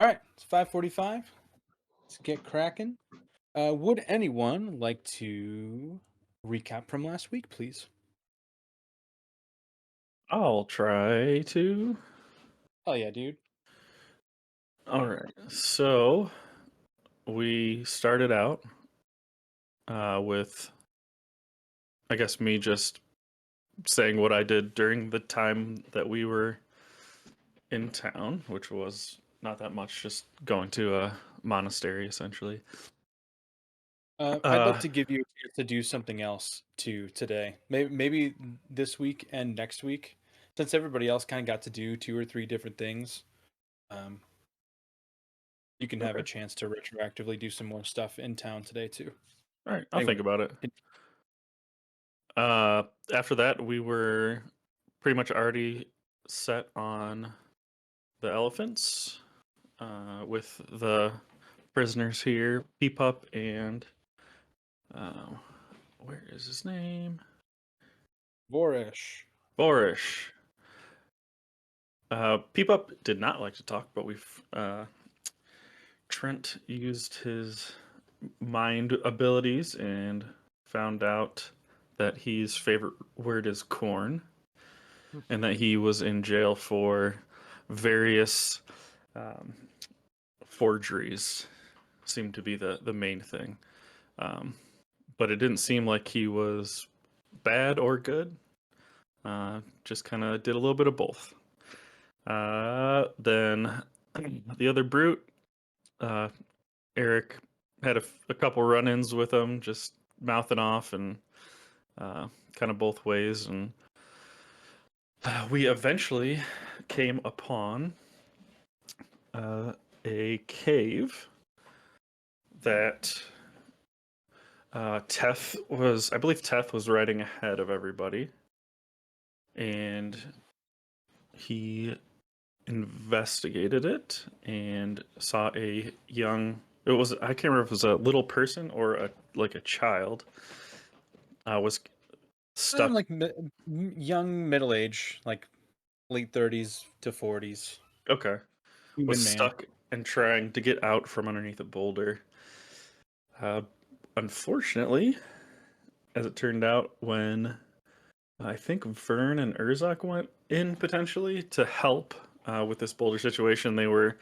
All right, it's 5:45. Let's get cracking. Would anyone like to recap from last week, please? I'll try to. Oh yeah, dude. All right. So we started out with, I guess, me just saying what I did during the time that we were in town, which was not that much, just going to a monastery essentially. I'd like Uh, to give you a chance to do something else too today. Maybe this week and next week, since everybody else kind of got to do two or three different things. Um, you can have a okay. chance to retroactively do some more stuff in town today too. All right. I'll Anyway, think about it. con- After that, we were pretty much already set on the elephants with the prisoners here, Peepup and uh, where is his name? Vorish. Borish. Peepup did not like to talk, but we've Trent used his mind abilities and found out that his favorite word is corn, and that he was in jail for various um, forgeries. Seemed to be the main thing, um, but it didn't seem like he was bad or good. Just kind of did a little bit of both. Then the other brute, uh, Eric, had a couple run-ins with him, just mouthing off and kind of both ways, and we eventually came upon uh, a cave that I believe Teth was riding ahead of everybody, and he investigated it and saw a young. It was I can't remember if it was a little person or a child. Was stuck. Like young middle age, like late 30s to 40s, Okay, was human man. stuck and trying to get out from underneath a boulder. Uh, Unfortunately, as it turned out, when I think Vern and Urzak went in potentially to help with this boulder situation, they were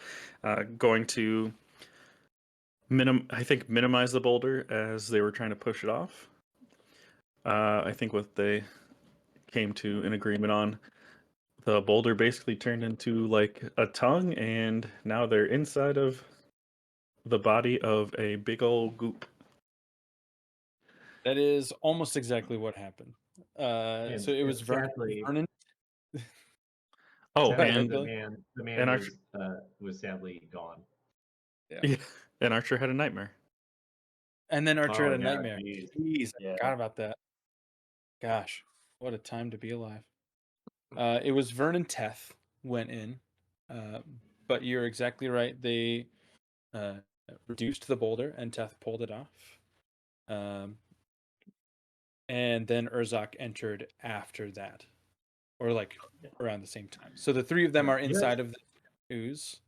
going to minimize the boulder as they were trying to push it off. I think what they came to an agreement on, the boulder basically turned into like a tongue, and now they're inside of the body of a big old goop. That is almost exactly what happened. So And it was and sadly, Vernon. Oh, Go ahead, sadly, Billy. the and man Archer, was sadly gone. Yeah. yeah, and Archer had a nightmare. And then Archer Oh had a yeah, nightmare. geez. Jeez, I Yeah. forgot about that. Gosh, what a time to be alive. It was Vernon Teth went in, uh, but you're exactly right. They uh, reduced the boulder, and Teth pulled it off. Um, and then Urzak entered after that, or like around the same time. So the three of them Yeah. are You guys, inside of the ooze.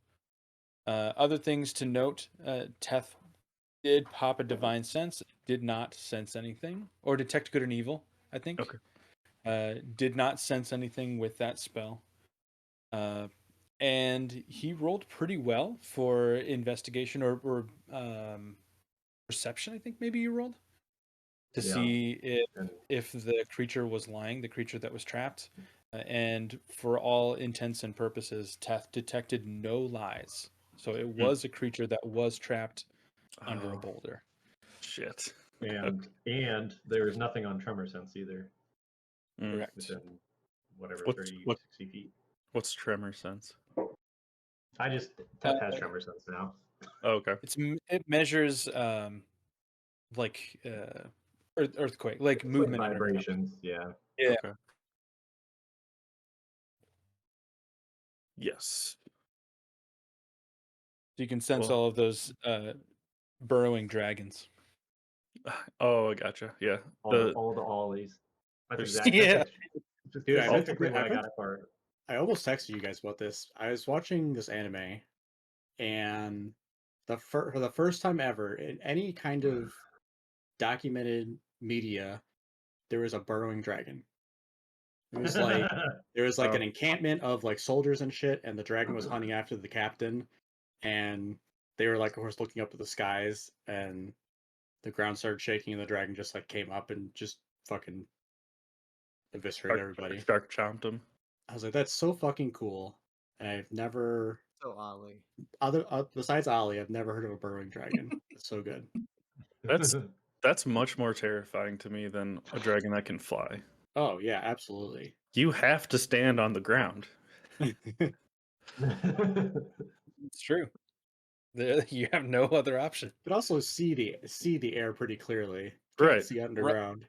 Other things to note: Teth did pop a divine sense, did not sense anything, or detect good and evil. I think Okay. did not sense anything with that spell. Uh, and he rolled pretty well for investigation or perception. I think maybe you rolled to yeah. see And if the creature was lying, the creature that was trapped. And for all intents and purposes, Teth detected no lies. So it Hmm. was a creature that was trapped under a Oh, boulder. shit. Okay. and there was nothing on tremor sense either Mm. Correct. within whatever What's 30, what 60 feet. what's tremor sense? I just Uh, Teth has tremor sense now. Oh, okay. it measures like earthquake, like It's like movement underground. vibrations, yeah. Yeah. Okay. Yes. So you can sense Well. all of those burrowing dragons. Oh, I gotcha. Yeah. The All the ollies. there's Yeah. Dude, That's I meant to. specifically what I I meant. got it for. I almost texted you guys about this. I was watching this anime, and for the first time ever in any kind of documented media, there was a burrowing dragon. It was like there was like Oh. an encampment of like soldiers and shit, and the dragon was hunting after the captain, and they were like, of course, looking up to the skies, and the ground started shaking, and the dragon just like came up and just fucking eviscerated everybody. Shark chomped him. I was like, that's so fucking cool. And I've never, So Ollie. besides Ollie, I've never heard of a burrowing dragon. It's so good. That's much more terrifying to me than a dragon that can fly. Oh yeah, absolutely. You have to stand on the ground. You It's true. You have no other option. could also see the air pretty clearly. Can't Right. see underground.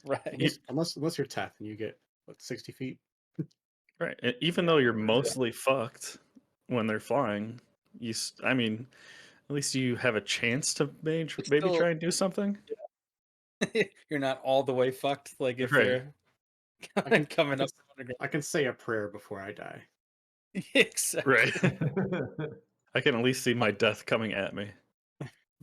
Right. Unless you're Teth and you get what 60 feet. Right. Even though you're mostly fucked when they're flying, I mean, at least you have a chance to maybe still- try and do something. You're not all the way fucked. Like if Right. they're coming up. I can say a prayer before I die. Exactly. Right. I can at least see my death coming at me.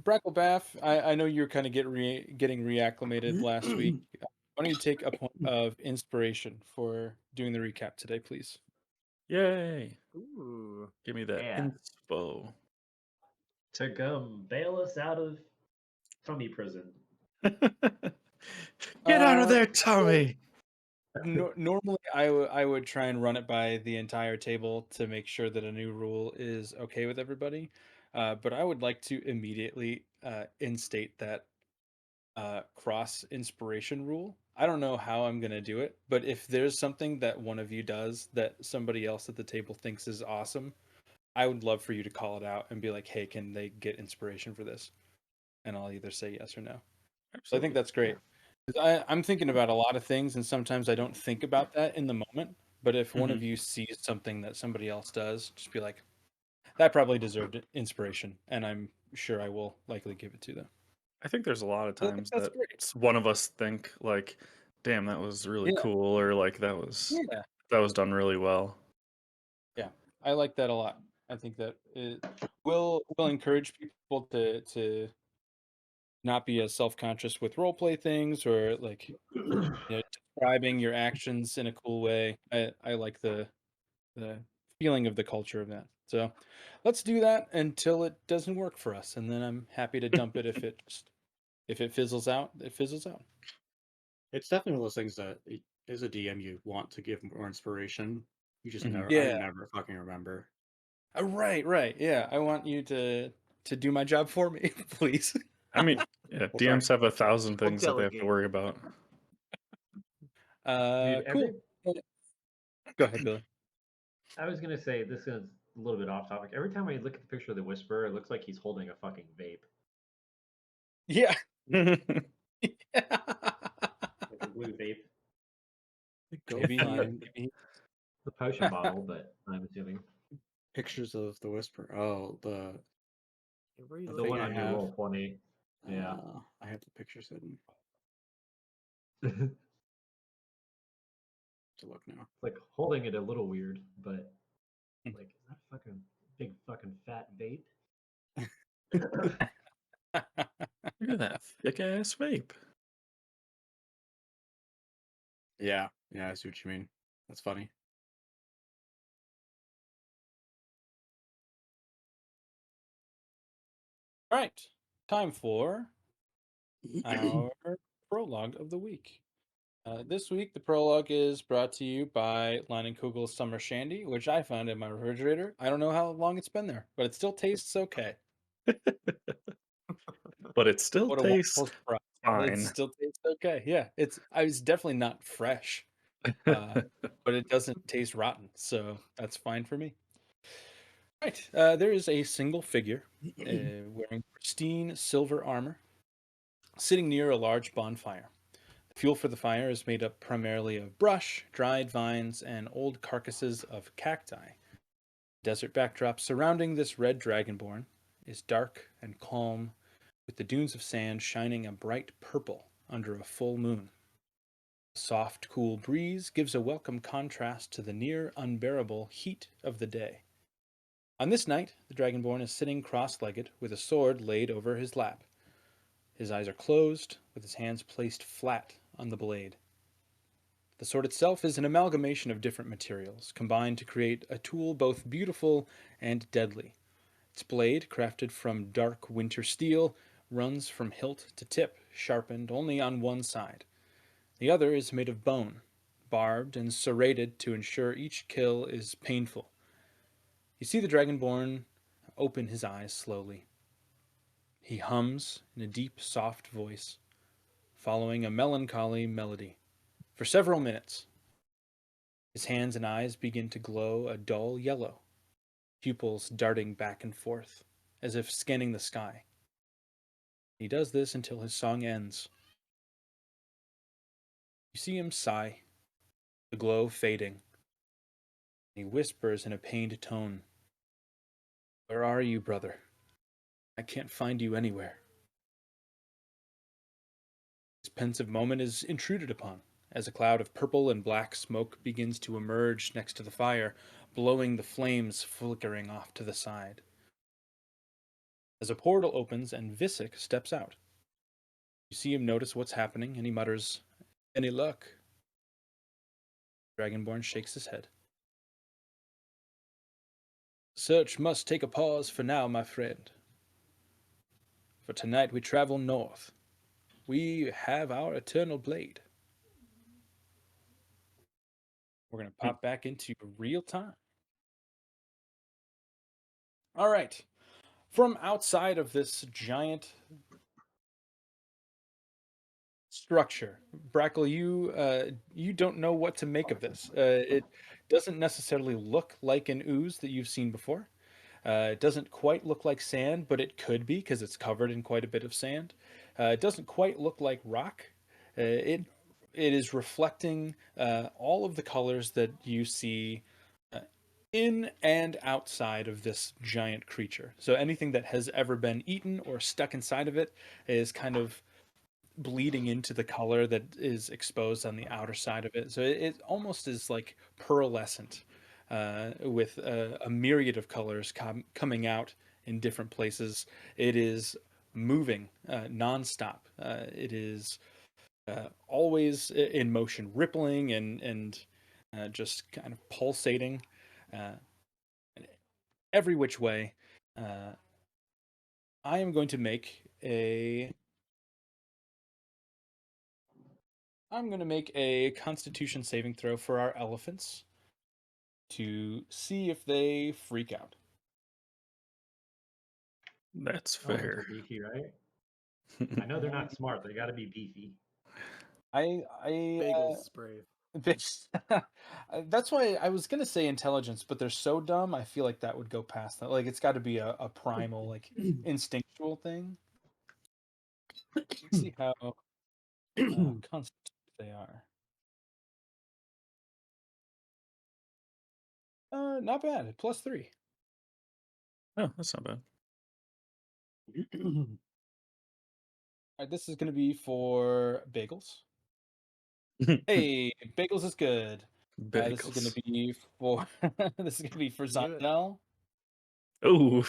Bracklebath, I know you're kind of getting reacclimated last week. Why don't you take a point of inspiration for doing the recap today, please? Yay. Ooh. Give me that Yeah. inspo. To come bail us out of Tummy prison. Get out of there, Tommy. Normally, I would try and run it by the entire table to make sure that a new rule is okay with everybody. But I would like to immediately instate that cross inspiration rule. I don't know how I'm going to do it, but if there's something that one of you does that somebody else at the table thinks is awesome, I would love for you to call it out and be like, hey, can they get inspiration for this? And I'll either say yes or no. So I think that's great. 'Cause I'm thinking about a lot of things, and sometimes I don't think about that in the moment. But if one of you sees something that somebody else does, just be like, that probably deserved inspiration, and I'm sure I will likely give it to them. I think there's a lot of I think times that's that great. one of us think like, damn, that was really Yeah. cool, or like that was Yeah, done really well. yeah, I like that a lot. I think that it will encourage people to not be as self-conscious with role play things or like describing your actions in a cool way. I like the feeling of the culture of that. So let's do that until it doesn't work for us, and then I'm happy to dump it if it fizzles out. It fizzles out. It's definitely one of those things that as a DM you want to give more inspiration. You just never I Yeah. never fucking remember. Right. Yeah, I want you to do my job for me, please. I mean, yeah, We'll try. DMs have 1,000 We'll things that they have to delegate. worry about. Dude, Cool. Go ahead, Billy. I was gonna say this is a little bit off topic. Every time I look at the picture of the Whisperer, it looks like he's holding a fucking vape, Yeah. like a blue vape, Go Maybe find the potion bottle. But I'm assuming pictures of the Whisper. Oh, Where are you the thing one I on your have. roll 20. Yeah. I have the pictures hidden. It's To look now. like holding it a little weird, but Hmm. like is that fucking big fucking fat vape? Look at that thick ass vape. Yeah, I see what you mean. That's funny. All right. Time for our prologue of the week. This week, the prologue is brought to you by Leinenkugel's Summer Shandy, which I found in my refrigerator. I don't know how long it's been there, but it still tastes okay. But it still What a tastes wonderful surprise. It fine. still tastes okay. Yeah, I was definitely not fresh, but it doesn't taste rotten, so that's fine for me. Right. There is a single figure wearing pristine silver armor sitting near a large bonfire. The fuel for the fire is made up primarily of brush, dried vines, and old carcasses of cacti. Desert backdrop surrounding this red dragonborn is dark and calm, with the dunes of sand shining a bright purple under a full moon. A soft, cool breeze gives a welcome contrast to the near unbearable heat of the day. On this night, the Dragonborn is sitting cross-legged with a sword laid over his lap. His eyes are closed, with his hands placed flat on the blade. The sword itself is an amalgamation of different materials, combined to create a tool both beautiful and deadly. Its blade, crafted from dark winter steel, runs from hilt to tip, sharpened only on one side. The other is made of bone, barbed and serrated to ensure each kill is painful. You see the Dragonborn open his eyes slowly. He hums in a deep, soft voice, following a melancholy melody. For several minutes, his hands and eyes begin to glow a dull yellow, pupils darting back and forth, as if scanning the sky. He does this until his song ends. You see him sigh, the glow fading. He whispers in a pained tone, "Where are you, brother? I can't find you anywhere." This pensive moment is intruded upon, as a cloud of purple and black smoke begins to emerge next to the fire, blowing the flames flickering off to the side. As a portal opens and Visick steps out. You see him notice what's happening, and he mutters, "Any luck?" Dragonborn shakes his head. "Search must take a pause for now, my friend. For tonight we travel north. We have our eternal blade." We're going to pop back into real time. All right. From outside of this giant structure, Brackle, you don't know what to make of this. It doesn't necessarily look like an ooze that you've seen before. It doesn't quite look like sand, but it could be because it's covered in quite a bit of sand. It doesn't quite look like rock. It is reflecting all of the colors that you see uh, in and outside of this giant creature. So anything that has ever been eaten or stuck inside of it is kind of bleeding into the color that is exposed on the outer side of it. So it almost is like pearlescent, with a myriad of colors coming out in different places. It is moving nonstop. It is always in motion, rippling and just kind of pulsating every which way. I am going to make a I'm going to make a Constitution saving throw for our elephants to see if they freak out. That's Elephants fair. are beefy, right? I know they're not smart. They got to be beefy. I Bagels is brave. that's why I was gonna say intelligence, but they're so dumb. I feel like that would go past that. Like it's got to be a primal, like instinctual thing. Let's see how constituted they are. Not bad. +3. Oh, that's not bad. All right, this is gonna be for Bagels. Hey, Bagels is good. This is gonna Bagels. be for this is gonna be for Knew it. Zondel. Oh,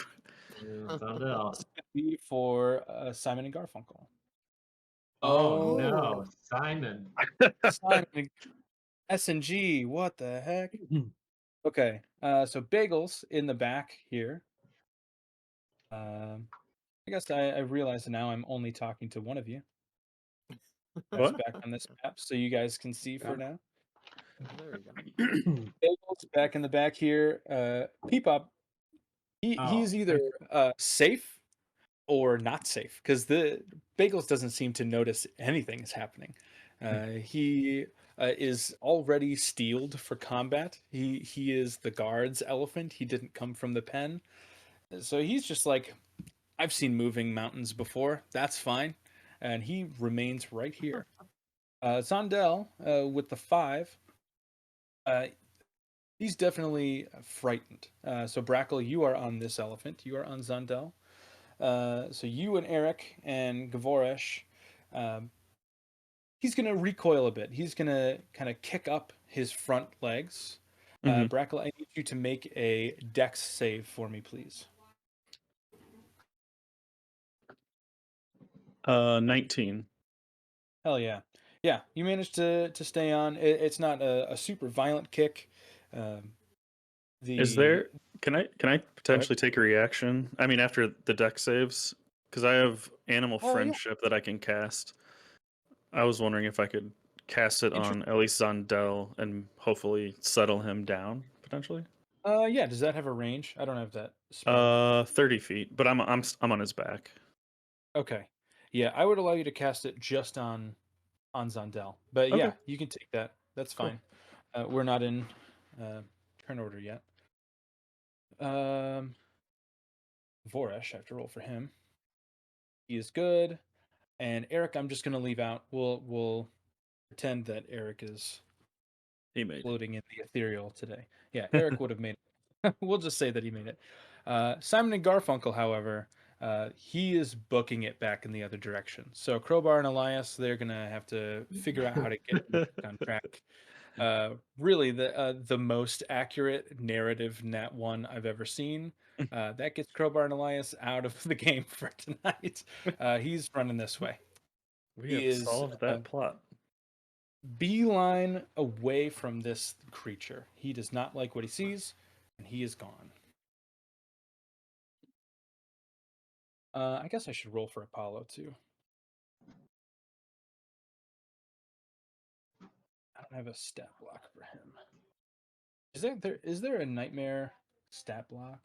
Sandel. This is gonna be for Simon and Garfunkel. Oh Oh, no, Simon. Simon S&G. What the heck? Okay, so Bagels in the back here. I guess I realize now I'm only talking to one of you. That's what? back on this map, so you guys can see for now. There you go. Bagels back in the back here. Peepop, he's Oh, either safe or not safe because the Bagels doesn't seem to notice anything is happening. He is already steeled for combat. He is the guard's elephant. He didn't come from the pen, so he's just like, I've seen moving mountains before. That's fine, and he remains right here. Zondel with the 5. He's definitely frightened. So Brackle, you are on this elephant. You are on Zondel. So you and Eric and Gavoresh, he's going to recoil a bit. He's going to kind of kick up his front legs Mhm. Brackle, I need you to make a Dex save for me, please. 19. Hell yeah, yeah! You managed to stay on. It's not a super violent kick. Um, Is the there? Can I potentially take a reaction? I mean, after the deck saves, because I have animal Oh yeah, friendship that I can cast. I was wondering if I could cast it on interesting. at least Zondel and hopefully settle him down potentially. Yeah. Does that have a range? I don't have that spell. 30 feet, but I'm on his back. Okay. Yeah, I would allow you to cast it just on Zondel, but Okay, yeah, you can take that. That's cool. fine. We're not in turn order yet. Um, Voresh, I have to roll for him. He is good, and Eric, I'm just gonna leave out. We'll pretend that Eric is He made it. floating in the ethereal today. Yeah, Eric would have made it. We'll just say that he made it. Simon and Garfunkel, however, he is booking it back in the other direction. So Crowbar and Elias, they're gonna have to figure out how to get him back on track. Really, the most accurate narrative Nat 1 I've ever seen. That gets Crowbar and Elias out of the game for tonight. He's running this way. We He have is solved that plot. beeline away from this creature. He does not like what he sees, and he is gone. I guess I should roll for Apollo too. I don't have a stat block for him. Is there a nightmare stat block?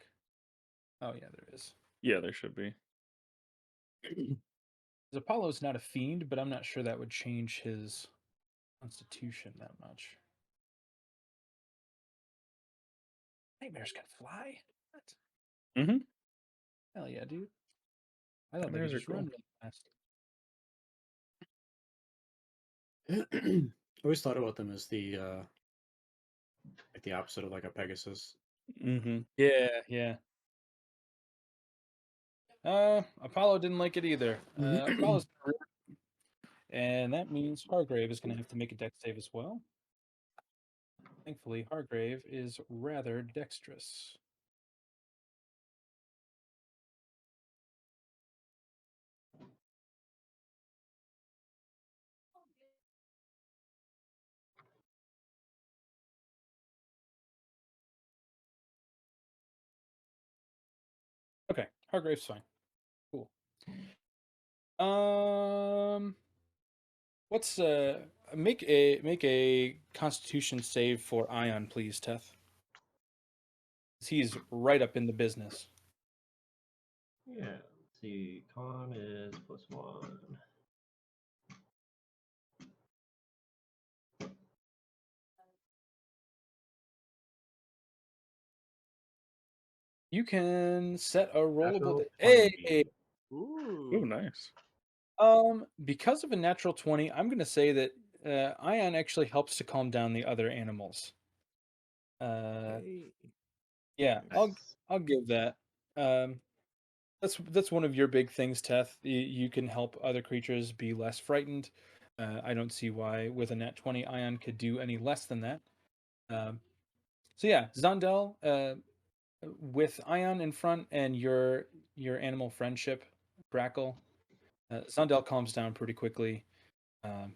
Oh yeah, there is. Yeah, there should be. 'Cause Apollo's not a fiend, but I'm not sure that would change his constitution that much. Nightmares can fly? What? Mm-hmm. Hell yeah, dude. I thought they could Nightmares are just run cool. really fast. I always thought about them as the like the opposite of like a Pegasus. Mm-hmm. Yeah. Apollo didn't like it either. Apollo's and that means Hargrave is going to have to make a dex save as well. Thankfully, Hargrave is rather dexterous. Okay, Hargrave's fine. Cool. What's make a Constitution save for Ion, please, Teth. He's right up in the business. Yeah. Let's see. Con is +1. You can set a rollable. Natural Hey, 20. Oh, Ooh. nice. because of a natural 20, I'm going to say that Ion actually helps to calm down the other animals. Hey. Yeah, Nice. I'll give that. Um, that's one of your big things, Teth. You can help other creatures be less frightened. I don't see why with a nat 20 Ion could do any less than that. So yeah, Zondel, with Ion in front and your animal friendship, Brackle, Zondel calms down pretty quickly, and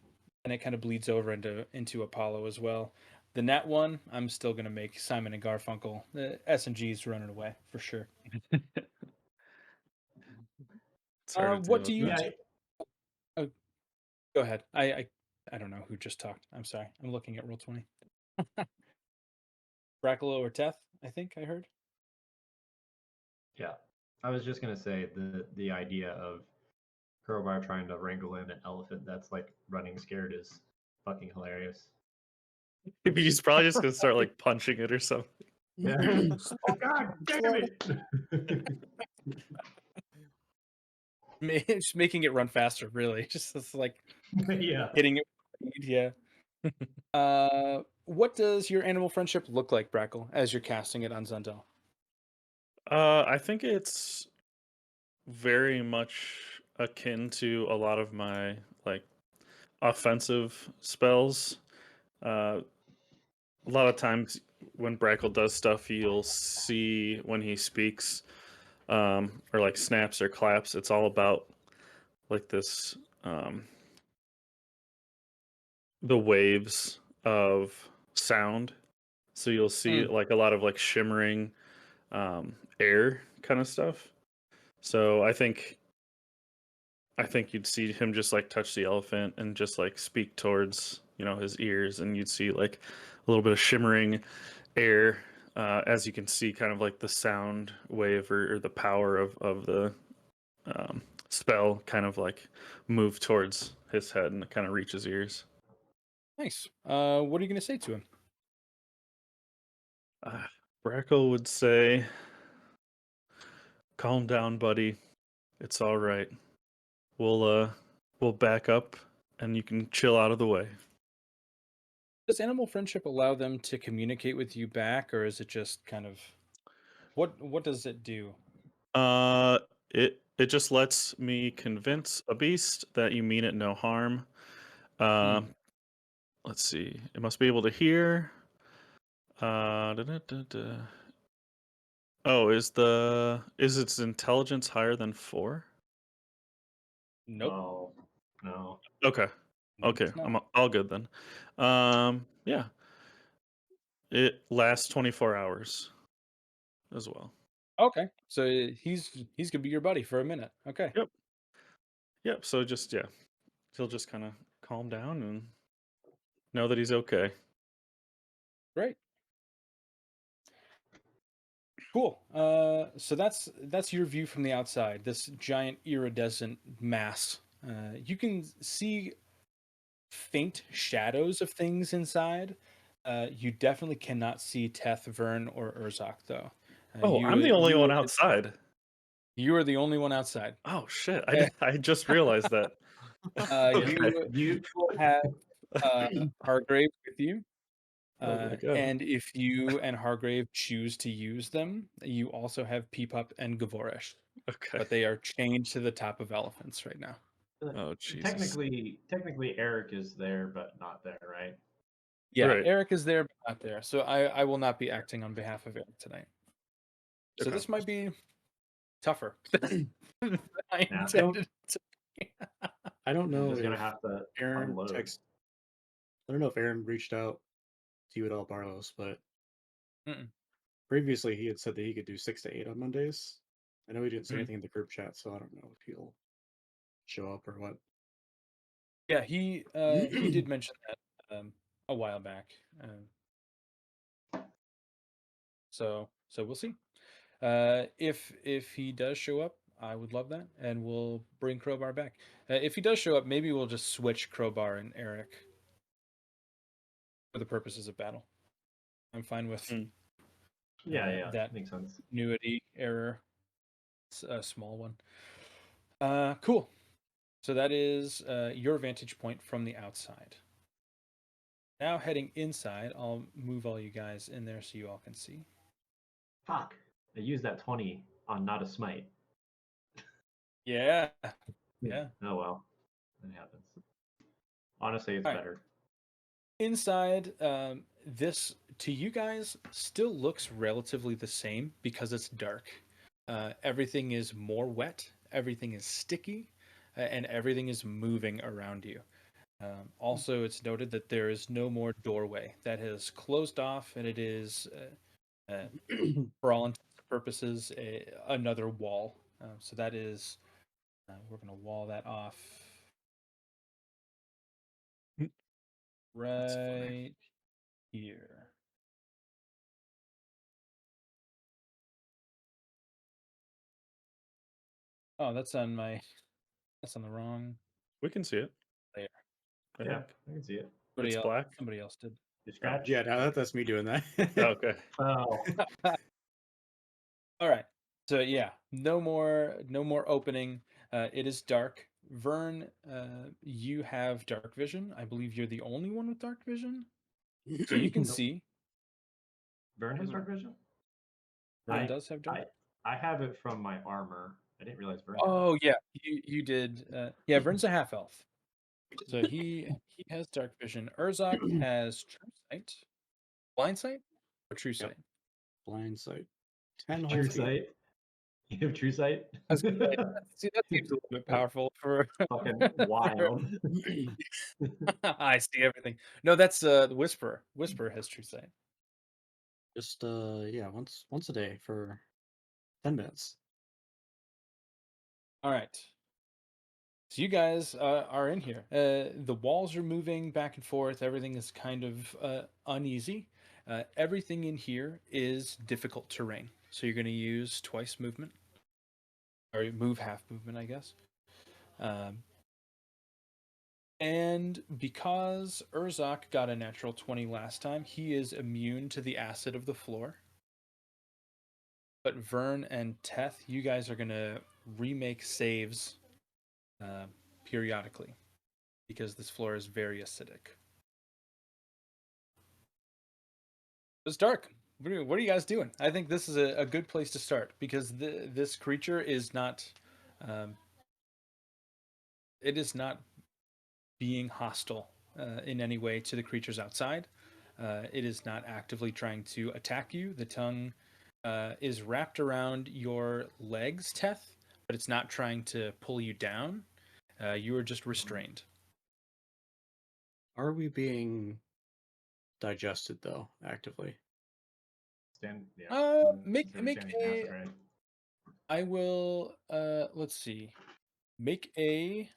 it kind of bleeds over into Apollo as well. The nat 1, I'm still gonna make Simon and Garfunkel. S&G's running away for sure. It's hard to deal What do with you that. Yeah. Oh, go ahead. I don't know who just talked. I'm sorry. I'm looking at Roll20. Brackalo or Teth, I think I heard. Yeah. I was just gonna say the idea of Crowbar trying to wrangle in an elephant that's like running scared is fucking hilarious. He's probably just gonna start like punching it or something. Yeah. God damn it! Just making it run faster, really. Just it's like Yeah. hitting it. Yeah. What does your animal friendship look like, Brackle, as you're casting it on Zundel? I think it's very much akin to a lot of my like offensive spells. A lot of times when Brackle does stuff, you'll see when he speaks, or like snaps or claps. It's all about like this, the waves of sound. So you'll see like a lot of like shimmering air kind of stuff. So I think you'd see him just like touch the elephant and just like speak towards, his ears, and you'd see like a little bit of shimmering air, as you can see kind of like the sound wave or the power of the spell kind of like move towards his head and kind of reach his ears. Nice. What are you going to say to him? Brackle would say, "Calm down, buddy. It's all right. We'll back up and you can chill out of the way." Does animal friendship allow them to communicate with you back, or is it just kind of what does it do? Uh, it just lets me convince a beast that you mean it no harm. Uh, let's see. It must be able to hear. Da-da-da-da. Oh, is its intelligence higher than 4? Nope. Oh, no. Okay. No, Okay, it's not. I'm all good then. Yeah. It lasts 24 hours as well. Okay, so he's gonna be your buddy for a minute. Okay, Yep. Yep. So just he'll just kind of calm down and know that he's okay. great, cool. So that's your view from the outside. This giant iridescent mass. You can see faint shadows of things inside. You definitely cannot see Teth, Vern, or Urzok though. Oh, I'm the only one you outside. you are the only one outside. Oh shit! I just realized that. Okay. You will have Hargrave with you. Oh my god. And if you and Hargrave choose to use them, you also have Peepup and Gavorish, Okay. but they are chained to the top of elephants right now. Oh Jesus. Technically, Eric is there, but not there, right? Yeah, Right. Eric is there, but not there. So I will not be acting on behalf of Eric tonight. So Okay. this might be tougher than I Yeah. intended to be. I don't I'm know just gonna if have to Aaron unload. text. I don't know if Aaron reached out to you at all, Barlos, but Mm-mm. previously he had said that he could do 6 to 8 on Mondays. I know he didn't say Mhm. anything in the group chat, so I don't know if he'll show up or what. Yeah, he did mention that a while back. So we'll see. If he does show up, I would love that, and we'll bring Crowbar back. If he does show up, maybe we'll just switch Crowbar and Eric for the purposes of battle. I'm fine with Yeah, that makes sense. continuity error. It's a small one. Cool. So that is your vantage point from the outside. Now heading inside, I'll move all you guys in there so you all can see. Fuck. I used that 20 on not a smite. Yeah. Yeah. Oh well. It happens. Honestly, it's All right. better. Inside, this to you guys still looks relatively the same because it's dark. Everything is more wet, everything is sticky, and everything is moving around you. Also, it's noted that there is no more doorway. That has closed off, and it is, for all intents and purposes, another wall. So that is, we're going to wall that off right here. Oh, that's on the wrong We can see it. layer. I Yeah, think. I can see it. It's black. Somebody else did. You scratch? Yeah, now that's me doing that. Okay. Oh. All right. So yeah, no more opening. It is dark. Vern, you have dark vision. I believe you're the only one with dark vision. So you can Nope. see. Vern has dark vision? Vern does have dark. I have it from my armor. I didn't realize Vern had it. Oh yeah, you did. Yeah, Vern's a half elf. So he has dark vision. Urzok has true sight. Blind sight? Or true Yep. sight. Blind sight. 10 whole True feet. sight. You have true sight. I was gonna say, see, that seems a little bit powerful for. Fucking for- wild. I see everything. No, that's the Whisperer. Whisperer has true sight. Just yeah, once a day for 10 minutes. All right. So you guys are in here. The walls are moving back and forth. Everything is kind of uneasy. Everything in here is difficult terrain. So you're going to use twice movement, or move half movement, I guess. And because Urzok got a natural 20 last time, he is immune to the acid of the floor. But Vern and Teth, you guys are going to remake saves periodically because this floor is very acidic. It's dark. What are you guys doing? I think this is a good place to start because this creature is not, it is not being hostile in any way to the creatures outside. It is not actively trying to attack you. The tongue is wrapped around your legs, Teth, but it's not trying to pull you down. You are just restrained. Are we being digested though, actively? Make Standing a. acid, right? I will. Let's see. Make a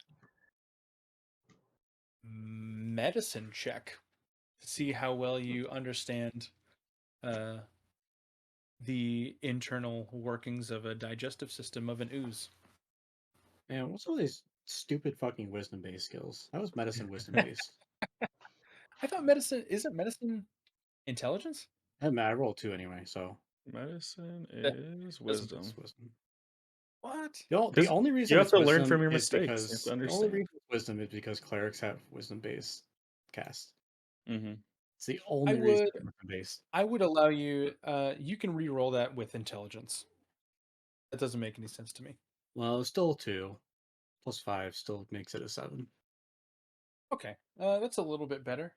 medicine check to see how well you understand uh, the internal workings of a digestive system of an ooze. Man, what's all these stupid fucking wisdom based skills? That was medicine wisdom based. I thought medicine isn't medicine intelligence. I rolled 2 anyway, so Medicine Yeah. is wisdom wisdom. is wisdom. What? The 'Cause only you reason have it's to learn wisdom from your is mistakes. You have to because the only understand. reason it's wisdom is because clerics have wisdom based cast. Mm-hmm. It's the I only reason would. it's wisdom based. I would allow you. You can re-roll that with intelligence. That doesn't make any sense to me. Well, it's still 2 plus 5 still makes it a 7. Okay, that's a little bit better.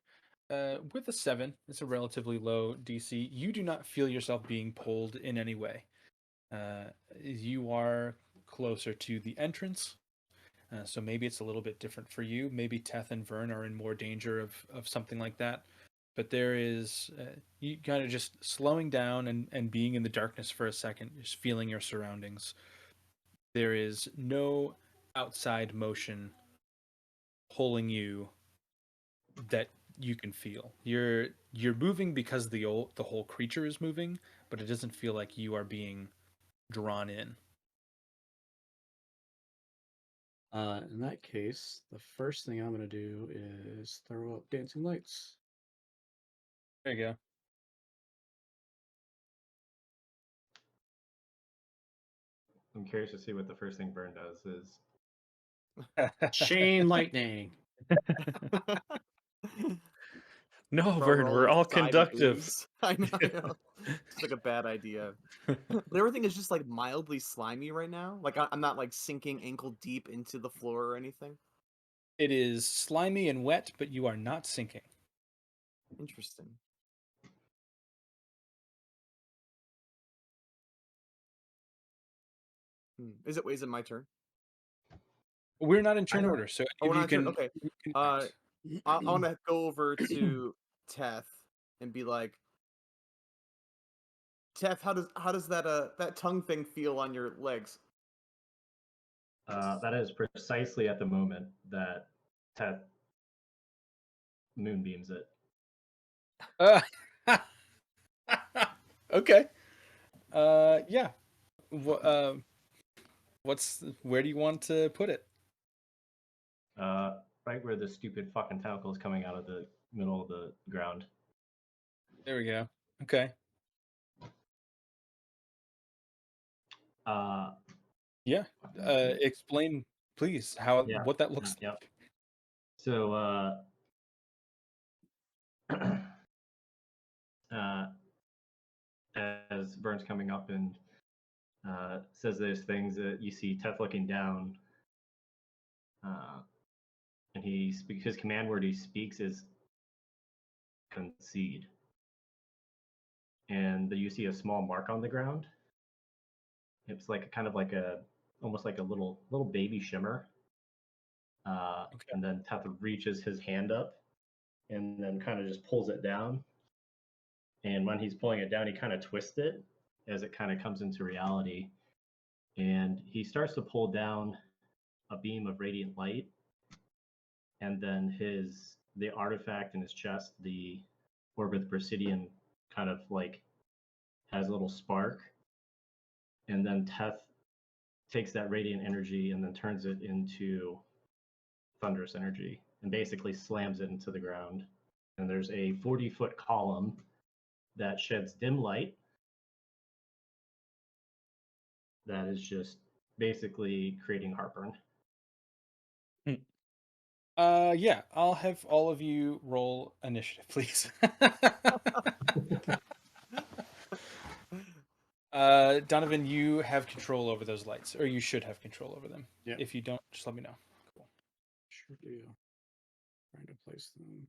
With a 7, it's a relatively low DC. You do not feel yourself being pulled in any way. You are closer to the entrance, so maybe it's a little bit different for you. Maybe Teth and Vern are in more danger of something like that. But there is, you kind of just slowing down and being in the darkness for a second, just feeling your surroundings. There is no outside motion pulling you that you can feel. You're moving because the whole creature is moving, but it doesn't feel like you are being drawn in. In that case, the first thing I'm going to do is throw up dancing lights. There you I'm curious to see what the first thing Burn does is. go. Chain lightning. No, Bro, Vern, we're all inside an conductive. ooze. I know. It's like a bad idea. But everything is just like mildly slimy right now. Like I'm not like sinking ankle deep into the floor or anything. It is slimy and wet, but you are not sinking. Interesting. Is it my turn? We're not in turn know. order, so Oh, we're you not in turn? can. Okay. You can Uh, act. I want to go over to Teth and be like, Teth, how does that tongue thing feel on your legs? That is precisely at the moment that Tet moonbeams it. Uh, okay. Yeah. Where do you want to put it? Right where the stupid fucking tentacle is coming out of the middle of the ground. There we go. Okay. Uh, Yeah. Explain, please, yeah, what that looks yeah. like. So, as Burns coming up and says those things, you see Teth looking down, and his command word he speaks is concede, and you see a small mark on the ground. It's like kind of like almost like a little baby shimmer. Okay. And then Teth reaches his hand up and then kind of just pulls it down. And when he's pulling it down, he kind of twists it as it kind of comes into reality. And he starts to pull down a beam of radiant light. And then the artifact in his chest, the Orb of the Presidian, kind of like has a little spark. And then Teth takes that radiant energy and then turns it into thunderous energy and basically slams it into the ground. And there's a 40-foot column that sheds dim light that is just basically creating heartburn. Yeah, I'll have all of you roll initiative, please. Donovan, you have control over those lights, or you should have control over them. Yeah. If you don't, just let me know. Cool. Sure do. Trying to place them.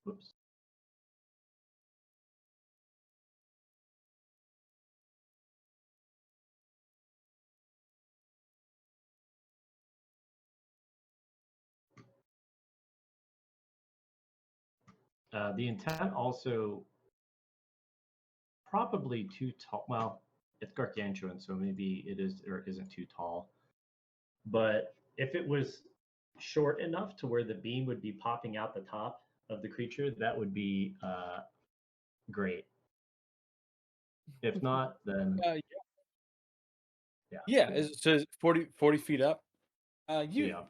Whoops. The intent also probably too tall. Well, it's gargantuan, so maybe it is or isn't too tall. But if it was short enough to where the beam would be popping out the top of the creature, that would be great. If not, then Yeah. yeah. Yeah, cool. it says 40 feet up. Yeah.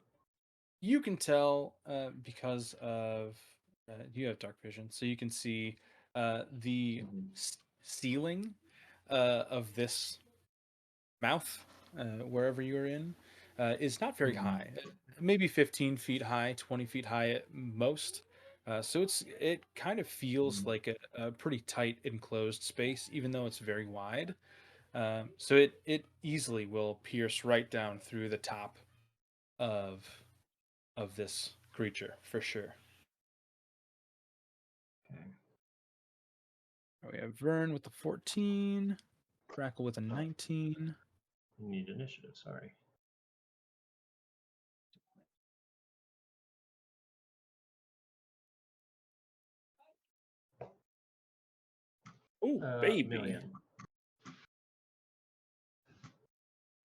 You can tell because of you have dark vision, so you can see the Mhm. ceiling of this mouth, wherever you're in, is not very Mhm. high. Maybe 15 feet high, 20 feet high at most. So it kind of feels Mhm. like a pretty tight enclosed space, even though it's very wide. So it easily will pierce right down through the top of this creature for sure. Okay. We have Vern with the 14, Crackle with a 19. You need initiative. Sorry. Oh, baby. Million.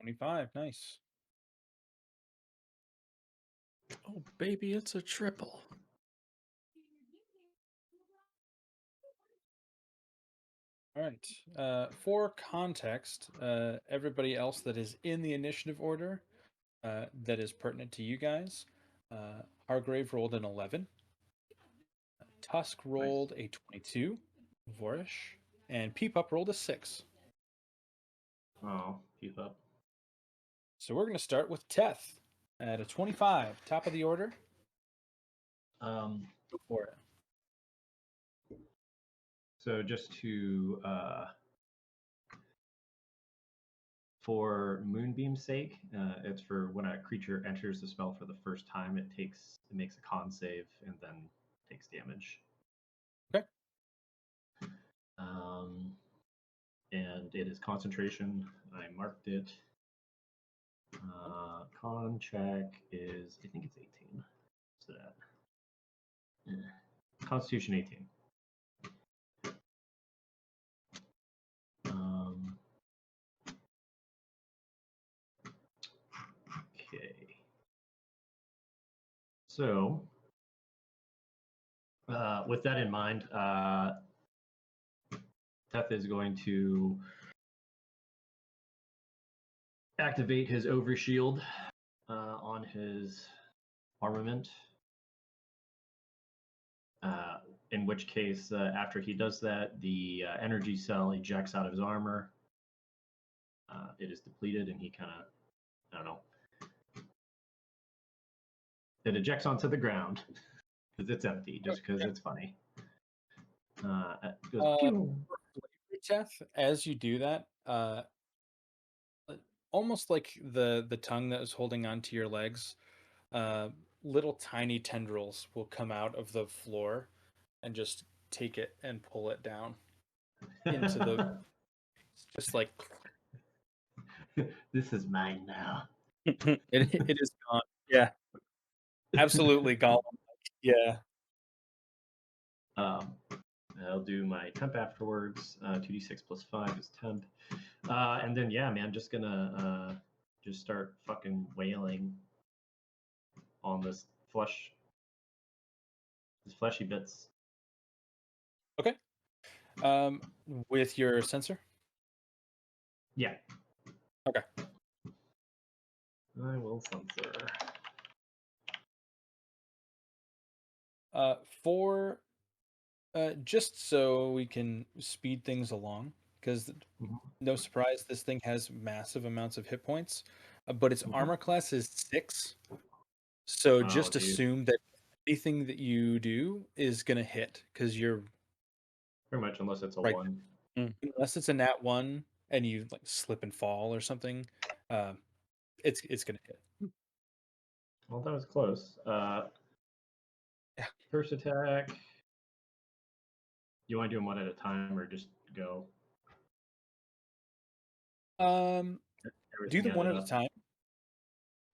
25, nice. Oh, baby, it's a triple. All right. For context, everybody else that is in the initiative order that is pertinent to you guys, Hargrave rolled an 11. Tusk rolled a 22. Vorish. And Peepup rolled a 6. Oh, keep up. So we're going to start with Teth at a 25. Top of the order. Um, Go for it. so just to for Moonbeam's sake, it's for when a creature enters the spell for the first time, it makes a con save and then takes damage. Okay. And it is concentration. I marked it. Con check is, I think it's 18. What's that? Constitution 18. Okay. So, with that in mind, Teth is going to activate his overshield on his armament. In which case, after he does that, the energy cell ejects out of his armor. It is depleted, and he kind of, I don't know, it ejects onto the ground because it's empty, just because it's funny. It goes pew. Teth, as you do that, almost like the tongue that is holding onto your legs. Uh, Little tiny tendrils will come out of the floor and just take it and pull it down into the just like This is mine now. it is gone. Yeah, absolutely gone. Yeah. I'll do my temp afterwards. 2d6 plus 5 is temp. And then, yeah, man, just gonna just start fucking wailing on this fleshy bits. Okay. With your sensor. Yeah. Okay. I will censor. For just so we can speed things along, because Mhm. no surprise, this thing has massive amounts of hit points, but its Mhm. armor class is 6. So Oh, just dude. assume that anything that you do is gonna hit, because you're Pretty much, unless it's a right. 1. Unless it's a nat 1 and you like slip and fall or something, um, it's gonna hit. Well, that was close. Yeah. First attack. You want to do them one at a time or just go? Do Everything them one added at a up. time.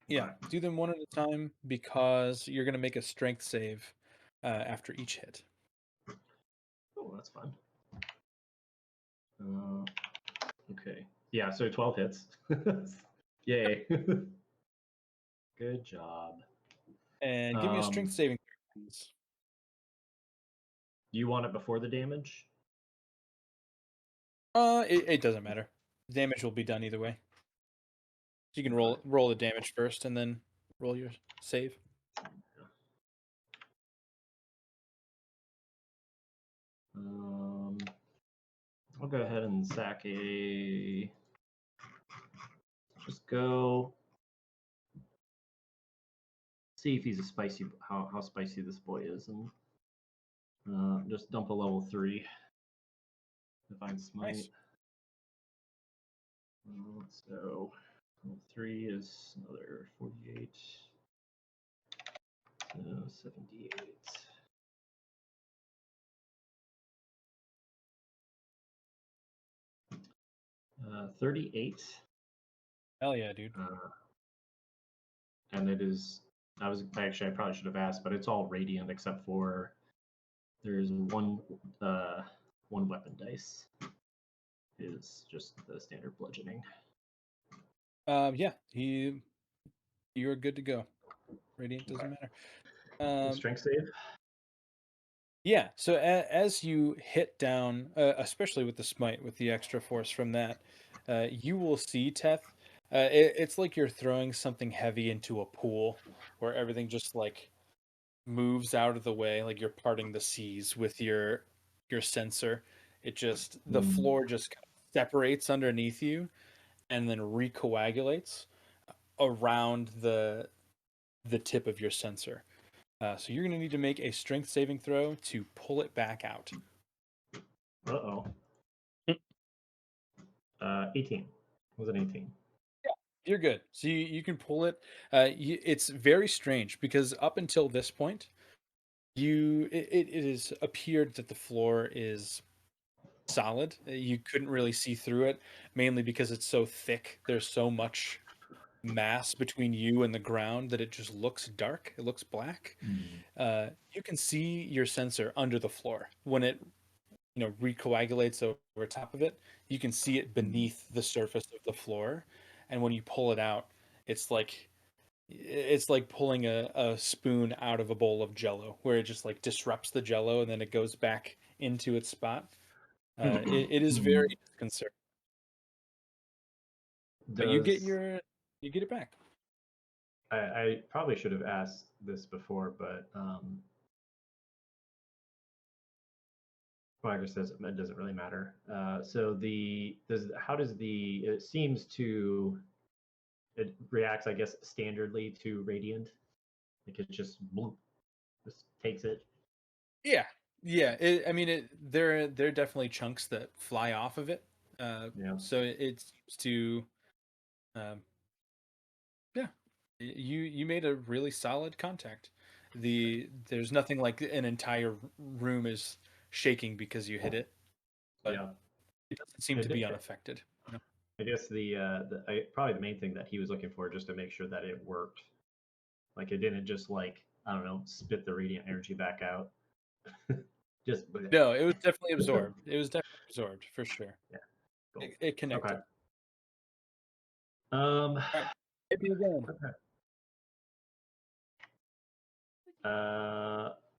Yeah, Okay. do them one at a time because you're gonna make a strength save after each hit. Oh, that's fun. Okay. Yeah, so 12 hits. Yay. Good job. And give me a strength Do saving throw, please. you want it before the damage? It doesn't matter. Damage will be done either way. So you can roll the damage first and then roll your save. I'll go ahead and sack a. Just go. See if he's a spicy. How spicy this boy is, and just dump a level 3. Divine smite. Nice. So level 3 is another 48. So 78. 38. Hell yeah, dude. And it is. I probably should have asked, but it's all radiant except for there's one weapon dice is just the standard bludgeoning. Yeah, you're good to go. Radiant doesn't matter. Strength save. Yeah, so as you hit down, especially with the smite, with the extra force from that, you will see, Teth. It's like you're throwing something heavy into a pool where everything just like moves out of the way, like you're parting the seas with your sensor. The floor just kind of separates underneath you and then recoagulates around the tip of your sensor. So you're going to need to make a strength saving throw to pull it back out. Uh-oh. 18. Was it 18? Yeah, you're good. So you can pull it. It's very strange because up until this point, it has appeared that the floor is solid. You couldn't really see through it, mainly because it's so thick. There's so much mass between you and the ground that it just looks dark. It looks black. You can see your sensor under the floor when it recoagulates over top of it. You can see it beneath the surface of the floor, and when you pull it out, it's like pulling a spoon out of a bowl of jello, where it just like disrupts the jello and then it goes back into its spot. It is very disconcerting, but you get it back. I probably should have asked this before, but well, I guess it doesn't really matter. So it seems to it reacts, I guess, standardly to radiant. Like it just bloop, just takes it. Yeah, yeah. I mean, there are definitely chunks that fly off of it. Yeah. So it seems to Yeah, you made a really solid contact. There's nothing like an entire room is shaking because you hit it, but Yeah. it doesn't seem It to did- be unaffected. You know? I guess probably the main thing that he was looking for, just to make sure that it worked. Like it didn't just like, I don't know, spit the radiant energy back out. Just No, it was definitely absorbed. It was definitely absorbed for sure. Yeah, cool. It connected. Okay. Um. Right. Hit me again. Okay.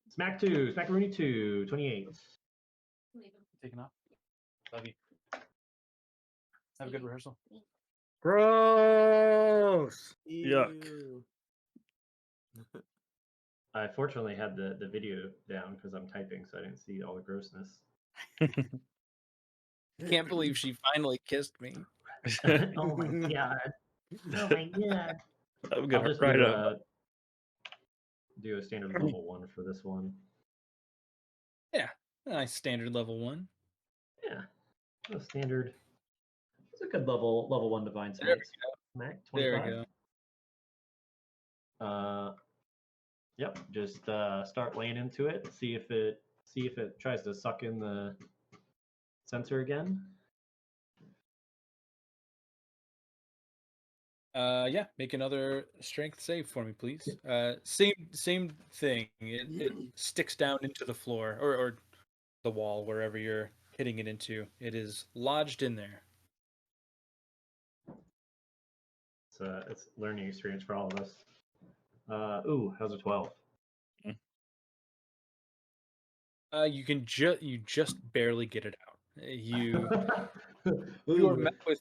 Smack 2, Smackaroonie 2, 28. Taking off. Love you. Have a good rehearsal. Gross. Yuck. Ew. I fortunately had the video down because I'm typing, so I didn't see all the grossness. Can't believe she finally kissed me. Oh my god! Oh my god! I'm I'll gonna just write do up. do a standard level 1 for this one. Yeah, nice standard level 1. Yeah, a standard. It's a good level 1 divine There smite. Smack There 25. we go. Yep. Just start laying into it. See if it tries to suck in the sensor again. Yeah, make another strength save for me, please. Same thing. It sticks down into the floor or the wall, wherever you're hitting it into. It is lodged in there. It's learning experience for all of us. Ooh, how's a 12? You just barely get it out. You are met with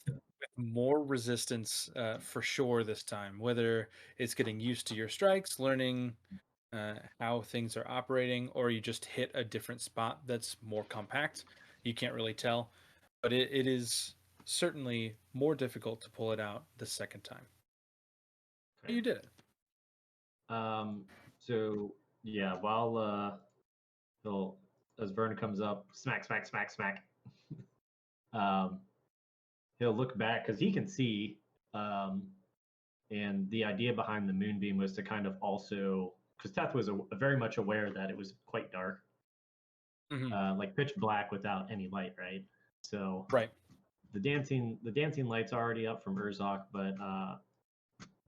more resistance for sure this time. Whether it's getting used to your strikes, learning how things are operating, or you just hit a different spot that's more compact. You can't really tell, but it is certainly more difficult to pull it out the second time. Okay. You did it. So yeah, while he'll as Vern comes up, smack, smack, smack, smack. He'll look back because he can see. And the idea behind the moonbeam was to kind of also, because Teth was very much aware that it was quite dark, like pitch black without any light, right? So Right. the dancing light's already up from Urzok, but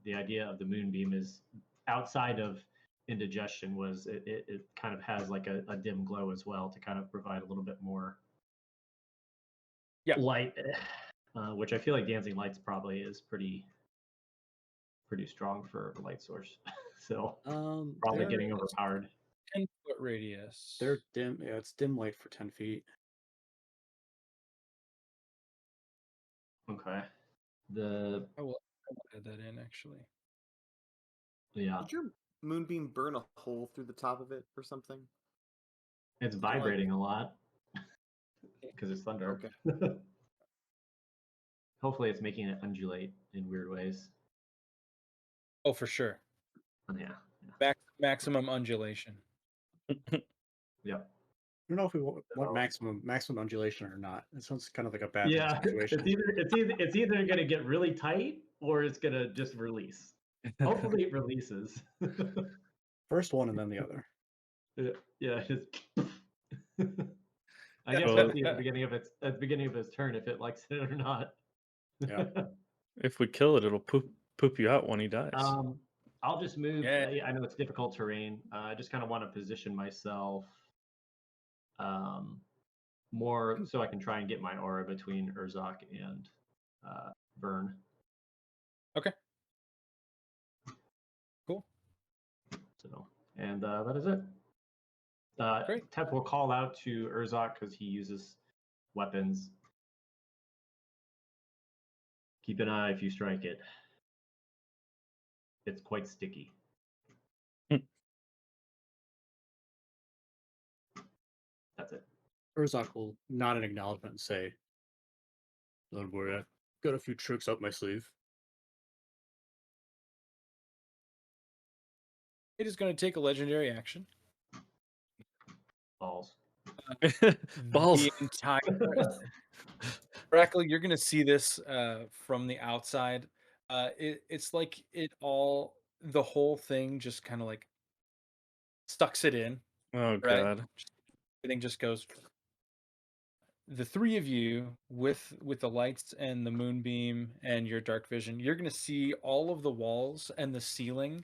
the idea of the moonbeam is outside of indigestion was it kind of has like a dim glow as well to kind of provide a little bit more light, which I feel like dancing lights probably is pretty strong for a light source. So probably getting overpowered. 10-foot radius. They're dim. Yeah, it's dim light for 10 feet. Okay. I will add that in actually. Yeah, Did your moonbeam burn a hole through the top of it or something? it's vibrating a lot because it's thunder. Okay. Hopefully, it's making it undulate in weird ways. Oh, for sure. Yeah. Maximum undulation. Yep. I don't know if we want maximum undulation or not. It sounds kind of like a bad Yeah, situation. it's either gonna get really tight or it's gonna just release. Hopefully, it releases. First one and then the other. Yeah, just. I guess Well, we'll see at the beginning of his turn if it likes it or not. Yeah. if we kill it, it'll poop you out when he dies. I'll just move. Yeah. I know it's difficult terrain. I just kind of want to position myself more so I can try and get my aura between Urzok and Vern. Okay. Cool. So, and that is it. Great. Teth will call out to Urzok because he uses weapons. Keep an eye if you strike it. It's quite sticky. That's it. Urzok will nod in acknowledgement and say, "Don't worry, I've got a few tricks up my sleeve." It is going to take a legendary action. Balls. Balls. The entire Brackle, you're going to see this from the outside. It's like the whole thing just kind of like sucks it in, Oh right? god. Everything just goes. The three of you with the lights and the moonbeam and your dark vision, you're gonna see all of the walls and the ceiling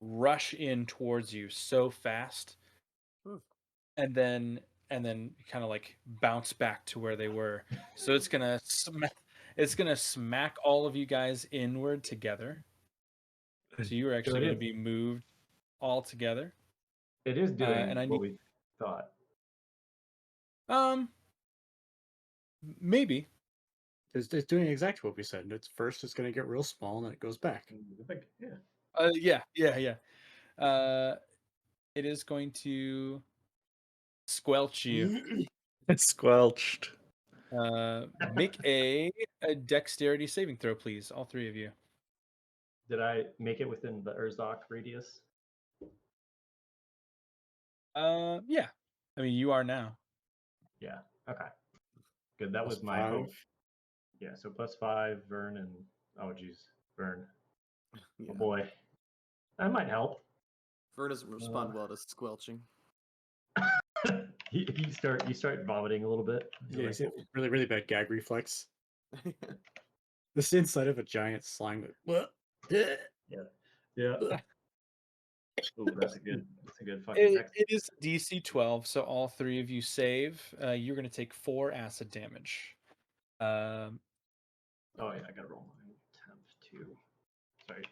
rush in towards you so fast, Hmm. and then kind of like bounce back to where they were. So it's gonna smack all of you guys inward together. So you are So actually going to be moved all together. it is doing And I what need we thought. um maybe It's doing exactly what we said. It's first it's going to get real small and then it goes back. I think, yeah. yeah. Uh it is going to squelch you. It's squelched. Make a dexterity saving throw, please, all three of you. Did I make it within the Urzok radius? Yeah. I mean, you are now. Yeah. Okay. Good. That Plus was my hope. 5. Yeah. So +5, Vern, and oh geez, Vern. Yeah. Oh boy, that might help. Vern doesn't respond well to squelching. you start vomiting a little bit. You're Yeah, like, he's got really, really bad gag reflex. This inside of a giant slime. What? yeah, yeah. Oh, that's a good fucking It, dex. it is DC 12, so all three of you save. You're going to take 4 acid damage. Um, Oh yeah, I gotta roll mine. Temp 2. Sorry.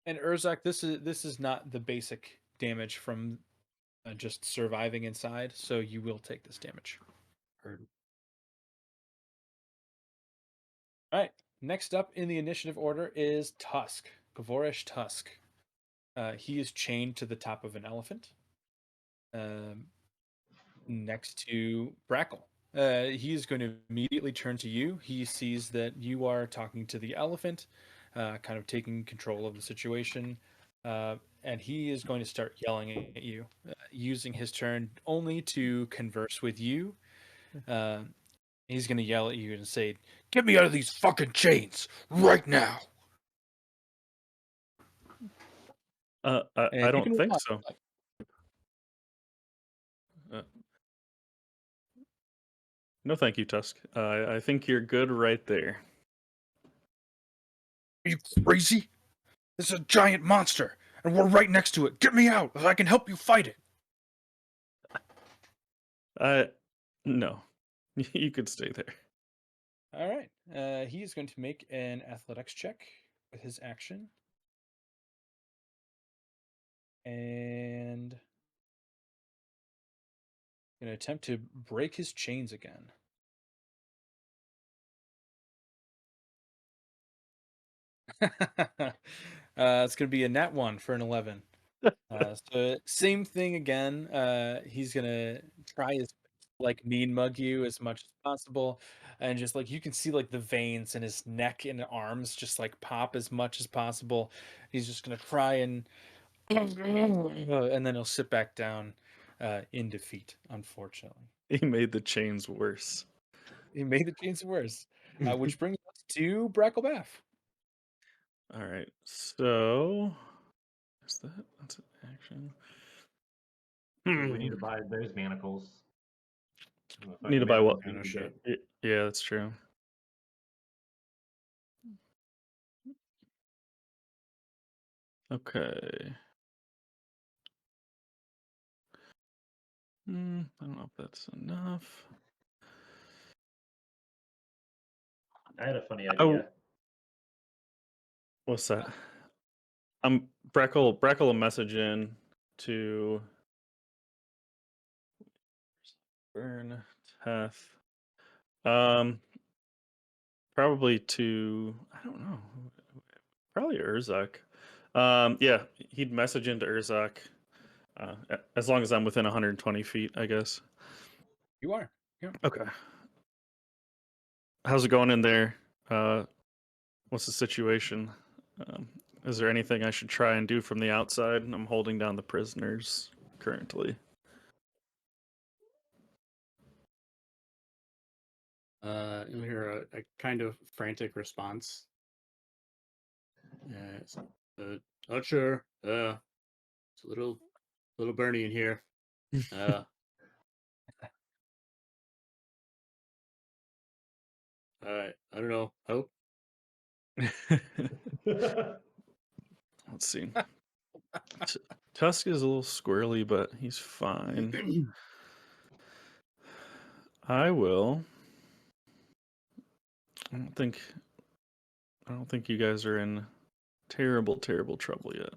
and Urzak, this is not the basic damage from just surviving inside, so you will take this damage. Heard. All right. Next up in the initiative order is Tusk, Gavorish Tusk. He is chained to the top of an elephant, next to Brackle. He is going to immediately turn to you. He sees that you are talking to the elephant, kind of taking control of the situation, and he is going to start yelling at you, using his turn only to converse with you. He's going to yell at you and say, "Get me out of these fucking chains right now!" I And you don't can think walk. so. Uh, no, thank you, Tusk. I think you're good right there. Are you crazy? This is a giant monster, and we're right next to it. Get me out, so I can help you fight it. No, you could stay there. All right. He's going to make an athletics check with his action. And going to attempt to break his chains again. It's going to be a nat 1 for an 11. So same thing again. He's going to try his like mean mug you as much as possible, and just like you can see like the veins in his neck and arms just like pop as much as possible. He's just going to try and then he'll sit back down in defeat, unfortunately. He made the chains worse. He made the chains worse, which brings us to Bracklebath. All right, so is that's an action? So we need to buy those manacles. The Need to fucking buy what? manacles we No need shit. to- Yeah, that's true. Okay. I don't know if that's enough. I had a funny Oh, idea. what's that? Breckle a message in to Burn Teth. Probably to I don't know. Probably Urzak. Yeah, he'd message into Urzak. As long as I'm within 120 feet, I guess. You are. Yeah. Okay. How's it going in there? What's the situation? Is there anything I should try and do from the outside? I'm holding down the prisoners currently. You'll hear a kind of frantic response. Not sure. It's a little burny in here. I don't know. Hope. Let's see. Tusk is a little squirrely, but he's fine. I will. I don't think you guys are in terrible trouble yet.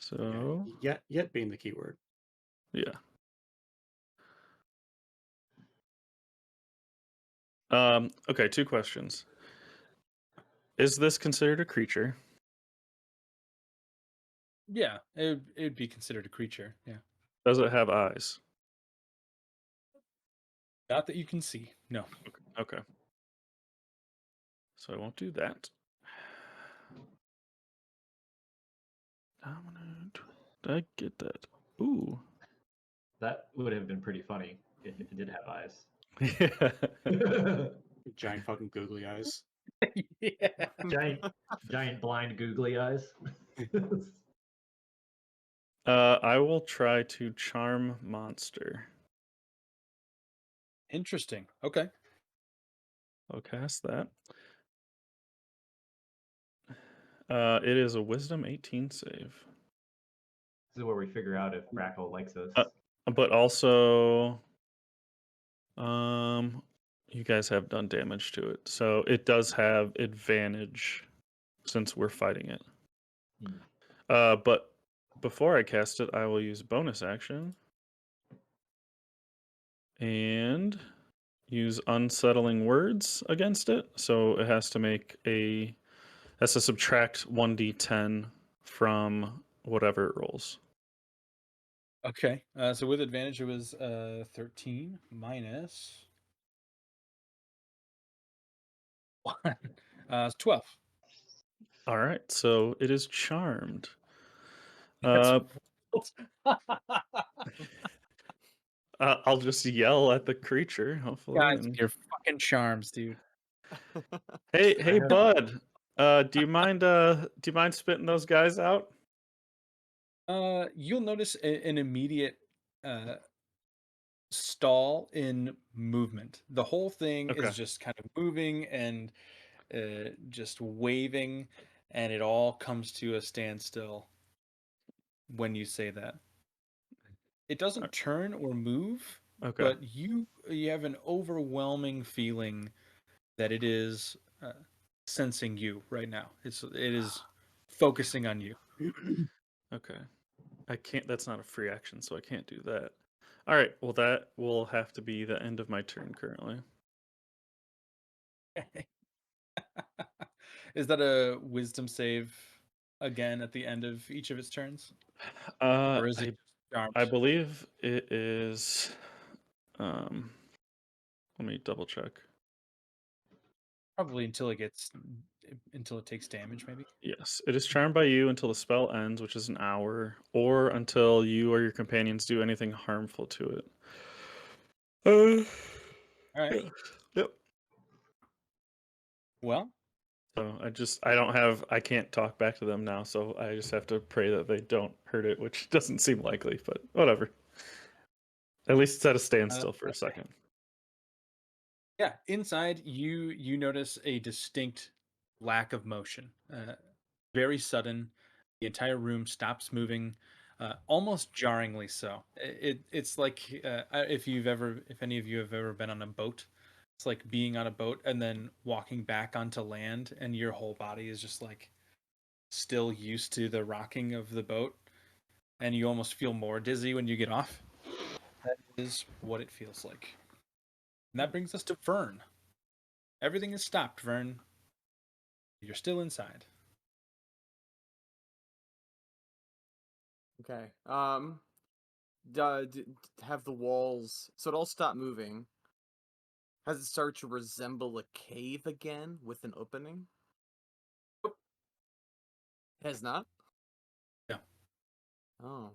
So Yet being the keyword. yeah. Okay, 2 questions. Is this considered a creature? Yeah, it'd be considered a creature. Yeah, Does it have eyes? not that you can see. No. Okay. So I won't do that. Dominant. Did I get that? Ooh. That would have been pretty funny if it did have eyes. Yeah. Giant fucking googly eyes. Yeah. giant blind googly eyes. I will try to charm monster. Interesting. Okay. I'll cast that. It is a Wisdom 18 save. This is where we figure out if Brackle likes us. But also, you guys have done damage to it, so it does have advantage since we're fighting it. But before I cast it, I will use bonus action and use unsettling words against it. So it has to subtract 1d10 from whatever it rolls. Okay. So with advantage, it was 13 minus 1. It's 12. All right, so it is charmed. That's I'll just yell at the creature, hopefully. guys, and- your fucking charms, dude. Hey, have- bud. Do you mind spitting those guys out? You'll notice an immediate stall in movement. The whole thing Okay. is just kind of moving and just waving, and it all comes to a standstill when you say that. It doesn't turn or move, Okay. but you have an overwhelming feeling that it is sensing you right now. It is focusing on you. Okay. I can't. That's not a free action, so I can't do that. All right. Well, that will have to be the end of my turn currently. Is that a wisdom save again at the end of each of its turns? Or is it charmed? I believe it is. Let me double check. Probably until it takes damage, maybe. Yes, it is charmed by you until the spell ends, which is an hour, or until you or your companions do anything harmful to it. All right. Yep. Well, So I can't talk back to them now, so I just have to pray that they don't hurt it, which doesn't seem likely, but whatever. At least it's at a standstill for a second. yeah, inside you notice a distinct lack of motion. Very sudden. The entire room stops moving, almost jarringly so. It's like if any of you have ever been on a boat, it's like being on a boat and then walking back onto land, and your whole body is just like still used to the rocking of the boat, and you almost feel more dizzy when you get off. That is what it feels like. And that brings us to Vern. Everything is stopped, Vern. You're still inside. Okay. Have the walls, so it all stopped moving. Has it started to resemble a cave again with an opening? It has not? Yeah. Oh.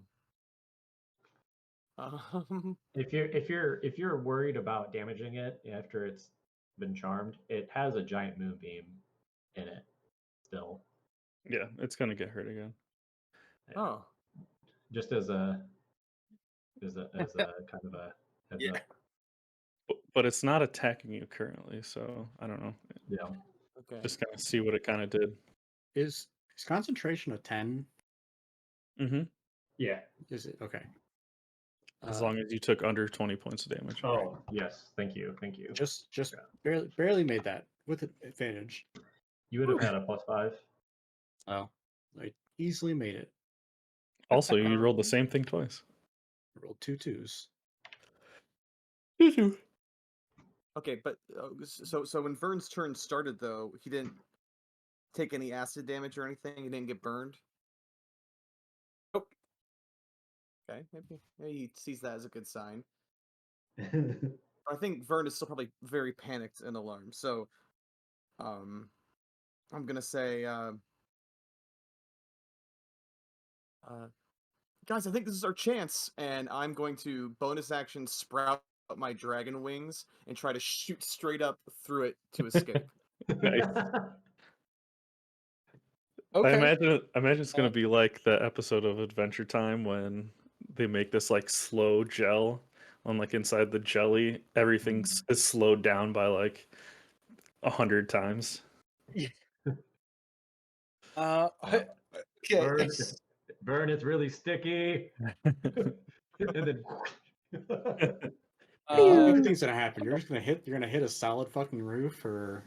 If you're worried about damaging it after it's been charmed, it has a giant moonbeam in it. still. Yeah, it's gonna get hurt again. Yeah. Oh, Just as a kind of a heads Yeah. up. But it's not attacking you currently, so I don't know. Yeah. okay. Just kind of see what it kind of did. Is concentration a 10? Mm-hmm. Yeah. Is it okay? As long as you took under 20 points of damage. Oh yes. Thank you. Just Yeah. barely made that with advantage. You would have had a +5. Oh, I easily made it. Also, you rolled the same thing twice. I rolled 2 2s. Okay, but so when Vern's turn started though, he didn't take any acid damage or anything. He didn't get burned. Nope. Okay, maybe he sees that as a good sign. I think Vern is still probably very panicked and alarmed. So, I'm gonna say, guys, I think this is our chance, and I'm going to bonus action sprout my dragon wings and try to shoot straight up through it to escape. Nice. Okay. I imagine it's gonna be like the episode of Adventure Time when they make this like slow gel on like inside the jelly. Everything is slowed down by like 100 times. Okay. Burn, it's really sticky. And then What do you think's gonna happen? You're gonna hit a solid fucking roof, or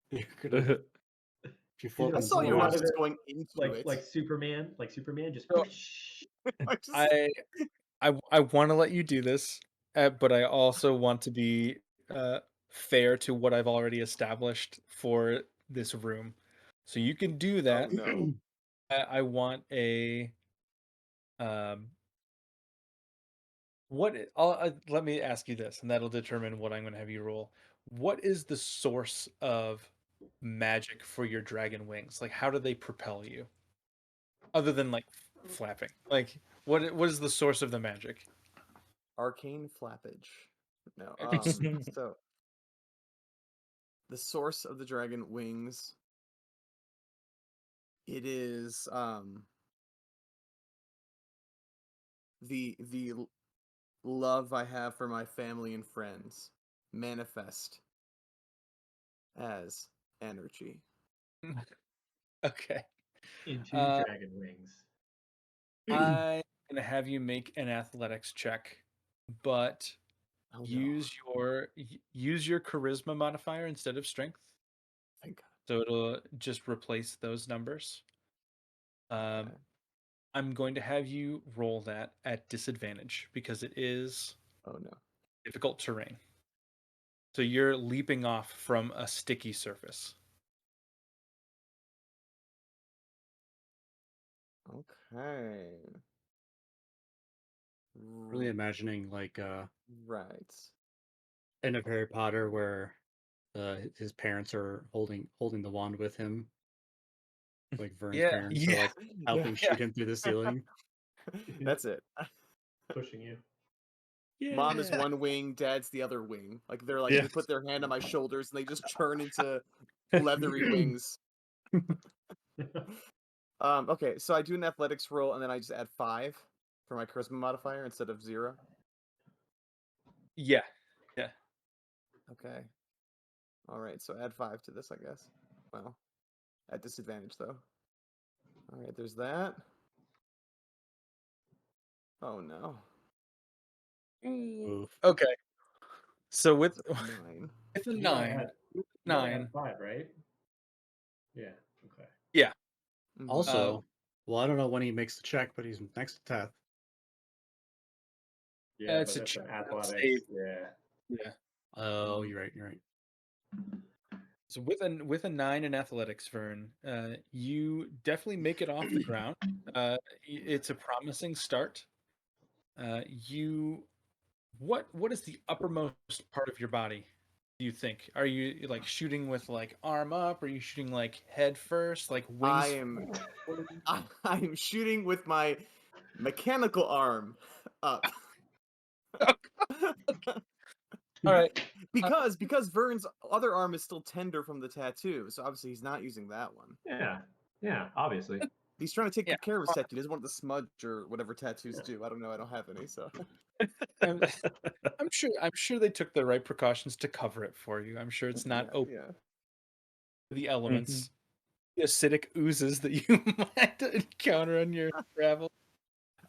you're gonna if you float I in saw Blow your out of options it, going into it. like Superman just So- I just- I want to let you do this, but I also want to be fair to what I've already established for this room. So you can do that. Oh no. I want a um let me ask you this, and that'll determine what I'm going to have you roll. What is the source of magic for your dragon wings? Like, how do they propel you? Other than like flapping, like what is the source of the magic? Arcane flappage. No. So the source of the dragon wings. It is the love I have for my family and friends manifest as energy. Okay, into Uh, dragon wings. I'm gonna have you make an athletics check, but Oh no. use your charisma modifier instead of strength, Thank God. so it'll just replace those numbers. Okay. I'm going to have you roll that at disadvantage because it is Oh no. difficult terrain. So you're leaping off from a sticky surface. Okay. really imagining like Right. end of Harry Potter where his parents are holding the wand with him. Like Vern's Yeah, parents are like helping yeah. shoot him through the ceiling. That's it. Pushing you. Mom is one wing, dad's the other wing. Like they're like Yeah. they put their hand on my shoulders and they just turn into leathery wings. Okay, so I do an athletics roll and then I just add 5 for my charisma modifier instead of 0. Yeah. Okay. All right, so add 5 to this, I guess. Well, at disadvantage though. All right, there's that. Oh no. Oof. Okay. So with It's a 9. with a You only 9, had 9. 5, right? Yeah. Okay. Yeah. Mhm. Also, well, I don't know when he makes the check, but he's next to Teth. Yeah, It's but a that's check, an not athletics. save. Yeah. Yeah. Oh, you're right. You're right. So with a 9 in athletics, Vern, you definitely make it off the ground. It's a promising start. What is the uppermost part of your body? Do you think? Are you like shooting with like arm up? Are you shooting like head first, like wings? I'm shooting with my mechanical arm up. All right. because Vern's other arm is still tender from the tattoo, so obviously he's not using that one. Yeah, obviously. He's trying to take Yeah. good care of his tattoo. He doesn't want the smudge or whatever tattoos do. I don't know. I don't have any, so. I'm sure they took the right precautions to cover it for you. I'm sure it's not open Yeah. to the elements, the acidic oozes that you might encounter on your travel.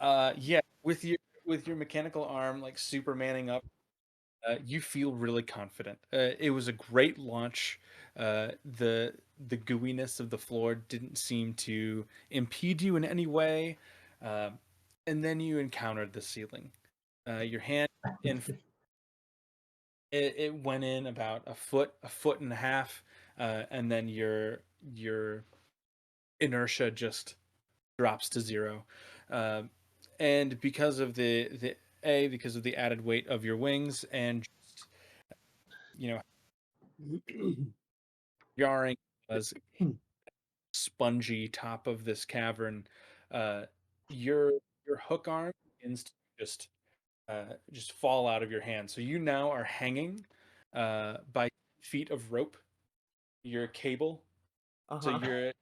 Yeah, with your mechanical arm like supermaning up, you feel really confident. It was a great launch. The gooiness of the floor didn't seem to impede you in any way, and then you encountered the ceiling. Your hand in it went in about a foot and a half, and then your inertia just drops to zero, and because of because of the added weight of your wings and just, you know, jarring as spongy top of this cavern, uh, your hook arm begins to just fall out of your hand. So you now are hanging by feet of rope. Your cable. So Uh-huh.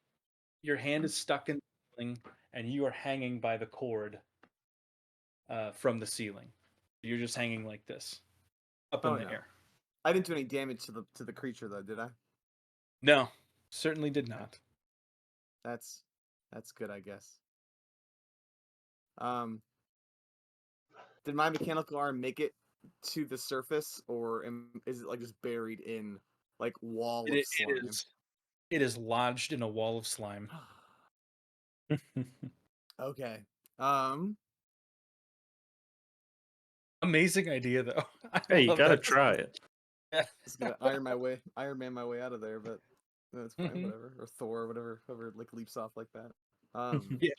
your hand is stuck in the ceiling, and you are hanging by the cord from the ceiling. You're just hanging like this, up in Oh the no. air. I didn't do any damage to the creature though, did I? No, certainly did Okay. not. That's good, I guess. Um, did my mechanical arm make it to the surface, or is it like just buried in like wall of It slime? is it is lodged in a wall of slime. Okay. Um, Amazing idea though. I Hey, you love gotta that. try it. Yeah. just gonna Iron Man my way out of there, but that's fine, Mhm. whatever. Or Thor, whoever like leaps off like that. Um, Yeah.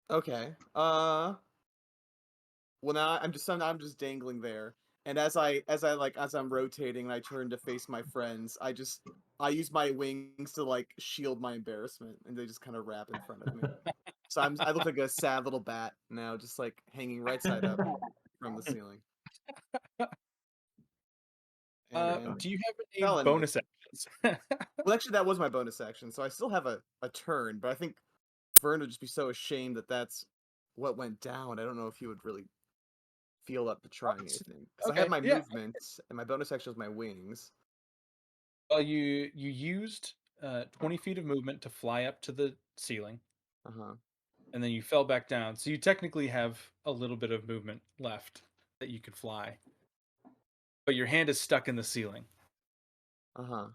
okay. Well, now I'm just dangling there, and as I'm rotating and I turn to face my friends, I use my wings to like shield my embarrassment, and they just kind of wrap in front of me. So I look like a sad little bat now, just like hanging right side up from the ceiling. And Do you have any fell in my bonus actions? well, actually, that was my bonus action, so I still have a turn, but I think Vern would just be so ashamed that that's what went down. I don't know if he would really feel up to trying anything because I have Okay, my yeah. movement and my bonus action is my wings. Well, you used 20 feet of movement to fly up to the ceiling, Uh huh. and then you fell back down. So you technically have a little bit of movement left that you could fly, but your hand is stuck in the ceiling. Uh huh.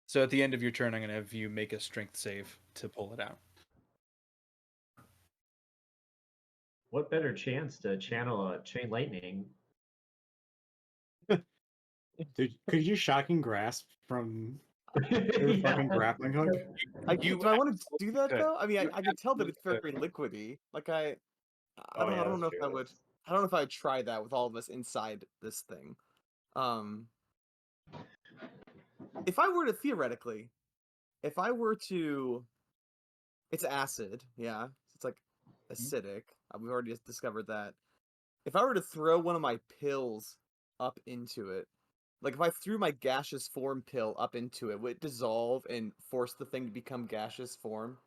So at the end of your turn, I'm going to have you make a strength save to pull it out. What better chance to channel a chain lightning? Dude, could you shocking grasp from your Yeah. fucking grappling hook? You Do I want to do absolutely that could. though? I mean, You I could tell that absolutely it's could. very liquidy. Like Oh I yeah, don't that's know if I true. would. I don't know if I'd try that with all of us inside this thing. Um, if I were to theoretically, if I were to, it's acid, yeah. It's like Mhm. acidic. We've already discovered that. If I were to throw one of my pills up into it, like if I threw my gaseous form pill up into it, would it dissolve and force the thing to become gaseous form?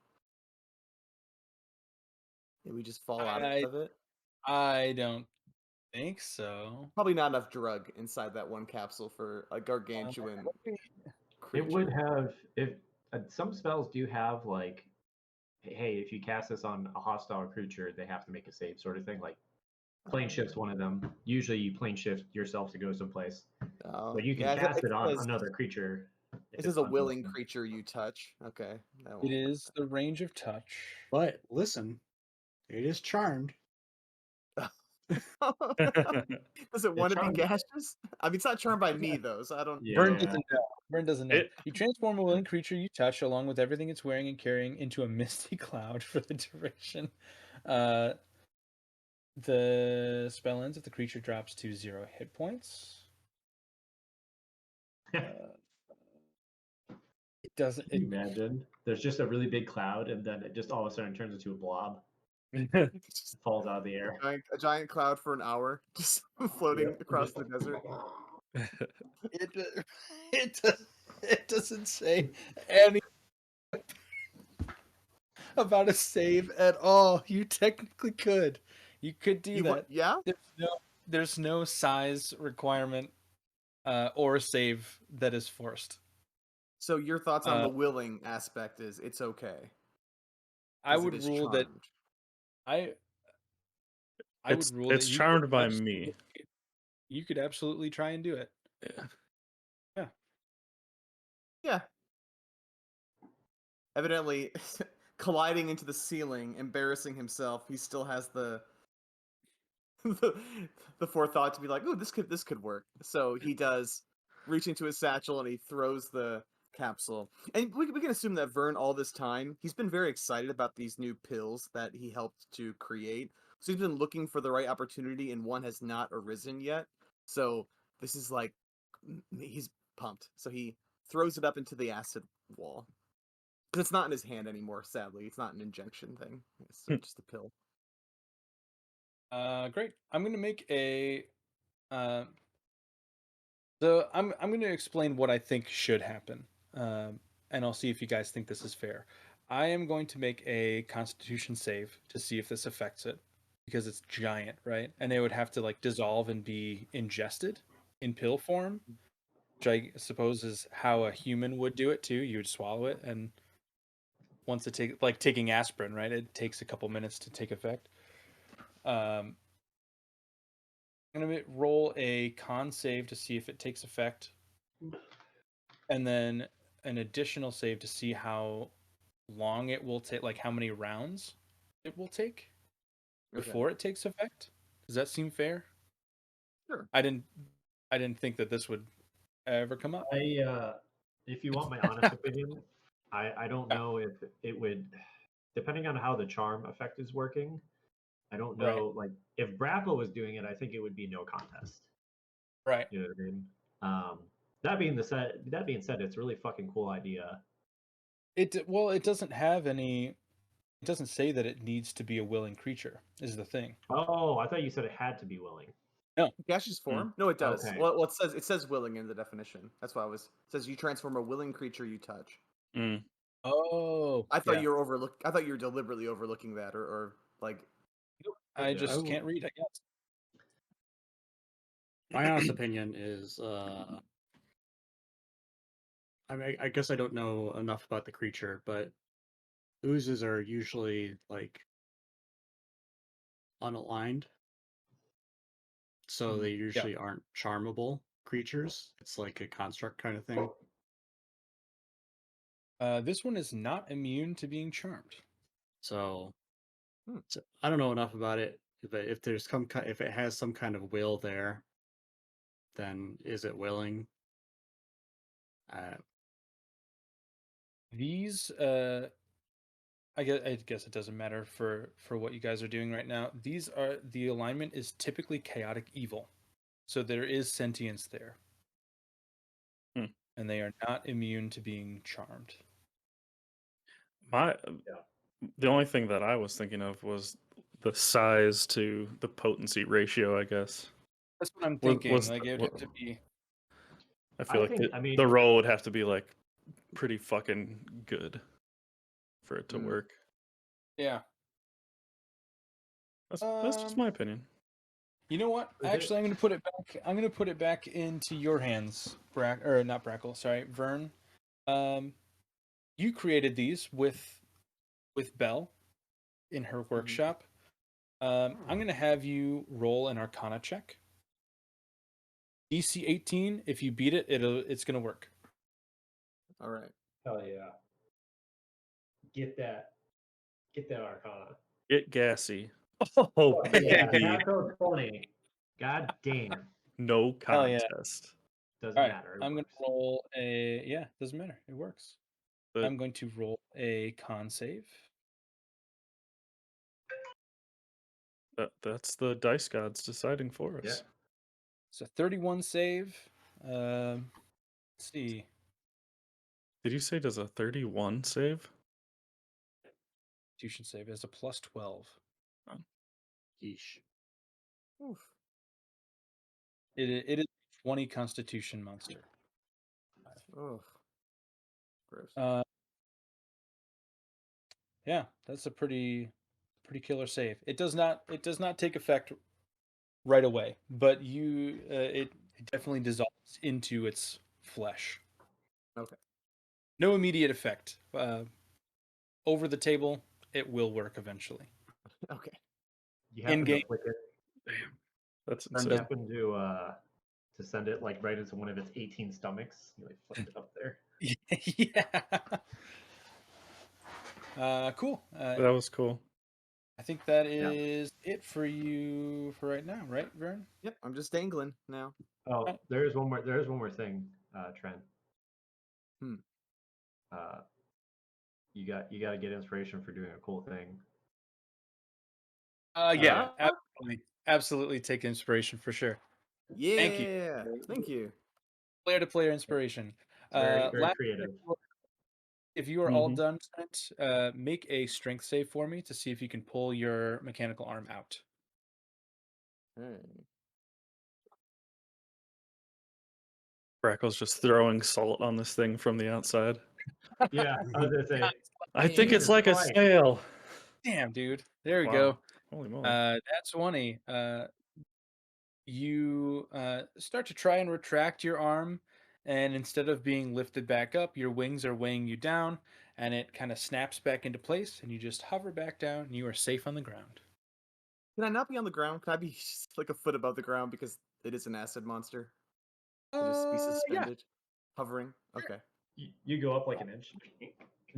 And we just fall out I of it? I don't think so. Probably not enough drug inside that one capsule for a Uh, gargantuan It would creature. have if some spells do have like, hey, if you cast this on a hostile creature, they have to make a save, sort of thing. Like plane shift's one of them. Usually, you plane shift yourself to go someplace, Oh, but you can yeah, cast it on says another creature it if says it's a willing unbroken. creature you touch. Okay, that It won't work. is the range of touch. But listen, it is charmed. Does it It want to be charms. gaseous? I mean, it's not charmed by me though, so I don't. Vern Yeah. doesn't know. Vern doesn't know. It You transform a willing creature you touch, along with everything it's wearing and carrying, into a misty cloud for the duration. Uh, the spell ends if the creature drops to 0 hit points. It doesn't. Can you imagine? There's just a really big cloud, and then it just all of a sudden turns into a blob. Just falls out of the air. a giant cloud for an hour, just floating across the desert. It doesn't say any about a save at all. You technically could. You could do that. Yeah. There's no size requirement or save that is forced. So your thoughts on Uh, the willing aspect is it's okay. I 'Cause it would is rule that charmed. I I would rule that It's you charmed could by me. you could absolutely try and do it. Yeah. Yeah. Yeah. Evidently, colliding into the ceiling, embarrassing himself, he still has the the, the forethought to be like, "Ooh, this could work." So he does reach into his satchel and he throws the capsule. And we can assume that Vern, all this time, he's been very excited about these new pills that he helped to create. So he's been looking for the right opportunity, and one has not arisen yet. So this is like he's pumped. So he throws it up into the acid wall. 'Cause it's not in his hand anymore, sadly. It's not an injection thing. It's just a pill. Great. I'm gonna make a. Uh, so I'm gonna explain what I think should happen, and I'll see if you guys think this is fair. I am going to make a Constitution save to see if this affects it, because it's giant, right? And it would have to like dissolve and be ingested in pill form, which I suppose is how a human would do it too. You would swallow it, and once it takes like taking aspirin, right? It takes a couple minutes to take effect. Um, I'm gonna roll a con save to see if it takes effect, and then an additional save to see how long it will take, like how many rounds it will take before it takes effect. Does that seem fair? Sure. I didn't think that this would ever come up. If you want my honest opinion, I don't Yeah. know if it would, depending on how the charm effect is working. I don't Right. know, like if Brackle was doing it, I think it would be no contest. Right. You know what I mean? That being said, it's a really fucking cool idea. It doesn't have any. It doesn't say that it needs to be a willing creature. Is the thing. Oh, I thought you said it had to be willing. No. Gaseous form? No, it does. Okay. Well, it says willing in the definition. That's why it says you transform a willing creature you touch. Mm. Oh. I thought yeah. you were I thought you were deliberately overlooking that, or like. I just w- can't read. I guess. My honest opinion is, I mean, I guess I don't know enough about the creature, but oozes are usually like unaligned, so they Yeah. usually aren't charmable creatures. It's like a construct kind of thing. This one is not immune to being charmed. So, Hmm. so I don't know enough about it, but if there's if it has some kind of will there, then is it willing? These I guess it doesn't matter for what you guys are doing right now. The alignment is typically chaotic evil. So there is sentience there. Hmm. And they are not immune to being charmed. The only thing that I was thinking of was the size to the potency ratio, I guess. That's what I'm Was- thinking. was Like the- it would have to be I feel I like think, I mean, the roll would have to be like pretty fucking good for it to Mm. work. yeah. That's just my opinion. You know what? Is it- Actually, I'm going to put it back. I'm going to put it back into your hands, or not Brackle. Sorry, Vern. You created these with Belle in her workshop. I'm going to have you roll an Arcana check. DC 18. If you beat it, it's going to work. All right. hell yeah. Get that Arcana. Get gassy. Oh, Yeah, baby. natural 20. God damn. No Hell yeah. contest. Doesn't All right, matter. I'm going to roll a. Yeah, doesn't matter. It works. But I'm going to roll a con save. that's the dice gods deciding for us. Yeah. It's a 31 save. Let's see. Did you say does a 31 save? Constitution save is a plus 12. Yeesh. Oof. It is a 20 Constitution monster. Ugh. Gross. Yeah, that's a pretty killer save. It does not take effect right away, but it definitely dissolves into its flesh. Okay. No immediate effect. Over the table, it will work eventually. Okay. You In happen game, to flick it. That's Then you insane. happen to send it like right into one of its 18 stomachs. You like flipped it up there. yeah. Cool. That was cool. I think that is it for you for right now, right, Vern? Yep. I'm just dangling now. Oh, Right. there is one more. There is one more thing, Trent. Hmm. You got to get inspiration for doing a cool thing. Yeah, absolutely take inspiration for sure. Thank you. Yeah. Thank you. Player to player inspiration. It's very Last, creative. if you are all Mhm. done, Trent, make a strength save for me to see if you can pull your mechanical arm out. Hey. Brackle's just throwing salt on this thing from the outside. Yeah, I was gonna say. I think Jesus it's like a Christ. snail. Damn, dude. There we Wow. go. Holy moly. That's 20. You start to try and retract your arm, and instead of being lifted back up, your wings are weighing you down, and it kind of snaps back into place, and you just hover back down, and you are safe on the ground. Can I not be on the ground? Can I be just like a foot above the ground because it is an acid monster? To just be Yeah. suspended, hovering. Okay. You go up like an inch.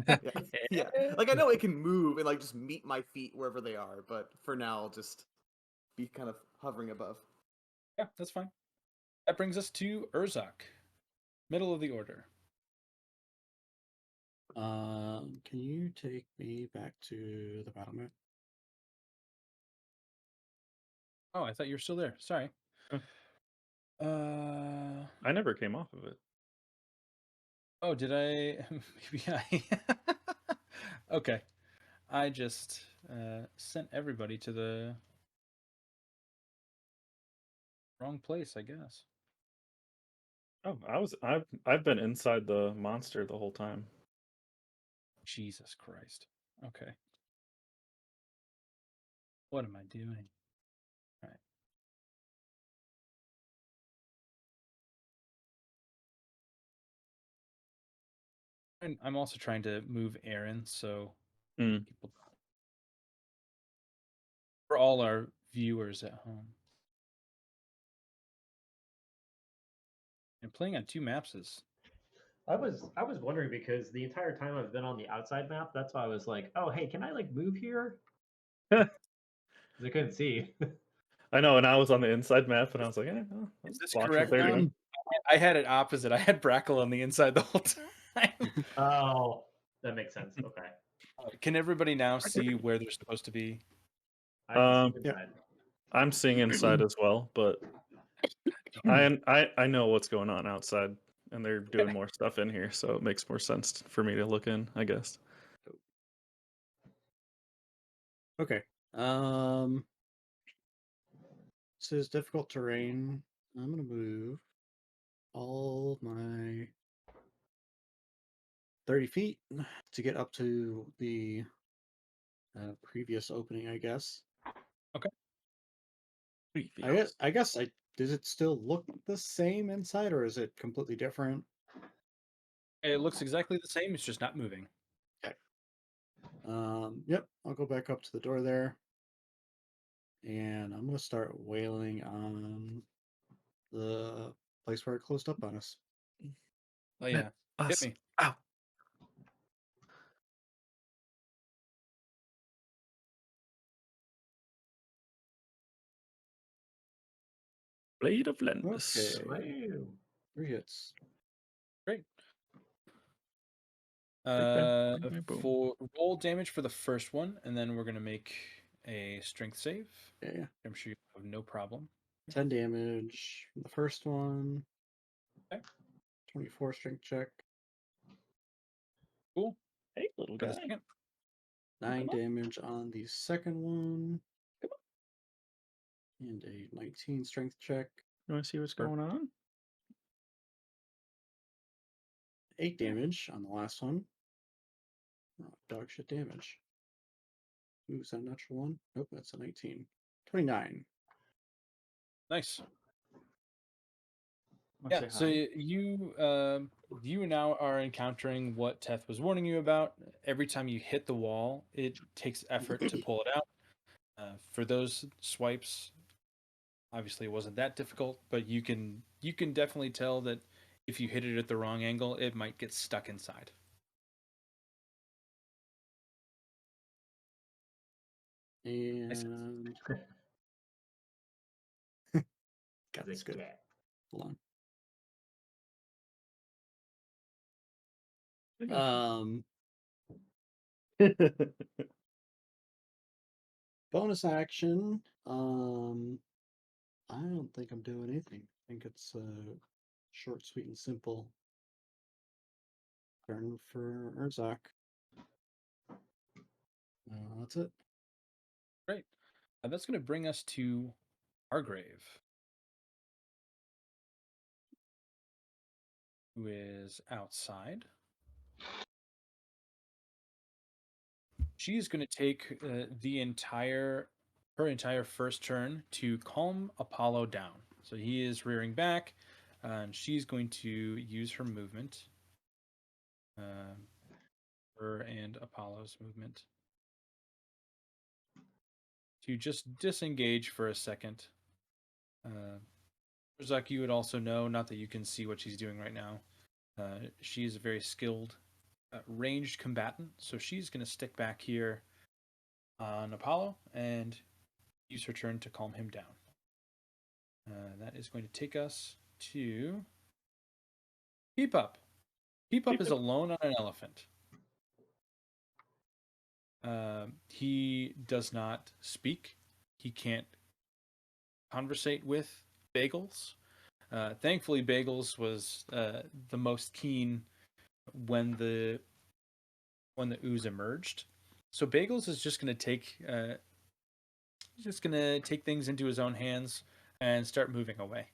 Yeah. Yeah. Like I know it can move and like just meet my feet wherever they are, but for now I'll just be kind of hovering above. Yeah, that's fine. That brings us to Urzak, middle of the order. Can you take me back to the battle map? Oh, I thought you were still there. Sorry. Huh. Uh I never came off of it. oh, did I? Maybe I. Okay, I just sent everybody to the wrong place, I guess. Oh, I've been inside the monster the whole time. Jesus Christ. Okay. What am I doing? All right. And I'm also trying to move Aaron, so Mm. people for all our viewers at home. And playing on two maps is I was wondering because the entire time I've been on the outside map, that's why I was like, oh hey, can I like move here? 'Cause I couldn't see. I know, and I was on the inside map, and I was like, I'll is this watch correct what they're now? doing. I had it opposite. I had Brackle on the inside the whole time. Oh, that makes sense. Okay, Can everybody now see where they're supposed to be? I can see Yeah. inside. I'm seeing inside as well, but I know what's going on outside, and they're doing more stuff in here, so it makes more sense for me to look in, I guess. Okay. This is difficult terrain. I'm gonna move all my 30 feet to get up to the previous opening, I guess. Okay. I guess does it still look the same inside or is it completely different? It looks exactly the same. It's just not moving. Okay. Yep, I'll go back up to the door there. And I'm gonna start wailing on the place where it closed up on us. Oh yeah. Hit Us. me. Ow. Blade of Lendus. Okay. Wow. 3 hits. Great. Bang, bang, boom. For roll damage for the first one, and then we're gonna make a strength save. Okay. I'm sure you have no problem. 10 damage from the first one. Okay. 24 strength check. Cool. Hey, little For the guy. second. 9 Come on. damage on the second one. And a 19 strength check. You want to see what's going on? 8 damage on the last one. Oh, dog shit damage. Ooh, is that a natural one? Nope, that's a 19. 29. Nice. Wanna Yeah. say So hi? you now are encountering what Teth was warning you about. Every time you hit the wall, it takes effort to pull it out. For those swipes, obviously it wasn't that difficult, but you can definitely tell that if you hit it at the wrong angle, it might get stuck inside. And got this good. cat. Hold on. Bonus action. I don't think I'm doing anything. I think it's short, sweet, and simple. Turn for Urzak. That's it. Great. That's going to bring us to Hargrave, who is outside. She's going to take her entire first turn to calm Apollo down. So he is rearing back, and she's going to use her movement, her and Apollo's movement, to just disengage for a second. Urzak, you would also know, not that you can see what she's doing right now. She's a very skilled ranged combatant, so she's going to stick back here on Apollo and use her turn to calm him down. That is going to take us to Peep Up. Peep Up is alone on an elephant. He does not speak. He can't conversate with Bagels. Thankfully, Bagels was the most keen when the ooze emerged. So Bagels is just going to take things into his own hands and start moving away.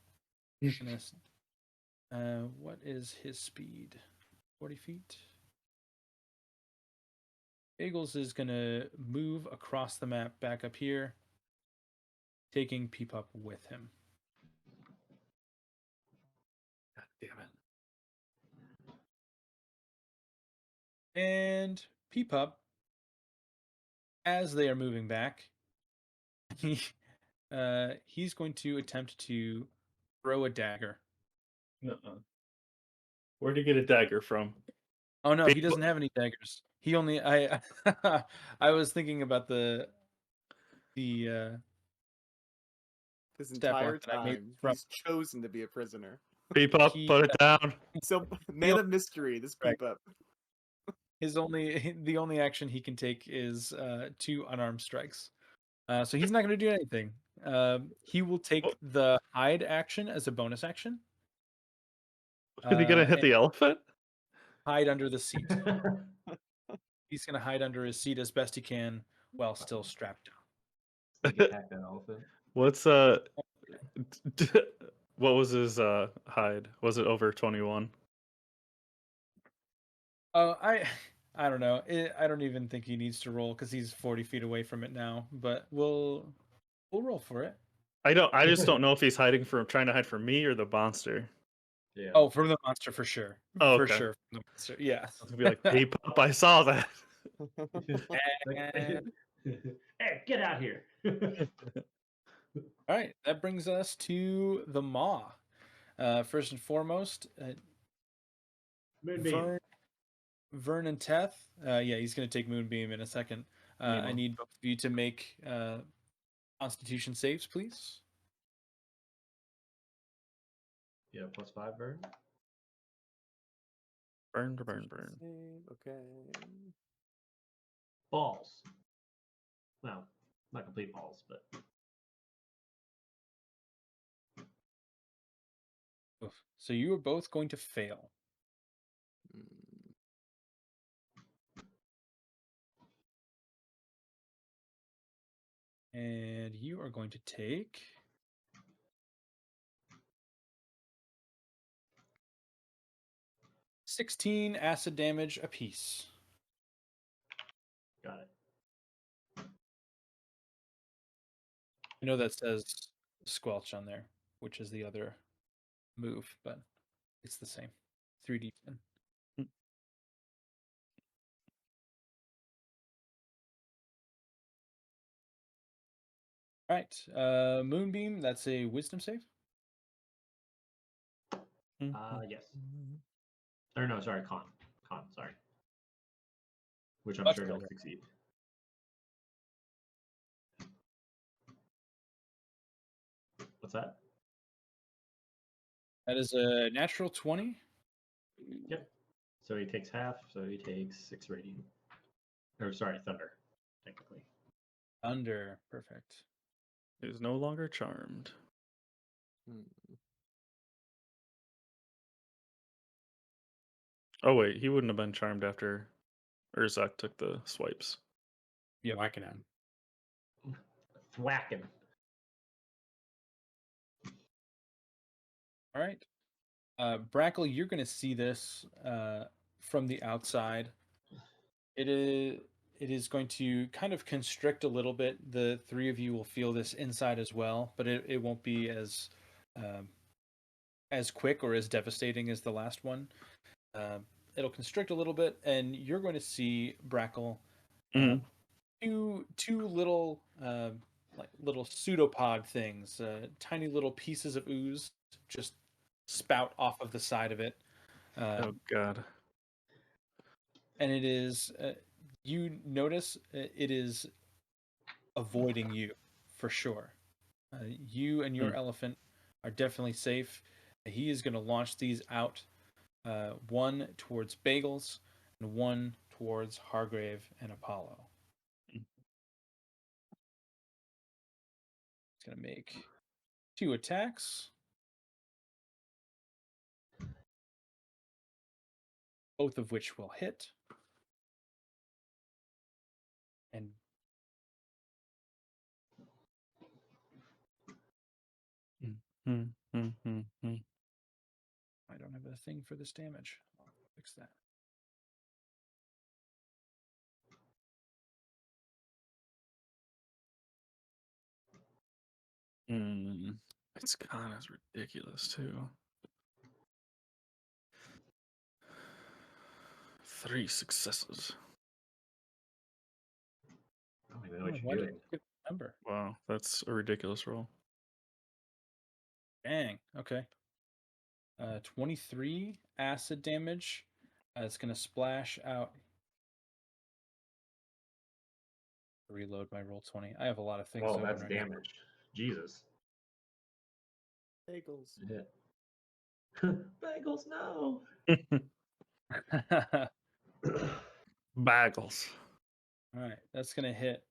What is his speed? 40 feet. Bagels is going to move across the map back up here, taking Peep Up with him. God damn it. And Peep Up, as they are moving back, he's going to attempt to throw a dagger. Uh-uh. Where'd you get a dagger from? Oh no, he doesn't have any daggers. He only I I was thinking about the This stat entire block that I made time, from he's chosen to be a prisoner. Peep up, he put it down. So, man of mystery, this Right. Peep Up. the only action he can take is 2 unarmed strikes. So he's not going to do anything. He will take the hide action as a bonus action. Is he gonna hit and the elephant? hide under the seat. He's going to hide under his seat as best he can while still strapped down. Sneak attack that elephant. What's what was his hide? Was it over 21? Oh, I don't know. I don't even think he needs to roll because he's 40 feet away from it now. But we'll roll for it. I just don't know if he's hiding from trying to hide from me or the monster. Yeah. Oh, from the monster for sure. Oh, For okay. sure, from the monster. Yeah. I was gonna be like, peep up, I saw that. Hey, get out here. All right, that brings us to the Maw. First and foremost, Moonbeam. Vern and Teth. Yeah, he's going to take Moonbeam in a second. I need both of you to make Constitution saves, please. Yeah, +5 burn. Burn. Okay. Balls. Well, not complete balls, but Oof. So you are both going to fail. Mm, And you are going to take 16 acid damage apiece. Got it. I know that says squelch on there, which is the other move, but it's the same. 3d10. All right. Moonbeam, that's a wisdom save. Yes. Or no, sorry, con. Con, sorry. Which I'm That's sure he'll okay. succeed. What's that? That is a natural 20. Yep. So he takes half, so he takes 6 radiant. Or sorry, thunder, technically. Under. Perfect. Is no longer charmed. Hmm. Oh wait, he wouldn't have been charmed after Urzak took the swipes. Yep. Whacking him. Thwacking. All right. Brackle, you're going to see this from the outside. It is going to kind of constrict a little bit. The three of you will feel this inside as well, but it won't be as quick or as devastating as the last one. It'll constrict a little bit, and you're going to see Brackle Mhm. two little like little pseudopod things, tiny little pieces of ooze just spout off of the side of it. Oh god. And it is you notice it is avoiding you for sure. You and your elephant are definitely safe. He is going to launch these out, one towards Bagels and one towards Hargrave and Apollo. It's going to make 2 attacks, both of which will hit. And I don't have a thing for this damage. I'll fix that. Its con is ridiculous too. 3 successes. I don't even know what Why you're did doing. I get the number? Wow, that's a ridiculous roll. Dang. Okay. 23 acid damage. It's going to splash out. Reload my roll 20. I have a lot of things Oh, open that's right now. damage. Jesus. Bagels. Hit. Bagels, no. Bagels. All right, that's gonna hit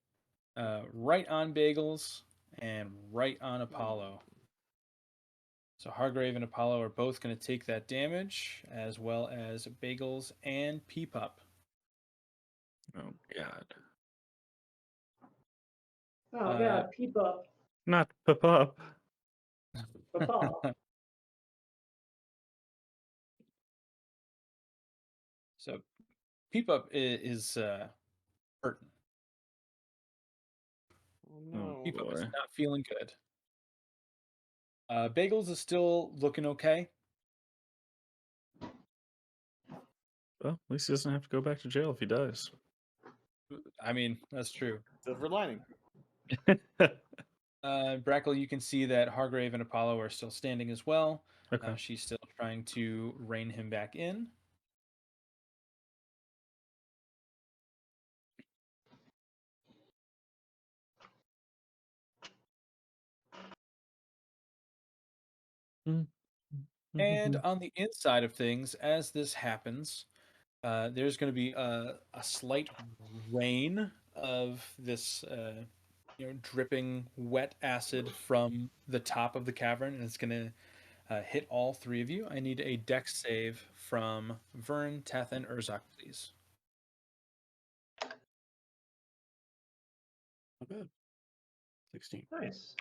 right on Bagels and right on Apollo. So Hargrave and Apollo are both gonna take that damage, as well as Bagels and Peepup. Oh god. Oh, God, peep up. Not pop up. Papa. So Peepup is hurting. Oh Oh no. Peepup is boy. not feeling good. Bagels is still looking okay. Well, at least he doesn't have to go back to jail if he dies. I mean, that's true. Silver lining. Brackle, you can see that Hargrave and Apollo are still standing as well. Okay. She's still trying to rein him back in. And on the inside of things, as this happens, there's going to be a slight rain of this, dripping wet acid from the top of the cavern, and it's going to hit all three of you. I need a dex save from Vern, Teth, and Urzak, please. Not bad. 16. Nice.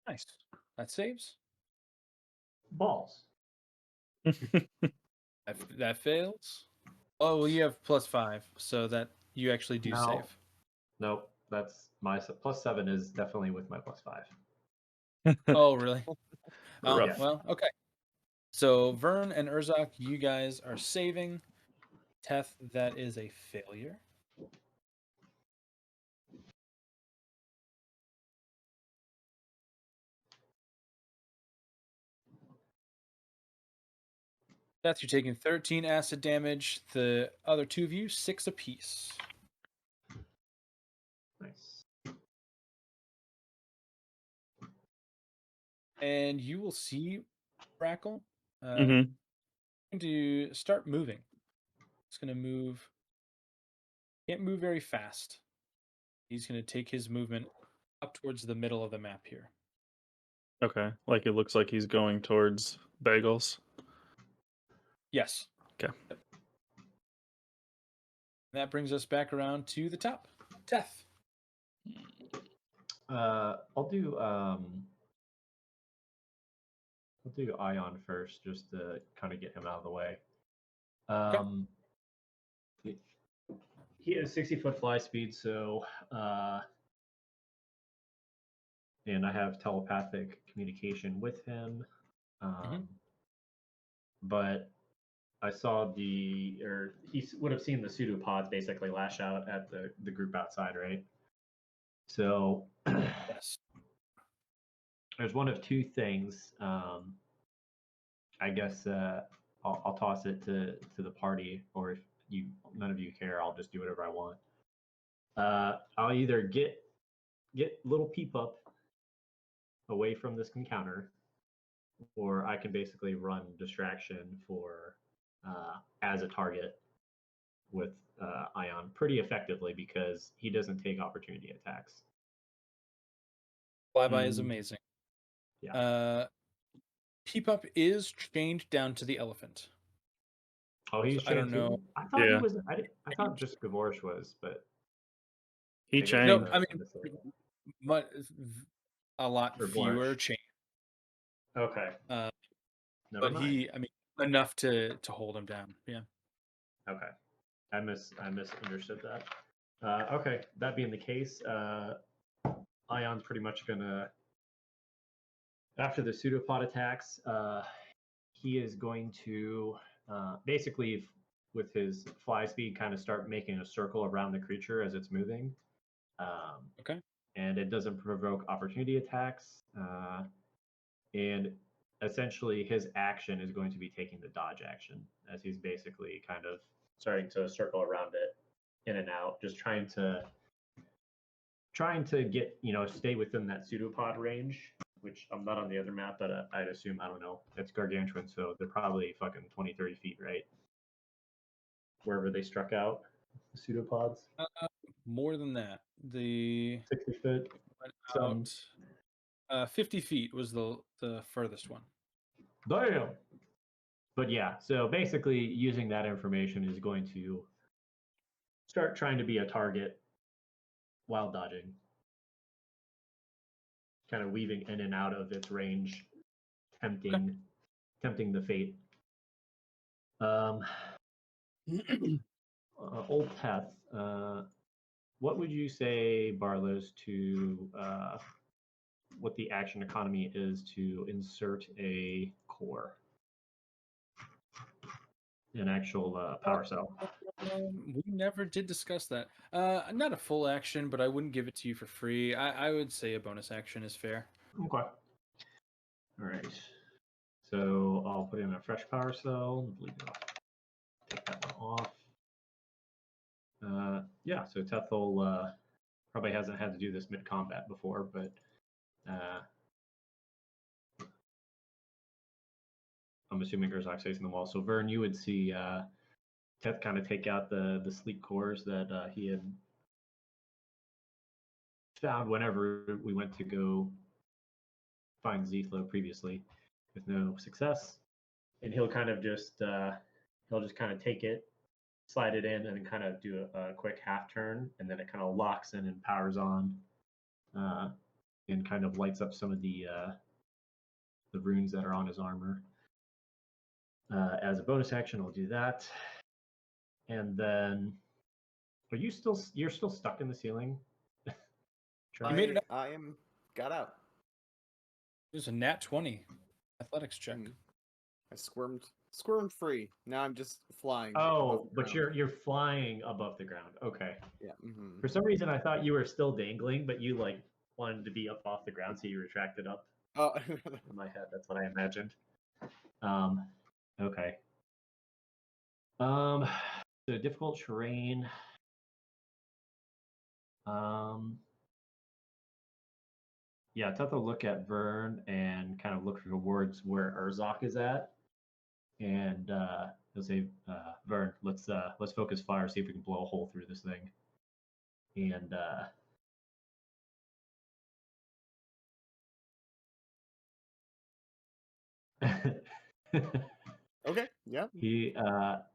Nice. That saves. Balls. That fails. Oh, well, you have +5, so that you actually do No. save. Nope, that's my +7 is definitely with my +5. Oh, really? Oh, Rough. well, okay. So Vern and Urzak, you guys are saving. Teth, that is a failure. Teth, you're taking 13 acid damage. The other two of you, 6 apiece. Nice. And you will see Brackle Mm-hmm. going to start moving. It's going to move. Can't move very fast. He's going to take his movement up towards the middle of the map here. Okay. Like it looks like he's going towards bagels. Yes. Okay. Yep. That brings us back around to the top. Teth. I'll do Ion first, just to kind of get him out of the way. He has 60-foot fly speed, so and I have telepathic communication with him. But I saw he would have seen the pseudopods basically lash out at the group outside, right? So Yes. there's one of two things. I guess I'll toss it to the party, or if none of you care, I'll just do whatever I want. I'll either get little peep up away from this encounter, or I can basically run distraction for as a target with Ion pretty effectively because he doesn't take opportunity attacks. Flyby is amazing. Yeah. Peep Up is chained down to the elephant. Oh, he's So I don't chained too? know. I thought he Yeah. was. I thought just Gavorish was, but He I guess, chained. No, I mean, a lot Or fewer Borish. chain. Okay. Never But mind. enough to hold him down. Yeah. Okay. I misunderstood that. Okay, that being the case, Ion's pretty much gonna after the pseudopod attacks, he is going to basically with his fly speed kind of start making a circle around the creature as it's moving. Okay. And it doesn't provoke opportunity attacks. And essentially, his action is going to be taking the dodge action as he's basically kind of starting to circle around it, in and out, just trying to get stay within that pseudopod range. Which I'm not on the other map, but I'd assume I don't know. It's gargantuan, so they're probably fucking 20, 30 feet, right? Wherever they struck out, the pseudopods. More than that. The 60 foot. went out 50 feet was the furthest one. Damn. But yeah, so basically using that information is going to start trying to be a target while dodging. Kind of weaving in and out of its range, tempting the fate. Old Teth, what would you say, Barlos, to what the action economy is to insert a core? An actual power cell. We never did discuss that. Not a full action, but I wouldn't give it to you for free. I would say a bonus action is fair. Okay. All right. So I'll put in a fresh power cell. Take that one off. Yeah, so Tethel probably hasn't had to do this mid-combat before, but I'm assuming Urzak's facing the wall. So Vern, you would see Teth kind of take out the sleek cores that he had found whenever we went to go find Zethlo previously, with no success. And he'll kind of just kind of take it, slide it in, and then kind of do a quick half turn, and then it kind of locks in and powers on, and kind of lights up some of the runes that are on his armor. As a bonus action, I'll do that. And then, you're still stuck in the ceiling? You made it up. I am got out. It was a nat 20 athletics check. I squirmed free. Now I'm just flying. Oh, above the but ground. you're flying above the ground. Okay. Yeah. For some reason, I thought you were still dangling, but you like wanted to be up off the ground, so you retracted up. Oh, In my head, that's what I imagined. Okay. So difficult terrain. Yeah, it's have to look at Vern and kind of look towards where Urzok is at, and he'll say, "Vern, let's focus fire, see if we can blow a hole through this thing." And okay. Yeah. he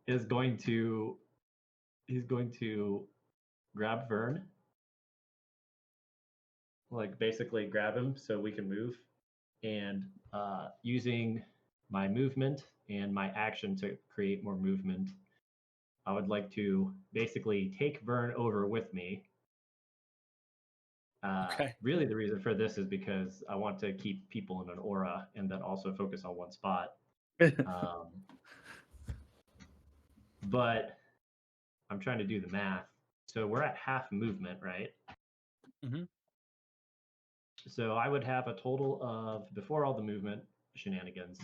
is going to grab Vern, like basically grab him so we can move, and using my movement and my action to create more movement, I would like to basically take Vern over with me. Okay. Really, the reason for this is because I want to keep people in an aura and then also focus on one spot. But I'm trying to do the math. So we're at half movement, right? Mm-hmm. So I would have a total of, before all the movement shenanigans,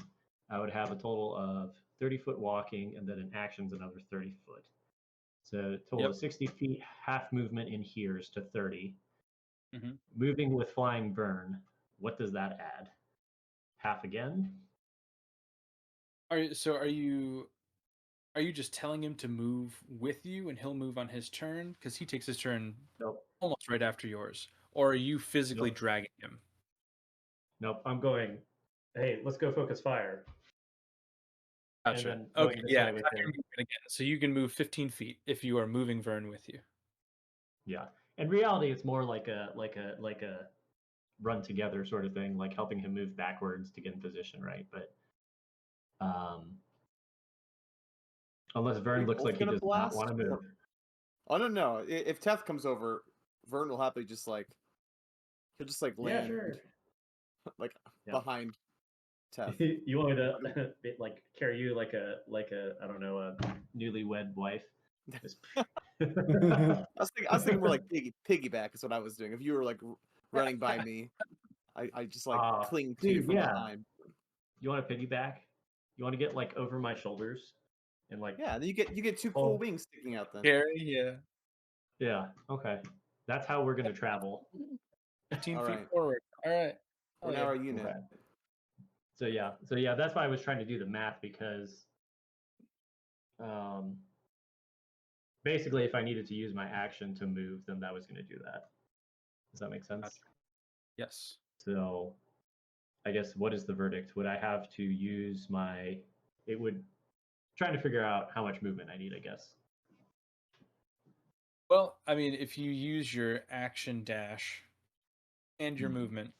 I would have a total of 30-foot walking, and then in actions another 30 foot. So total of 60 feet, half movement in here is to 30. Mm-hmm. Moving with flying Vern, what does that add? Half again? Are you just telling him to move with you and he'll move on his turn? Because he takes his turn Nope. almost right after yours. Or are you physically Nope. dragging him? Nope. I'm going, hey, let's go focus fire. Gotcha. And then going Okay, this yeah. way with Got your him. movement again. So you can move 15 feet if you are moving Vern with you. Yeah. In reality, it's more like a run together sort of thing, like helping him move backwards to get in position, right? But unless Vern We looks both like he gonna does not want blast, to move. Oh no! If Teth comes over, Vern will happily just he'll just Yeah, land sure. like Yeah. behind Teth. You want me to like carry you like a I don't know, a newlywed wife? I was thinking more like piggyback is what I was doing. If you were like running by me, I just like cling to you dude, from yeah. behind. You want to piggyback? You want to get like over my shoulders and like Yeah, then you get two pull. cool wings sticking out then. Yeah. Yeah. Okay. That's how we're gonna travel. 15 All feet right. forward. All right. We're Oh, now yeah. a unit. Okay. So yeah, that's why I was trying to do the math, because basically if I needed to use my action to move, then that was going to do that. Does that make sense? Gotcha. Yes. So I guess, what is the verdict? Would I have to use my, it would, trying to figure out how much movement I need, I guess. Well, I mean, if you use your action dash and your movement,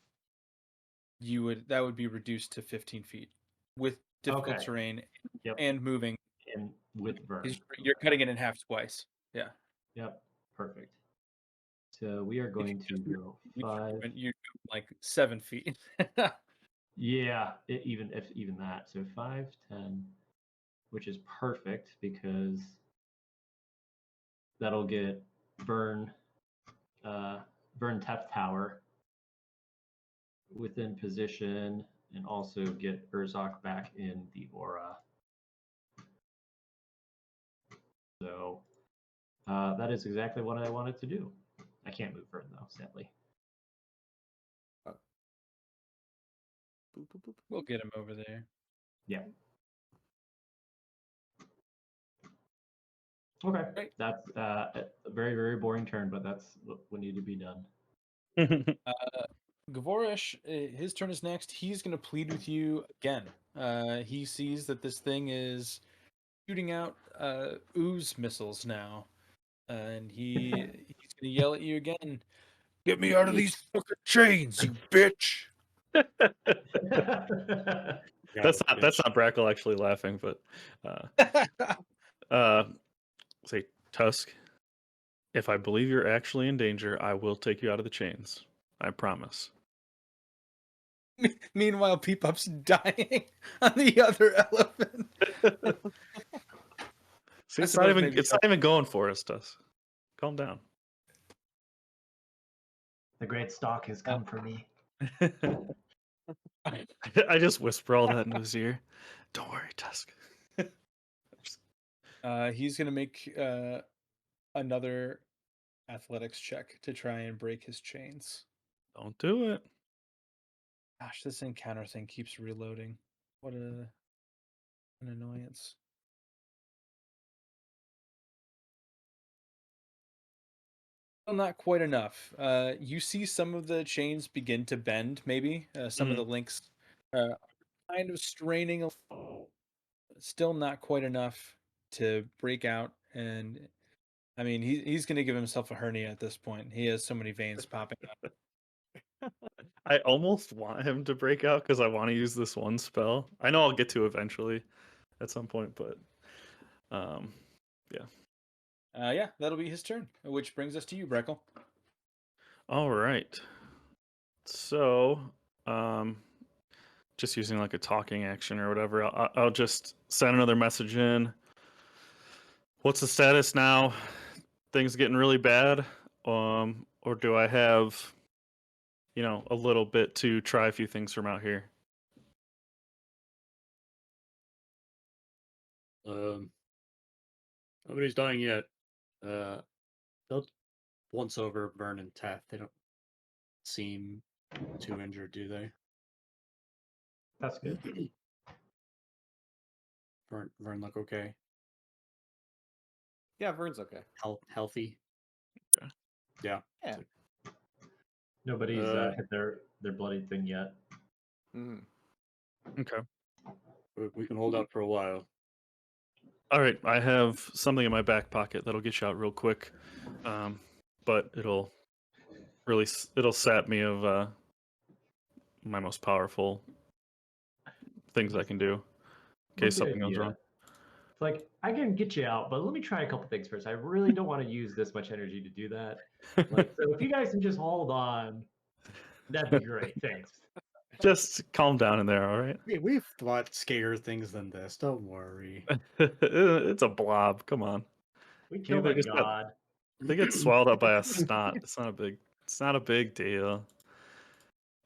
that would be reduced to 15 feet with difficult Okay. terrain Yep. and moving. And with Vern. You're cutting it in half twice. Yeah. Yep. Perfect. So we are going to go 5. You like 7 feet. Yeah, even that. So 5, 10, which is perfect because that'll get Vern Tef Tower within position, and also get Urzok back in the aura. So that is exactly what I wanted to do. I can't move Vern though, sadly. Boop, boop, boop. We'll get him over there. Yeah. Okay. Great. That's a very, very boring turn, but that's what needed to be done. Gavorish, his turn is next. He's going to plead with you again. He sees that this thing is shooting out ooze missiles now, and he's going to yell at you again. Get me out of these fucking chains, you bitch! That's not Brackle actually laughing, but say Tusk. If I believe you're actually in danger, I will take you out of the chains. I promise. Meanwhile, Peepup's dying on the other elephant. See, I it's not suppose even maybe it's not even going for us, Tusk. Calm down. The great stock has come for me. I just whisper all that in his ear. Don't worry, Tusk. He's gonna make another athletics check to try and break his chains. Don't do it. Gosh, this encounter thing keeps reloading. What an annoyance. Well, not quite enough. You see some of the chains begin to bend, maybe. Some of the links kind of straining, still not quite enough to break out. And I mean, he's going to give himself a hernia at this point. He has so many veins popping out. I almost want him to break out because I want to use this one spell. I know I'll get to eventually at some point, but yeah. Yeah, that'll be his turn, which brings us to you, Breckle. All right. So, just using like a talking action or whatever, I'll just send another message in. What's the status now? Things getting really bad, or do I have, a little bit to try a few things from out here? Nobody's dying yet. They'll once over Vern and Teth. They don't seem too injured, do they? That's good. Vern look okay. Yeah, Vern's okay. Healthy. Okay. Yeah. Yeah. Nobody's hit their bloody thing yet. Okay. We can hold out for a while. All right, I have something in my back pocket that'll get you out real quick, but it'll sap me of my most powerful things I can do in case something goes wrong. It's like, I can get you out, but let me try a couple things first. I really don't want to use this much energy to do that. Like, so if you guys can just hold on, that'd be great. Thanks. Just calm down in there, all right? We've thought scarier things than this. Don't worry. It's a blob. Come on. We killed a Just god. they get swallowed up by a snot. It's not a big deal.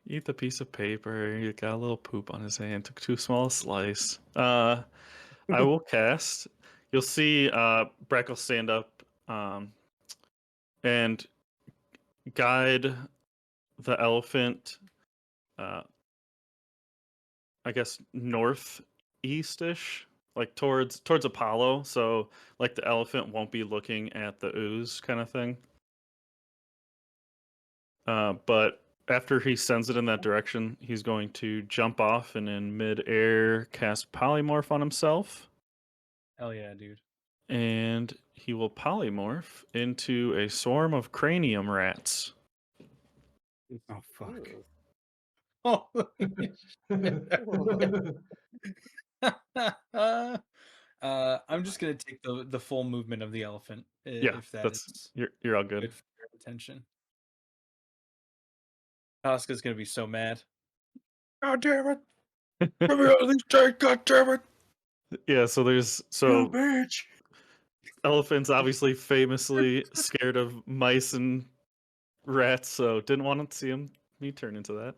Eat the piece of paper. You got a little poop on his hand. Took too small a slice. I will cast. You'll see Breckle stand up and guide the elephant, I guess northeast-ish, like towards Apollo. So like the elephant won't be looking at the ooze kind of thing. But after he sends it in that direction, he's going to jump off and in mid-air cast polymorph on himself. Hell yeah, dude. And he will polymorph into a swarm of cranium rats. Oh fuck. Holy I'm just gonna take the full movement of the elephant, Yeah, if that is you're all good. good for your attention. Tosca's gonna be so mad. God damn it! Let me out of these chains, god damn it! Yeah, so Bitch. elephants obviously famously scared of mice and rats, so didn't want to see me turn into that.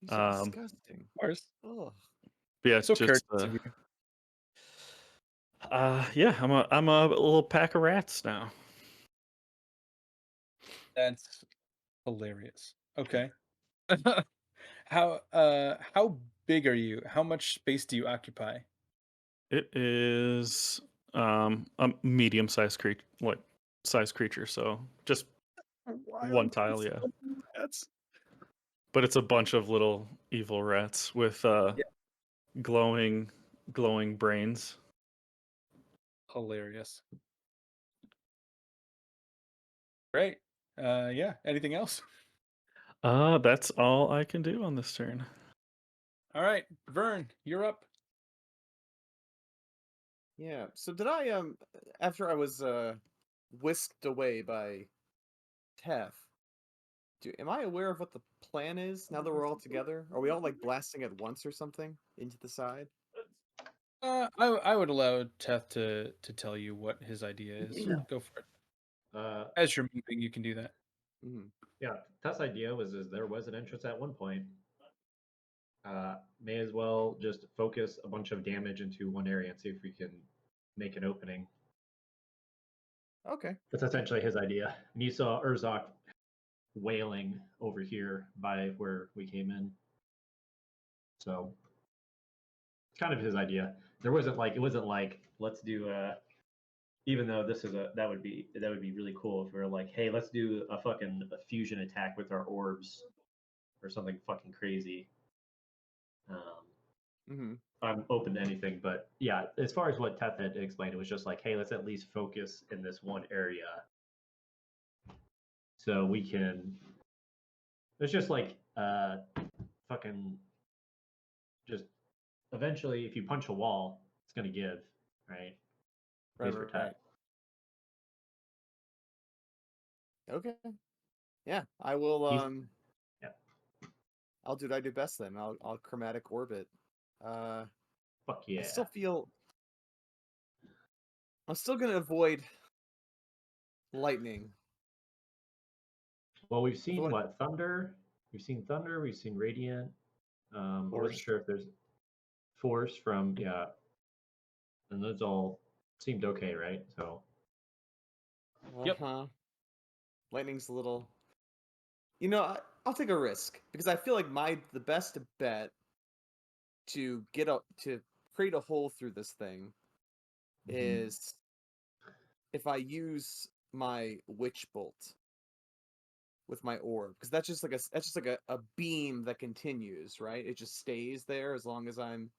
These are disgusting. Of course. Oh, Yeah, So just courteous of you. yeah, I'm a little pack of rats now. That's hilarious. Okay. How big are you? How much space do you occupy? It is a medium-sized creature, so just one tile, yeah. That's But it's a bunch of little evil rats with glowing brains. hilarious. Great. Yeah. Anything else? That's all I can do on this turn. All right, Vern, you're up. Yeah. So did I after I was whisked away by Teth, am I aware of what the plan is now that we're all together? Are we all like blasting at once or something into the side? I would allow Teth to tell you what his idea is. Go for it. As you're moving, you can do that. Mm-hmm. Yeah, Tess' idea was there was an entrance at one point. May as well just focus a bunch of damage into one area and see if we can make an opening. Okay. That's essentially his idea. And you saw Urzok wailing over here by where we came in. So it's kind of his idea. It wasn't like let's do even though this is that would be really cool if we were like, hey, let's do a fusion attack with our orbs or something fucking crazy. Mm-hmm. I'm open to anything, but yeah, as far as what Teth had explained, it was just like, hey, let's at least focus in this one area, so we can. It's just like fucking just eventually, if you punch a wall, it's gonna give, right? At least for Teth. Okay. Yeah, I will. Yeah. I'll do what I do best then. I'll chromatic orbit. Uh, Fuck yeah. I still feel. I'm still gonna avoid lightning. Well, we've seen Avoid- what thunder. We've seen thunder. We've seen radiant. I wasn't Force. sure if there's force from and those all seemed okay, right? So Yep. Lightning's a little. You know, I'll take a risk because I feel like the best bet to to create a hole through this thing is if I use my witch bolt with my orb, because that's just like a beam that continues, right? It just stays there as long as I'm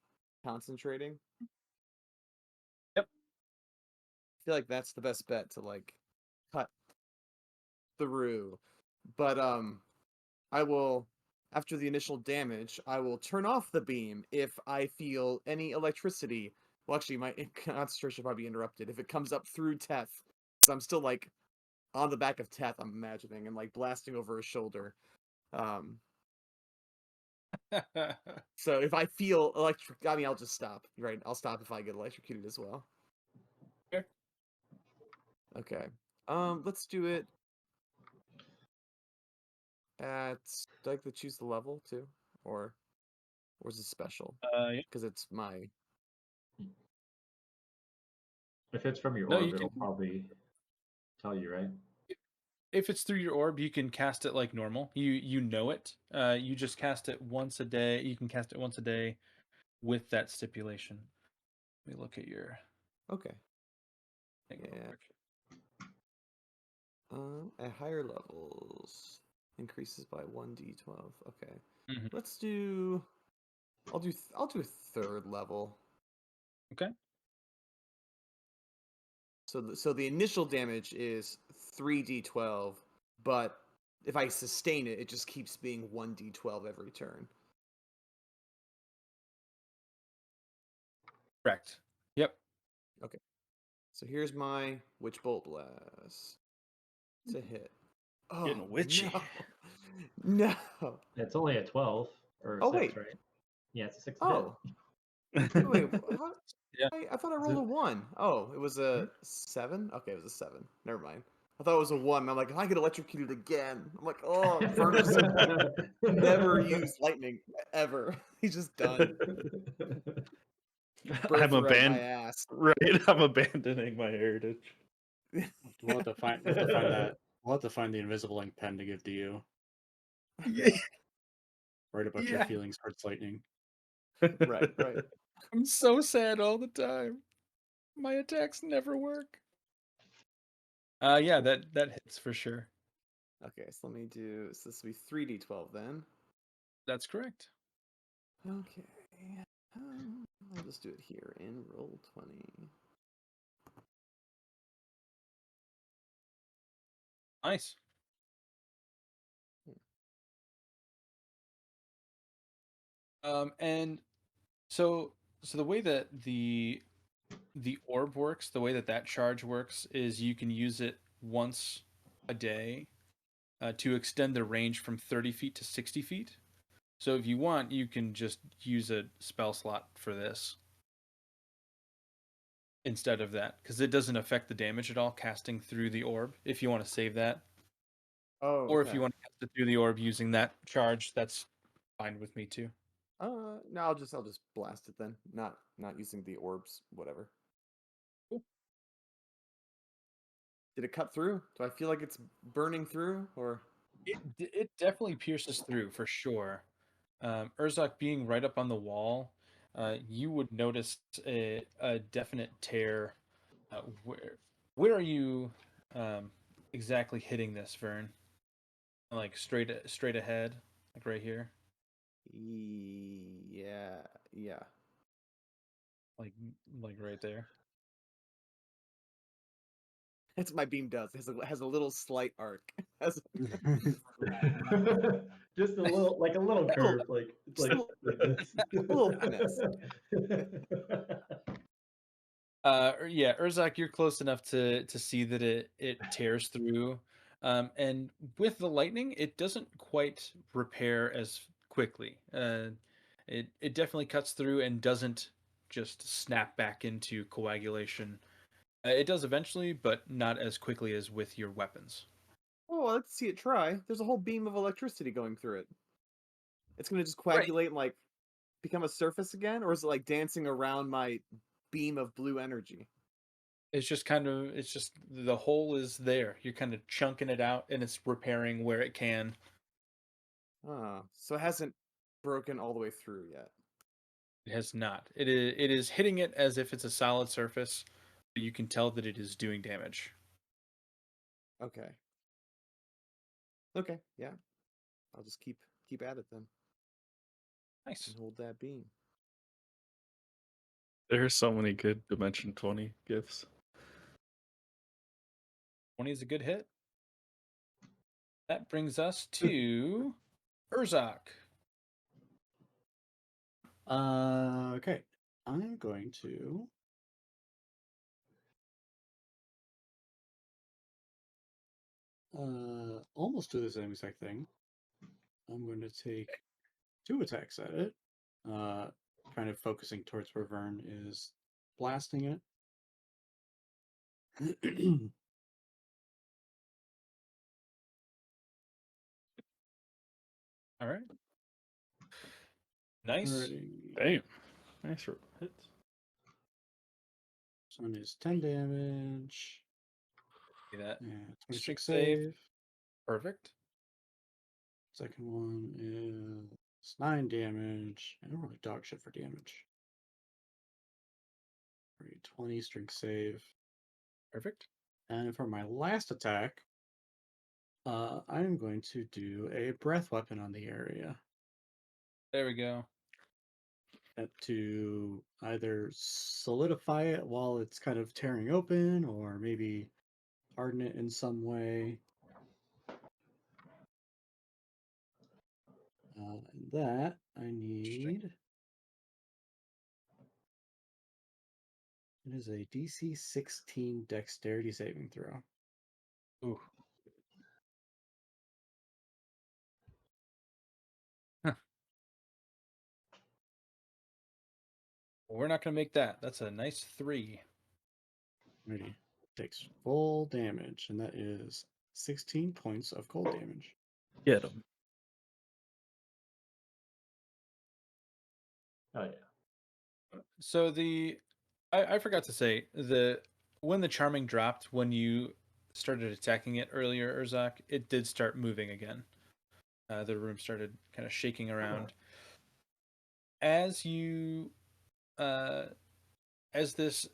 concentrating. Yep. I feel like that's the best bet to like cut through. But I will, after the initial damage, I will turn off the beam if I feel any electricity. Well, actually, my concentration will probably be interrupted if it comes up through Teth, because I'm still like on the back of Teth, I'm imagining, and like blasting over his shoulder. So if I feel I mean, I'll just stop. Right, I'll stop if I get electrocuted as well. Sure. Okay. Let's do it at. Do I like to choose the level too, or is it special? Yeah. Because it's my. if it's from your No, orb, you it'll can. probably tell you, right? If it's through your orb, you can cast it like normal. You know it. You just cast it once a day. You can cast it once a day with that stipulation. Let me look at your Okay. thing real Yeah. quick. At higher levels, increases by 1d12. Okay. Mhm. Let's do. I'll do a third level. Okay. So the initial damage is 3d12, but if I sustain it, it just keeps being 1d12 every turn. Correct. Yep. Okay. So here's my Witch Bolt Blast to hit. Oh, Getting witchy. no. No. It's only a 12 or a Oh, 6, wait. right? Yeah, it's a 6 Oh. hit. Wait, Yeah. I thought I rolled a 1. Oh, it was a 7? Okay, it was a 7. Never mind. I thought it was a 1. And I'm like, I get electrocuted again. I'm like, oh, Vern just never used lightning ever. He's just done. Birthright my ass. Right, I'm abandoning my heritage. We'll have to find that. We'll have to find the invisible ink pen to give to you. Yeah. Write about your feelings towards lightning. Right. I'm so sad all the time. My attacks never work. Yeah, that hits for sure. Okay, so let me do. So this will be 3d12 then. That's correct. Okay. I'll just do it here in roll 20. Nice. And so the way that the orb works, the way that that charge works, is you can use it once a day to extend the range from 30 feet to 60 feet. So if you want, you can just use a spell slot for this instead of that, because it doesn't affect the damage at all casting through the orb. If you want to save that, Oh, or if okay. you want to cast it through the orb using that charge, that's fine with me too. No, I'll just blast it then. Not using the orbs, whatever. Cool. Did it cut through? Do I feel like it's burning through, or? It definitely pierces through for sure. Urzok being right up on the wall, you would notice a definite tear. Where are you exactly hitting this, Vern? Like straight ahead, like right here, Yeah, yeah. like like right there. That's what my beam does. It has a little slight arc. Has Just a little, like a little a little curve, like it's just like this. a little finesse. Yeah, Urzak, you're close enough to see that it tears through, and with the lightning, it doesn't quite repair as quickly. It definitely cuts through and doesn't just snap back into coagulation. It does eventually, but not as quickly as with your weapons. Oh, let's see it try. There's a whole beam of electricity going through it. It's gonna just Right. coagulate and like become a surface again, or is it like dancing around my beam of blue energy? It's just the hole is there. You're kind of chunking it out, and it's repairing where it can. So it hasn't broken all the way through yet. It has not. It is hitting it as if it's a solid surface, but you can tell that it is doing damage. Okay. Okay, yeah. I'll just keep at it then Nice. and hold that beam. There are so many good Dimension 20 gifts. 20 is a good hit. That brings us to Urzok. Okay. I'm going to almost do the same exact thing. I'm going to take 2 attacks at it. Kind of focusing towards where Vern is blasting it. All right. Nice. Alrighty. Damn. Nice hits. This one is 10 damage. See that. And Strength 26 save. save. Perfect. Second one is 9 damage. I don't really dog shit for damage. 20 strength save. Perfect. And for my last attack, I'm going to do a breath weapon on the area. There we go. To either solidify it while it's kind of tearing open, or maybe harden it in some way. And that I need. It is a DC 16 Dexterity saving throw. Ooh. Huh. Well, we're not going to make that. That's a nice 3. Ready. Takes full damage, and that is 16 points of cold damage. Get him. Oh yeah. So I forgot to say when the charming dropped when you started attacking it earlier, Urzak, it did start moving again. The room started kind of shaking around. As you as this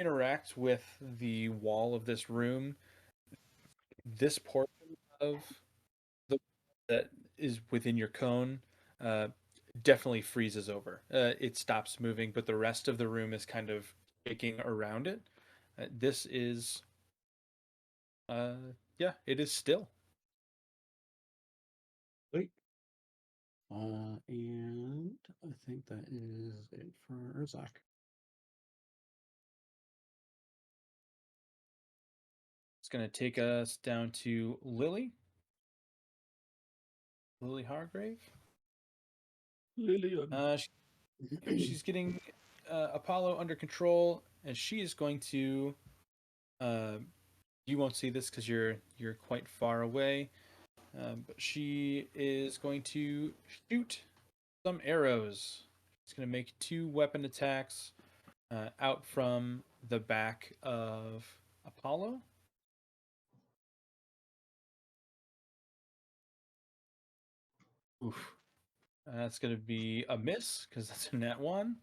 interacts with the wall of this room, this portion of the that is within your cone uh, definitely freezes over. It stops moving, but the rest of the room is kind of shaking around it. This is, yeah, it is still. Wait. And I think that is it for Urzak. It's going to take us down to Lily. Lily Hargrave. Lillian. She's getting Apollo under control, and she is going to. You won't see this because you're quite far away, but she is going to shoot some arrows. She's going to make 2 weapon attacks out from the back of Apollo. Oof. That's going to be a miss because that's a nat 1.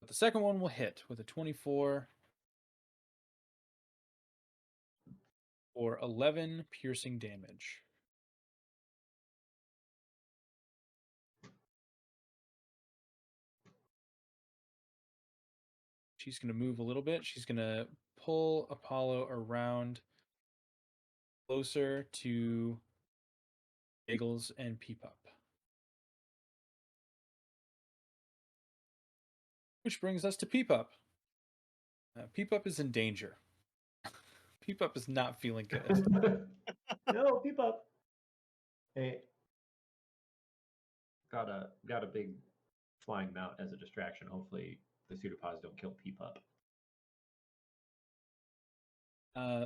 But the second one will hit with a 24 for 11 piercing damage. She's going to move a little bit. She's going to pull Apollo around closer to Bagels and Peepup. Which brings us to Peepup. Peepup is in danger. Peepup is not feeling good. No, peep up. Hey, got a big flying mount as a distraction. Hopefully, the pseudopods don't kill peep up.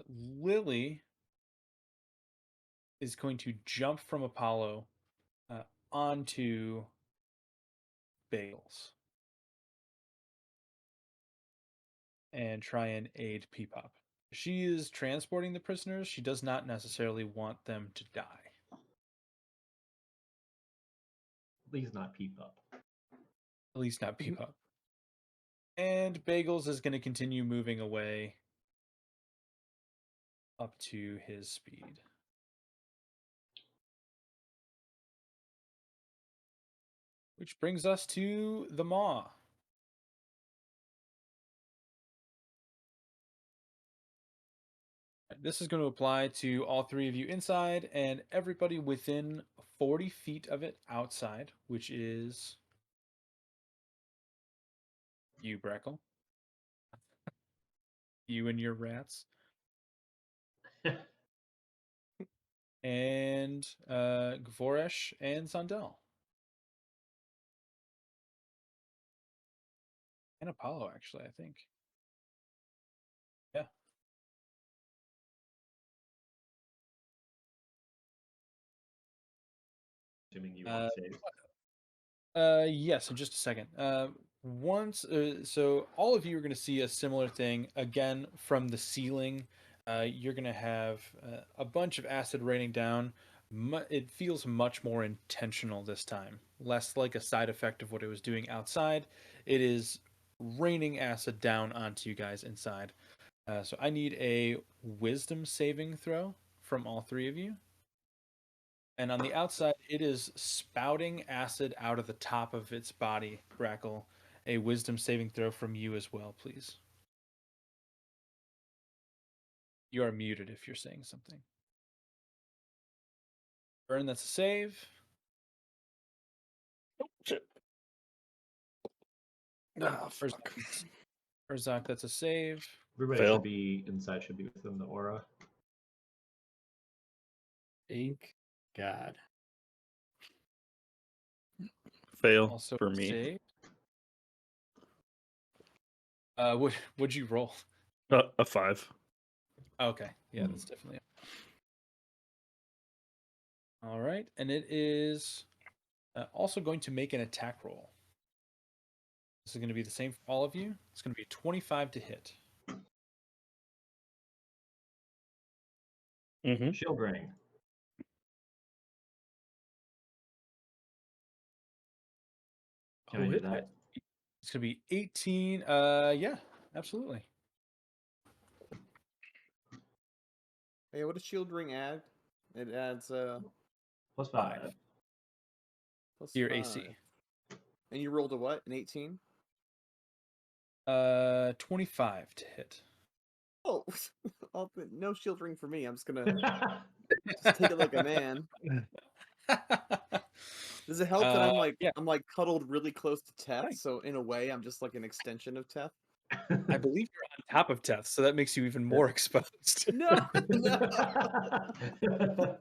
Lily is going to jump from Apollo onto Bagels and try and aid Peepup. She is transporting the prisoners. She does not necessarily want them to die. At least not peep up. At least not Peepup. And Bagels is going to continue moving away up to his speed. Which brings us to the Maw. This is going to apply to all 3 of you inside and everybody within 40 feet of it outside, which is you, Breckle. You and your rats. And Gvoresh and Zandel. And Apollo, actually, I think. Yeah. Assuming you want saves. Yes, in just a second. So all of you are going to see a similar thing again from the ceiling. You're going to have a bunch of acid raining down. It feels much more intentional this time, less like a side effect of what it was doing outside. It is raining acid down onto you guys inside. So I need a wisdom saving throw from all 3 of you. And on the outside, it is spouting acid out of the top of its body, Brackle. A wisdom saving throw from you as well, please. You are muted if you're saying something. Burn, that's a save. Shit. Ah, fuck. Urzak, that's a save. Everybody Fail. should be inside. Should be within the aura. Thank God. Fail Also for a me. save. Would you roll? A 5. Okay, yeah, that's definitely. All right, and it is also going to make an attack roll. This is going to be the same for all of you. It's going to be 25 to hit. Mm-hmm. Shield ring. Can I do that? It's going to be 18. Yeah, absolutely. Hey, what does Shield Ring add? It adds +5. plus Your 5. AC. And you rolled a what? An 18? 25 to hit. Oh, no shield ring for me. I'm just gonna just take it like a man. Does it help that Yeah, I'm like cuddled really close to Teth? fine. So in a way, I'm just like an extension of Teth. I believe you're on top of Teth, so that makes you even more exposed. No, no.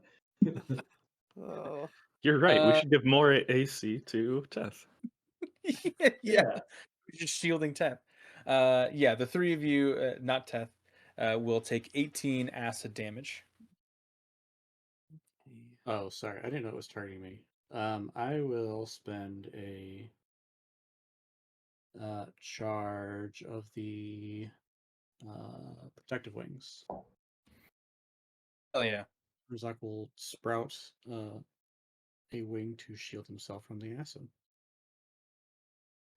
Oh, You're right. We Uh, should give more AC to Teth. yeah, Yeah. just shielding Teth. Yeah, the three of you, not Teth, will take 18 acid damage. Oh, sorry, I didn't know it was targeting me. I will spend a charge of the protective wings. Oh yeah. Urzak will sprout a wing to shield himself from the acid.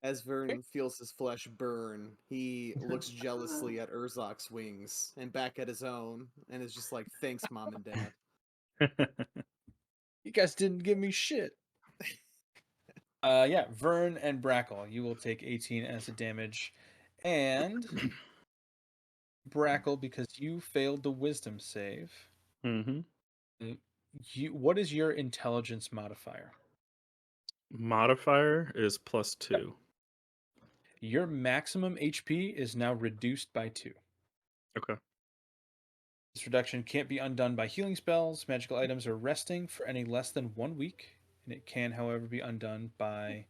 as Vern feels his flesh burn, he looks jealously at Urzak's wings and back at his own, and is just like, "Thanks, Mom and Dad." You guys didn't give me shit. Yeah, Vern and Brackle, you will take 18 acid damage. And Brackle, because you failed the wisdom save, Mm-hmm. what is your intelligence modifier? Modifier is +2. Your maximum HP is now reduced by 2. Okay. This reduction can't be undone by healing spells, magical items, or resting for any less than 1 week. And it can, however, be undone by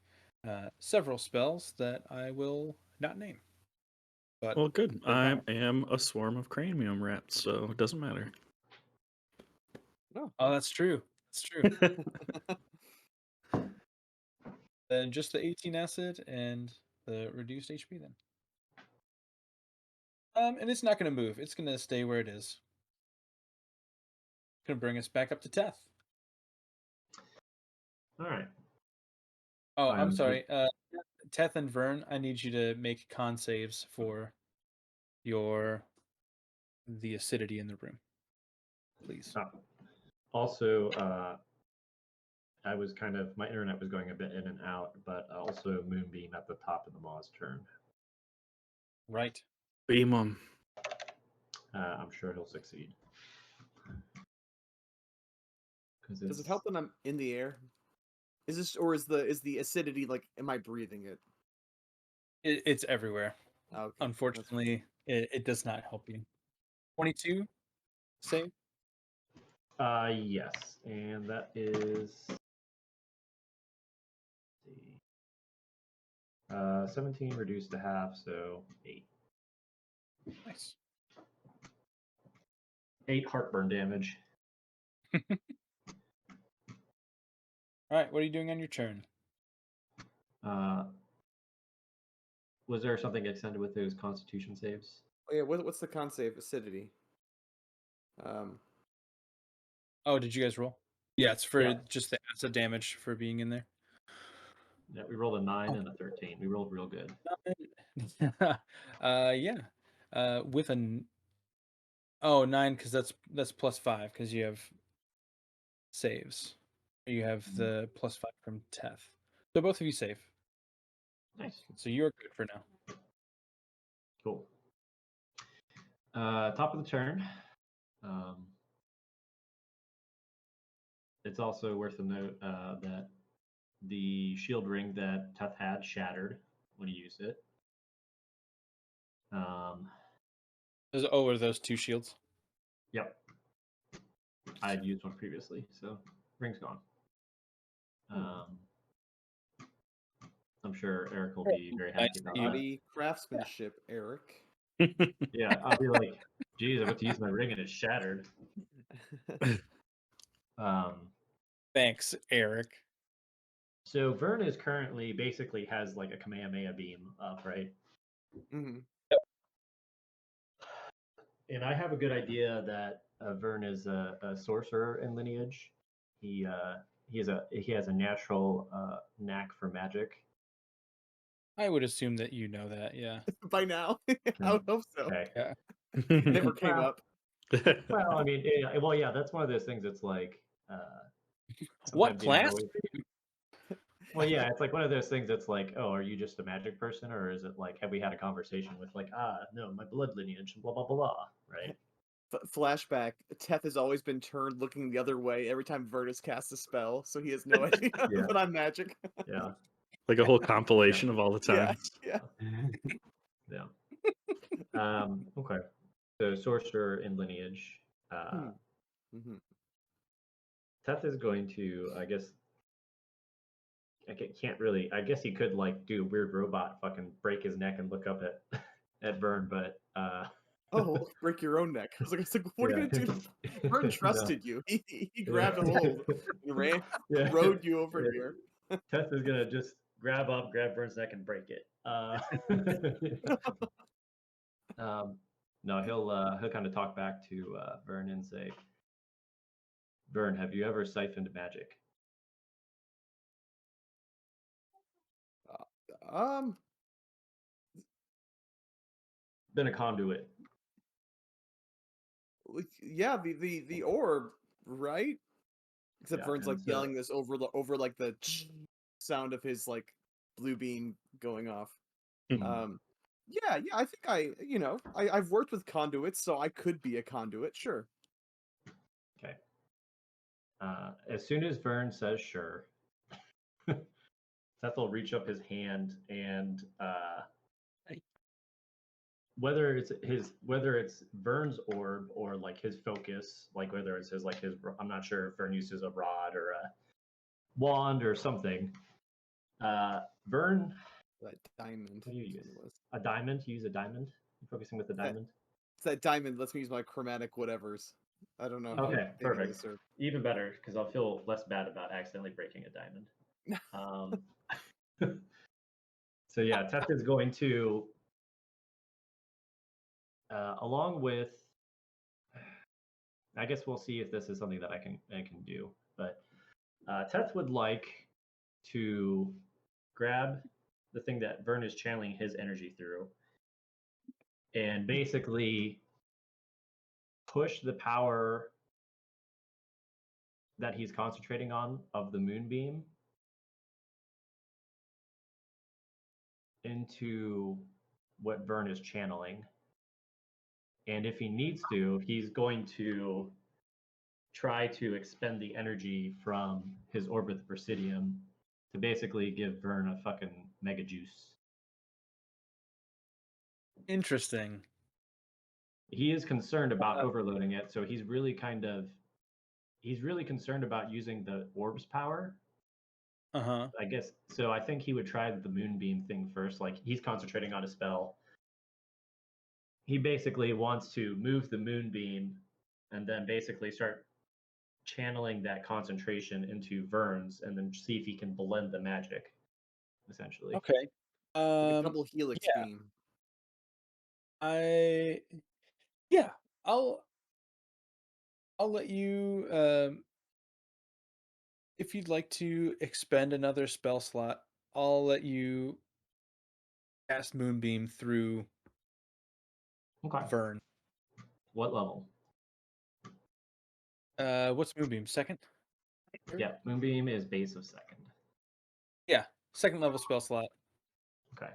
several spells that I will not name. But Well, good. they're I powerful. am a swarm of cranium rats, so it doesn't matter. Oh, that's true. That's true. Then just the 18 acid and the reduced HP then. And it's not going to move. It's going to stay where it is. Going to bring us back up to Teth. All right. Oh, I'm sorry. Teth and Vern, I need you to make con saves for the acidity in the room, please. Also, I was my internet was going a bit in and out, but also Moonbeam at the top of the Maw's turn. Right. Beam 'em. I'm sure he'll succeed. Does it help that I'm in the air? Is the acidity like? Am I breathing it? It's everywhere. Okay, Unfortunately, it does not help you. 22 save. Yes, and that is 17 reduced to half, so 8. Nice. 8 heartburn damage. All right, what are you doing on your turn? Was there something extended with those Constitution saves? Oh yeah, what's the con save acidity? Oh, did you guys roll? Yeah, it's for Yeah. just the acid damage for being in there. Yeah, we rolled a 9 and a 13. We rolled real good. Yeah. With a 9 because that's +5 because you have saves. You have the +5 from Teth. So both of you save. Nice. So you're good for now. Cool. Top of the turn. It's also worth a note that the shield ring that Teth had shattered when he used it. Are those 2 shields? Yep. I had used one previously, so ring's gone. I'm sure Eric will be very happy about that. Body craftsmanship, Eric. Yeah, I'll be like, geez, I went to use my ring and it's shattered. Thanks, Eric. So Vern is currently basically has like a Kamehameha beam up, right? Mm-hmm. And I have a good idea that Vern is a sorcerer in lineage. He has a natural knack for magic. I would assume that you know that, yeah. By now, I would hope so. Okay. Yeah. Never came Well, up. Well, I mean, yeah, that's one of those things. It's like What sometimes class? well, yeah, it's like one of those things. It's like, oh, are you just a magic person, or is it like, have we had a conversation with like, no, my blood lineage, blah blah blah, right? Flashback. Teth has always been turned looking the other way every time Vertus casts a spell, so he has no idea how to Yeah. put on magic. Yeah. Like a whole compilation of all the Yeah, times. yeah. Yeah. Okay. So sorcerer in lineage. Mhm. Teth is going to, I guess, can't really. I guess he could like do a weird robot, fucking break his neck and look up at at Vern, but Oh, break your own neck. I was like, what are you yeah. gonna do? Vern No. trusted you. He Yeah. grabbed a hold and ran, Yeah. rode you over Yeah. here. Teth is gonna just grab Vern's neck and break it. No, he'll kind of talk back to Vern and say, Vern, have you ever siphoned magic? Um, Been a conduit. yeah, the orb, right? Except Yeah, Vern's and like so yelling this over like the sound of his like blue beam going off. Mhm. Yeah, I think I've worked with conduits, so I could be a conduit, sure. Okay. As soon as Vern says sure, Seth will reach up his hand and whether it's Vern's orb or like his focus, like whether it's his I'm not sure if Vern uses a rod or a wand or something. Vern, That diamond. what do you is use? what it was. A diamond? You use a diamond? You're focusing with a diamond? It's that diamond lets me use my chromatic whatevers. I don't know how Okay, big it perfect. is or Even better, because I'll feel less bad about accidentally breaking a diamond. So yeah, Teth is going to, along with, I guess we'll see if this is something that I can do. But Teth would like to grab the thing that Vern is channeling his energy through, and basically push the power that he's concentrating on of the moonbeam into what Vern is channeling. And if he needs to, he's going to try to expend the energy from his orb with Presidium to basically give Vern a fucking mega juice. Interesting. He is concerned about overloading it, so he's really concerned about using the orb's power. Uh-huh. I guess so. I think he would try the moonbeam thing first. Like he's concentrating on a spell. He basically wants to move the moonbeam and then basically start channeling that concentration into Vern's and then see if he can blend the magic, essentially. Okay. like a double helix yeah. beam. Yeah, I'll let you if you'd like to expend another spell slot, I'll let you cast Moonbeam through Okay. Vern. What level? What's Moonbeam? Second? Third? Yeah, Moonbeam is base of second. Yeah, second level spell slot. Okay.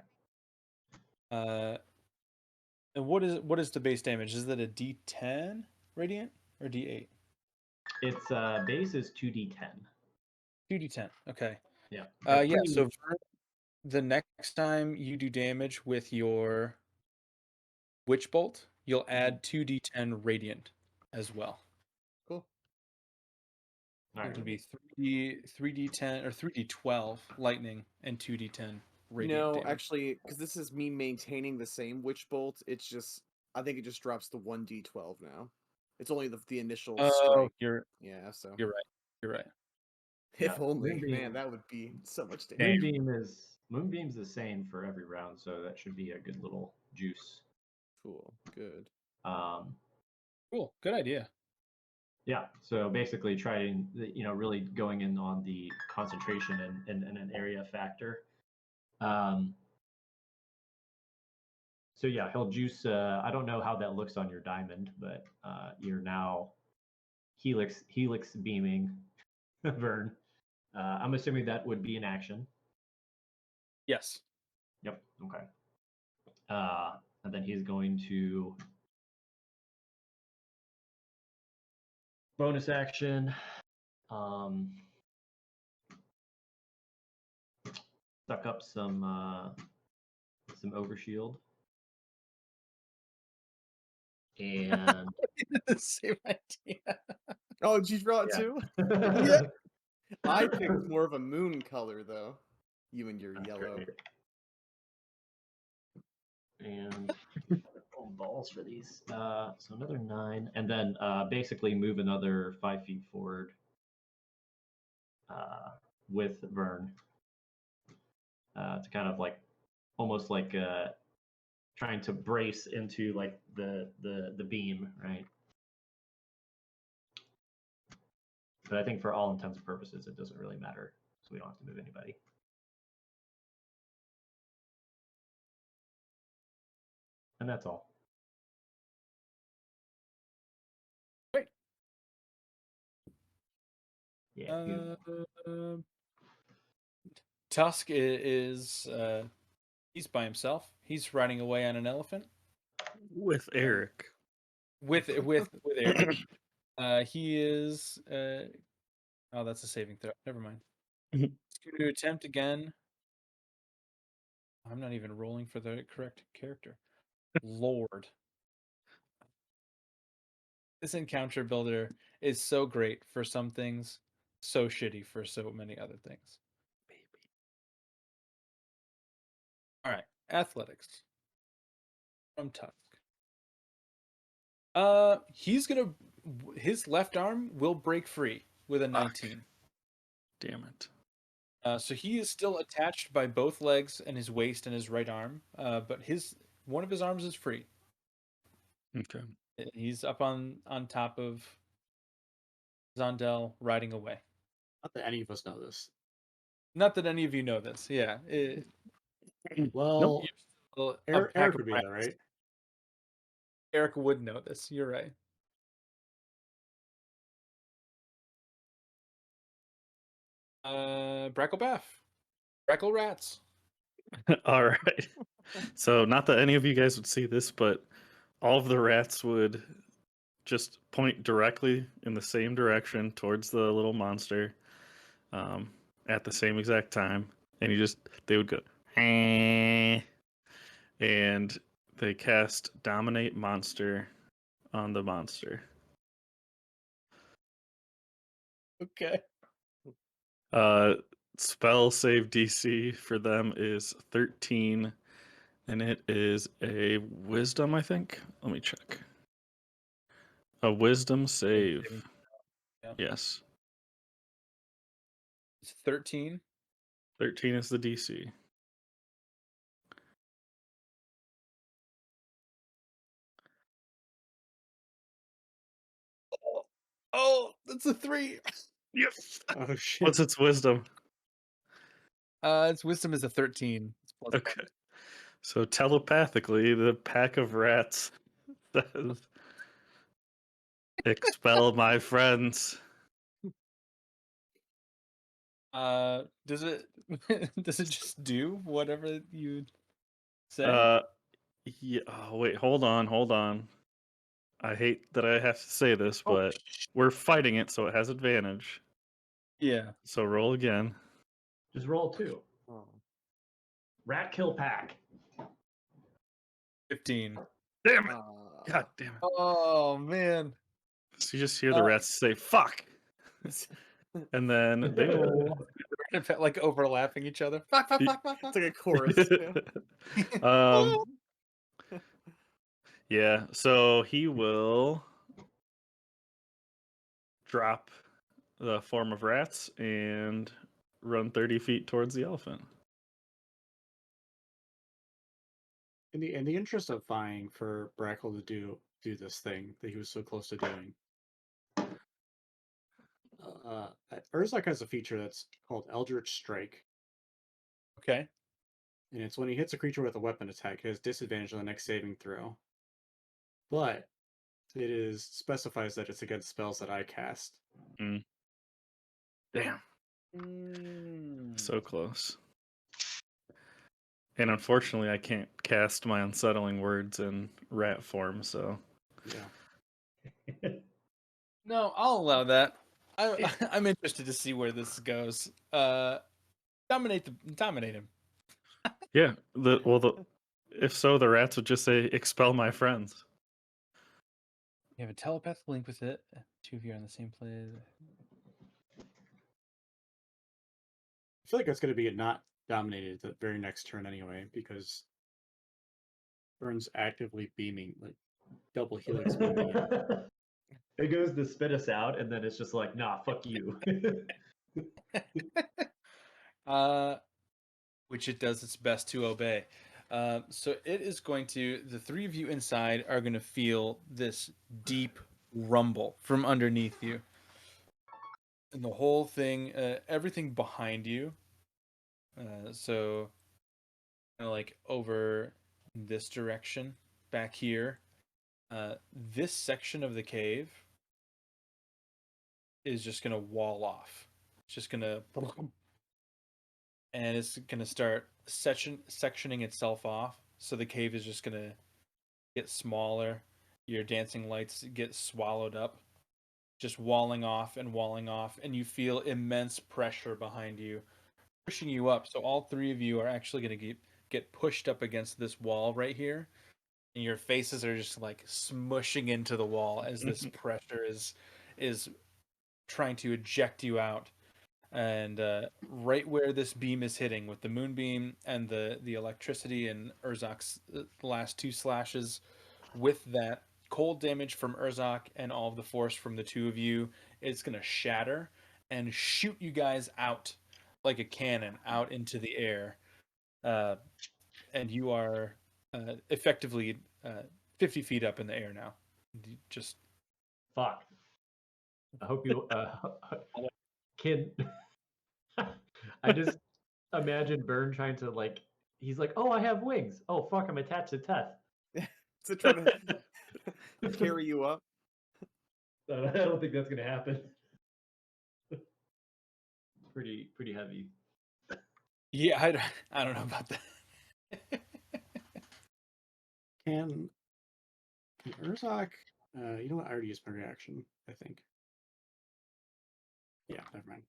And what is the base damage? Is it a D10 radiant or D8? Its base is 2d10. 2D10. Okay. Yeah. Yeah. So Vern, the next time you do damage with your Witch Bolt, you'll add 2d10 radiant as well. Cool. All right. It'll be 3d10 or 3d12 lightning and 2d10 radiant No, damage. actually, because this is me maintaining the same witch bolt, it's just I think it just drops to 1d12 now. It's only the initial Oh, strength. you're So right. You're right. Yeah, if only, Moonbeam- man, that would be so much damage. Moonbeam's the same for every round, so that should be a good little juice. Cool, good. Cool. Good idea. Yeah, so basically trying, really going in on the concentration and an area factor. So yeah, he'll juice. I don't know how that looks on your diamond, but you're now helix beaming Vern. I'm assuming that would be an action. Yes. Yep. Okay. And then he's going to bonus action. Suck up some overshield. And The same idea. Oh, did you draw it Yeah. too? Yeah. I picked more of a moon color though. You and your That's yellow. great. And balls for these. So another 9, and then basically move another 5 feet forward with Vern to kind of like almost like trying to brace into like the beam, right? But I think for all intents and purposes, it doesn't really matter, so we don't have to move anybody. And that's all. Great. Yeah. Beautiful. Tusk is he's by himself. He's riding away on an elephant With Eric. with Eric. He is. Oh, that's a saving throw. Never mind. He's going to attempt again. I'm not even rolling for the correct character. Lord. This encounter builder is so great for some things, so shitty for so many other things. All right, athletics from Tusk. His left arm will break free with a 19. Damn it. So he is still attached by both legs and his waist and his right arm, but one of his arms is free. Okay. He's up on top of Zondel, riding away. Not that any of us know this. Not that any of you know this. Yeah. Well, A Eric pack of would be rats. there, right? Eric would know this. You're right. Bracklebaff. Brackle rats. All right. So, not that any of you guys would see this, but all of the rats would just point directly in the same direction towards the little monster at the same exact time. And they would go, "Eh," and they cast Dominate Monster on the monster. Okay. Spell save DC for them is 13, and it is a wisdom, I think. Let me check. A wisdom save. Yeah. Yes. It's 13. 13 is the DC. Oh, that's a 3. Yes. Oh shit! What's its wisdom? Its wisdom is a 13. It's plus Okay. So telepathically, the pack of rats says, "Expel my friends." Does it does it just do whatever you say? Yeah. Oh, wait. Hold on. I hate that I have to say this, Oh, but we're fighting it, so it has advantage. yeah. So roll again. Just roll 2. Oh. Rat kill pack. 15. Damn it! God damn it! Oh man. So you just hear the rats say "fuck," and then they will. Like overlapping each other. Fuck, fuck, fuck, fuck, fuck. It's like a chorus. um. Yeah. So he will drop the form of rats and run 30 feet towards the elephant. In the interest of vying for Brackle to do this thing that he was so close to doing, Urzak has a feature that's called Eldritch Strike, Okay. and it's when he hits a creature with a weapon attack, it has disadvantage on the next saving throw. But it specifies that it's against spells that I cast. Damn. So close. And unfortunately, I can't cast my unsettling words in rat form, so. Yeah. No, I'll allow that. I'm interested to see where this goes. Dominate him. Yeah. If so, the rats would just say, "Expel my friends." You have a telepathic link with it. Two of you are on the same place. I feel like it's going to be not dominated the very next turn anyway, because Vern's actively beaming, like double helix beaming. It goes to spit us out, and then it's just like, nah, fuck you. Which it does its best to obey. So it is going to, the three of you inside are going to feel this deep rumble from underneath you. And the whole thing, everything behind you, so like over this direction, back here, this section of the cave is just going to wall off. It's just going to, and it's going to start sectioning itself off. So the cave is just going to get smaller. Your dancing lights get swallowed up, just walling off, and you feel immense pressure behind you, pushing you up. So all three of you are actually going to get pushed up against this wall right here, and your faces are just like smushing into the wall as this pressure is trying to eject you out. And right where this beam is hitting with the moonbeam and the electricity and Urzak's last two slashes, with that cold damage from Urzak and all of the force from the two of you, it's going to shatter and shoot you guys out like a cannon out into the air. And you are effectively 50 feet up in the air now. Just Fuck. I hope you, kid. I just imagine Byrne trying to like. He's like, "Oh, I have wings. Oh, fuck, I'm attached to Teth." To try to carry you up. I don't think that's gonna happen. Pretty heavy. yeah, I don't know about that. Can Urzak? You know what? I already used my reaction, I think. Yeah, never mind.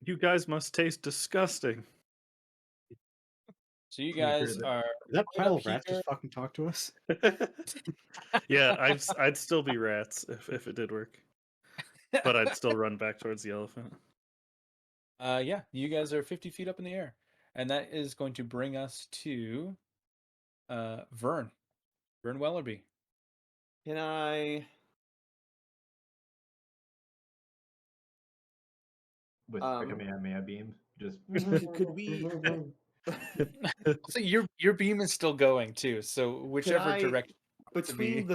You guys must taste disgusting. So you To be fair, guys are Did that right pile up of rats here. just fucking talk to us? Yeah, I'd still be rats if it did work, but I'd still run back towards the elephant. Yeah, you guys are 50 feet up in the air, and that is going to bring us to Vern Wellerby. Can I? with Um, Kamehameha beams, just. could we? So your beam is still going too. So Could whichever I, direction to be. between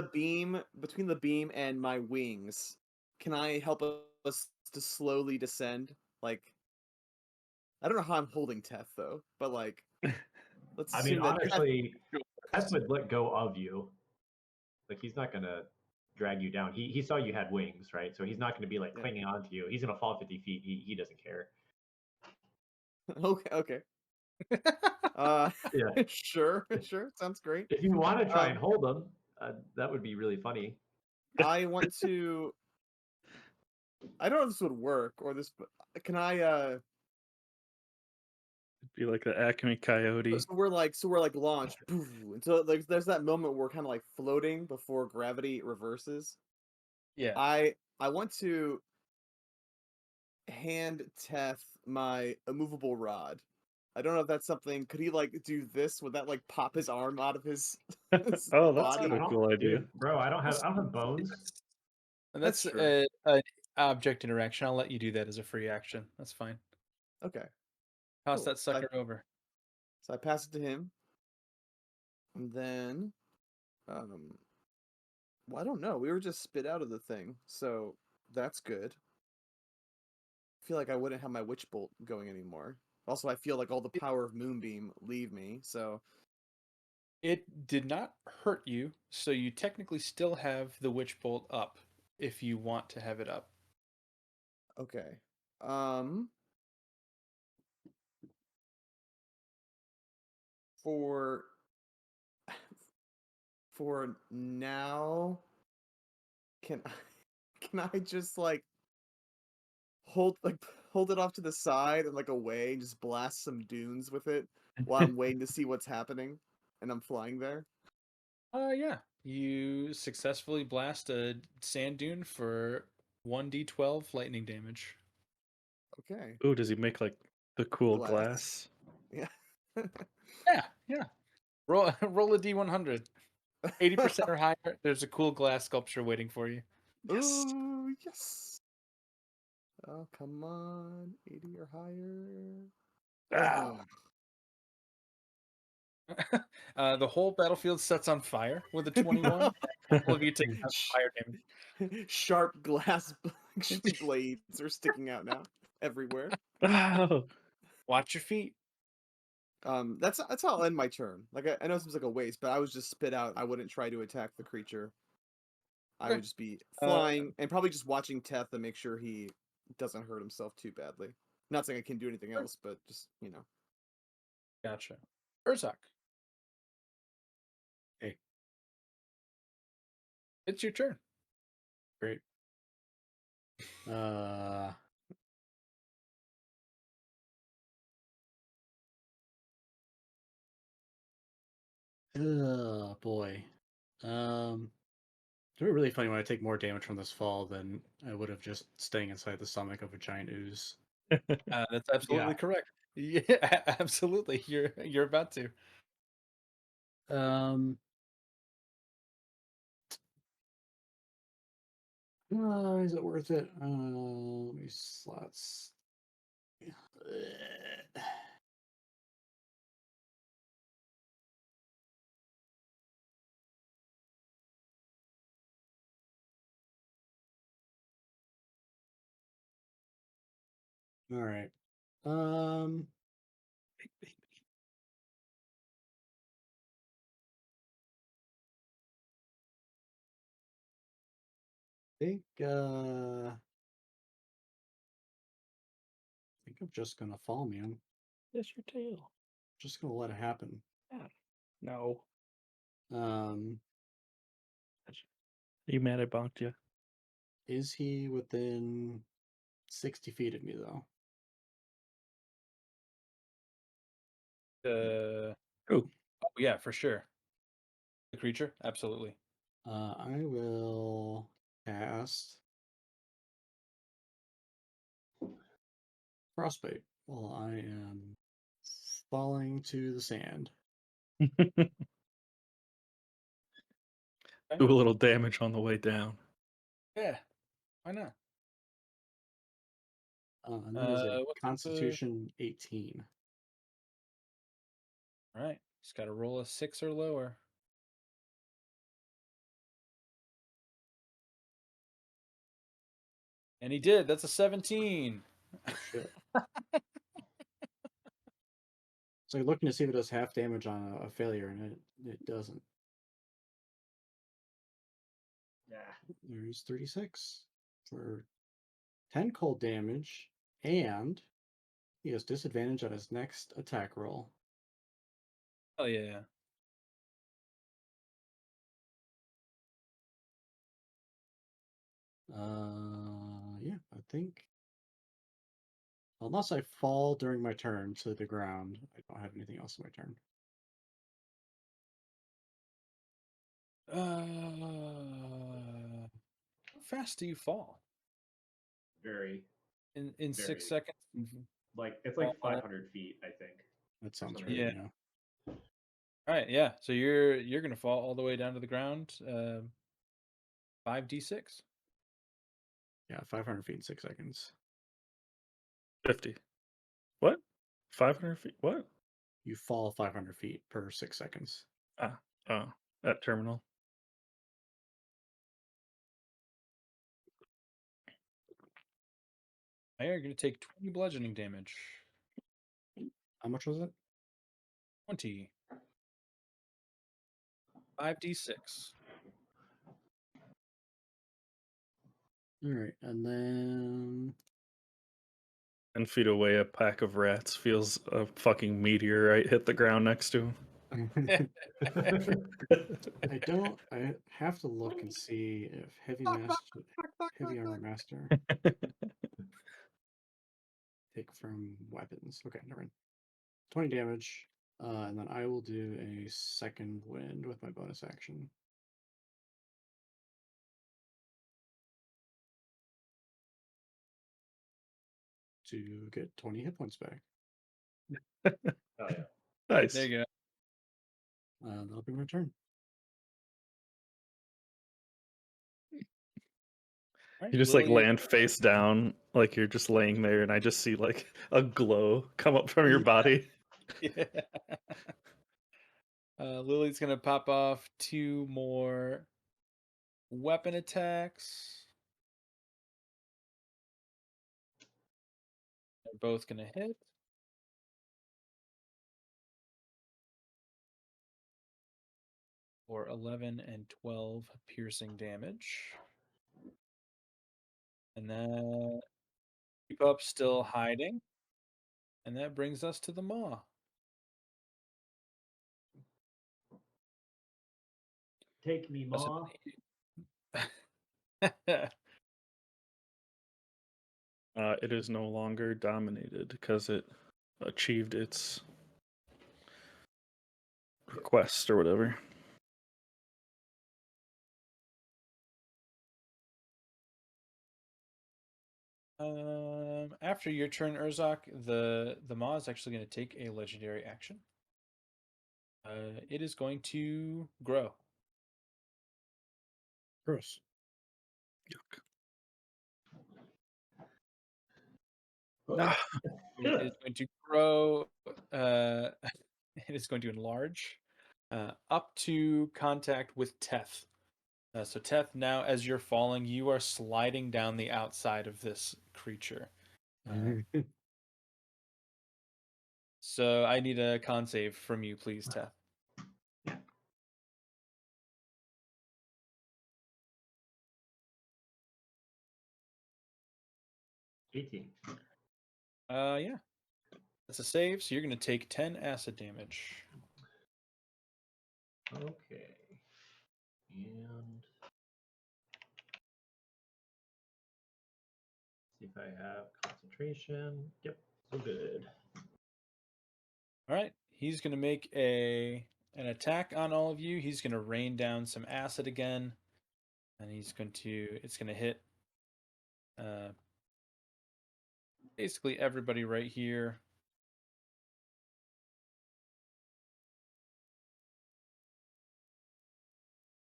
the beam and my wings, can I help us to slowly descend? Like, I don't know how I'm holding Teth though, but like, let's I mean, assume that Teth, honestly, Teth would let go of you. Like he's not gonna drag you down. He saw you had wings, right? So he's not gonna be like Yeah. clinging on to you. He's gonna fall 50 feet. He doesn't care. okay. Uh, Yeah. sure, sounds great. If you want to try and Um, hold him, that would be really funny. I want to. I don't know if this would work or this, but can I? Be like the Acme Coyote. So we're like launched, poof, and so like there's that moment where we're kind of like floating before gravity reverses. Yeah. I want to hand Teth my immovable rod. I don't know if that's something. Could he like do this? Would that like pop his arm out of his, his Oh, that's body? a cool idea. Dude, bro, I don't have bones. And That's that's true. an object interaction. I'll let you do that as a free action. That's fine. Okay. Toss Cool. that sucker over. So I pass it to him, and then, um, well, I don't know. We were just spit out of the thing, so that's good. I feel like I wouldn't have my witch bolt going anymore. Also, I feel like all the power of Moonbeam leave me, so It did not hurt you, so you technically still have the witch bolt up if you want to have it up. okay. Um, For for now, can can I just like hold it off to the side and like away and just blast some dunes with it while I'm waiting to see what's happening and I'm flying there? Yeah. You successfully blast a sand dune for 1d12 lightning damage. Okay. Ooh, does he make like the cool Glass. glass? Yeah. Yeah. Roll a d100. 80% or higher, there's a cool glass sculpture waiting for you. Yes. Ooh, yes. Oh, come on. 80 or higher. Ah. The whole battlefield sets on fire with a 21. All of you take fire damage. Sharp glass blades are sticking out now everywhere. Oh. Watch your feet. That's how I'll end my turn. Like I know it seems like a waste, but I would just spit out. I wouldn't try to attack the creature. I Okay. would just be flying and probably just watching Teth and make sure he doesn't hurt himself too badly. Not saying I can do anything else, but just Gotcha. Urzak, Hey, it's your turn. great. Oh boy. It'd be really funny when I take more damage from this fall than I would have just staying inside the stomach of a giant ooze. That's absolutely Yeah. correct. Yeah, absolutely. You're about to. Um. Is it worth it? Let me slots. All right. Um. I think I'm just gonna fall, man. That's your tail. Just gonna let it happen. Yeah. No. Um. Are you mad I bonked you? Is he within 60 feet of me though? Oh. Oh yeah, for sure. The creature, absolutely. I will cast Frostbite while I am falling to the sand. Do a little damage on the way down. Yeah, why not? And that is a What's the Constitution 18. All right, just got to roll a 6 or lower. And he did. That's a 17. Oh shit. So you're looking to see if it does half damage on a failure, and it doesn't. Yeah. There's 36 for 10 cold damage, and he has disadvantage on his next attack roll. Oh yeah. Yeah, I think. Unless I fall during my turn to the ground, I don't have anything else in my turn. How fast do you fall? Very, In 6 very. seconds? Like it's Fall. like 500 feet, I think. That sounds something right. Yeah. Yeah. All right, yeah. So you're gonna fall all the way down to the ground. 5d6. Yeah, 500 feet in 6 seconds. 50. What? 500 feet? What? You fall 500 feet per 6 seconds. Ah. Oh. At terminal. You're gonna take 20 bludgeoning damage. How much was it? 20. 5d6. All right, and then 10 feet away, a pack of rats feels a fucking meteorite hit the ground next to him. I have to look and see if heavy armor master take from weapons. Okay, never mind. 20 damage, and then I will do a second wind with my bonus action. To get 20 hit points back. Oh yeah. Nice. There you go. That'll be my turn. Right, You just like Lily- land face down, like you're just laying there, and I just see like a glow come up from your body. Yeah. Lily's gonna pop off 2 more weapon attacks. They're both gonna hit. For 11 and 12 piercing damage. And then keep up still hiding. And that brings us to the maw. Take me, Was Ma. it- It is no longer dominated because it achieved its request or whatever. After your turn, Urzok, the maw is actually going to take a legendary action. It is going to grow. Gross. Yuck. Ah. It is going to grow. It is going to enlarge up to contact with Teth. So Teth, now as you're falling, you are sliding down the outside of this creature. So I need a con save from you, please, Teth. 18. Yeah. That's a save, so you're going to take 10 acid damage. Okay. And see if I have concentration. Yep, so good. All right. He's going to make an attack on all of you. He's going to rain down some acid again. And it's going to hit basically everybody right here.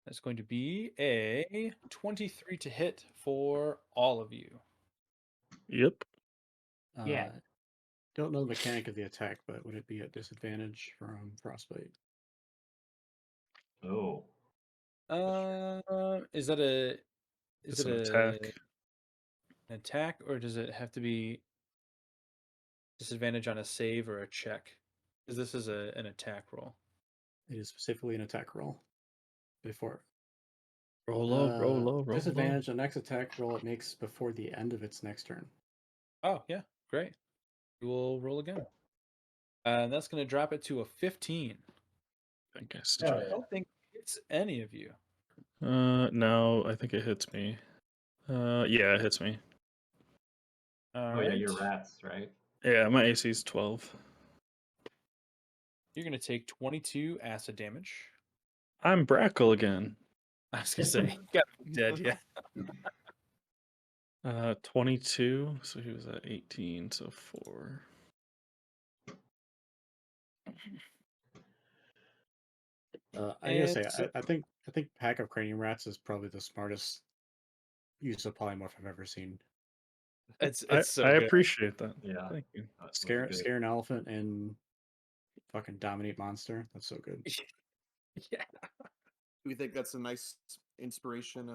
That's going to be a 23 to hit for all of you. Yep. Yeah. Don't know the mechanic of the attack, but would it be at disadvantage from frostbite? Oh. Is that a It's an attack. an attack, or does it have to be disadvantage on a save or a check? Because this is an attack roll. It is specifically an attack roll. Before Roll low, roll low, roll disadvantage on next attack roll it makes before the end of its next turn. Oh, yeah. Great. We will roll again. And that's going to drop it to a 15. I guess. Oh, I yeah. don't think it's any of you. No, I think it hits me. Yeah, it hits me. All Oh right. yeah, you're rats, right? Yeah, my AC is 12. You're going to take 22 acid damage. I'm Brackle again. I was going to say, you got to be dead, yeah. 22. So he was at 18. So 4. I gotta And say, so- I think Pack of Cranium Rats is probably the smartest use of polymorph I've ever seen. It's I so I good. appreciate that. Yeah. Thank you. That's Scare good. scare an elephant and fucking dominate monster. That's so good. Yeah. Do we think that's a nice inspiration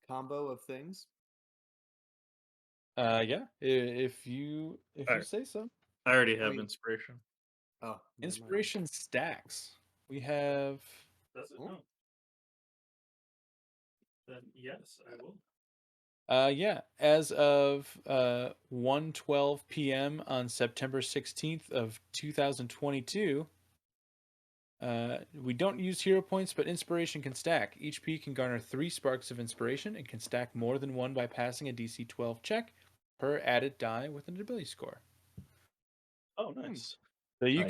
combo of things? Yeah. If you Alright. say so. I already have mean- inspiration. Oh, never mind. Inspiration stacks. We have Does it? Oh. No. Then yes, I will. yeah, as of 1:12 p.m. on September 16th of 2022, We don't use hero points, but inspiration can stack. Each P can garner 3 sparks of inspiration and can stack more than one by passing a DC 12 check per added die with an ability score. Oh, nice. So you Right.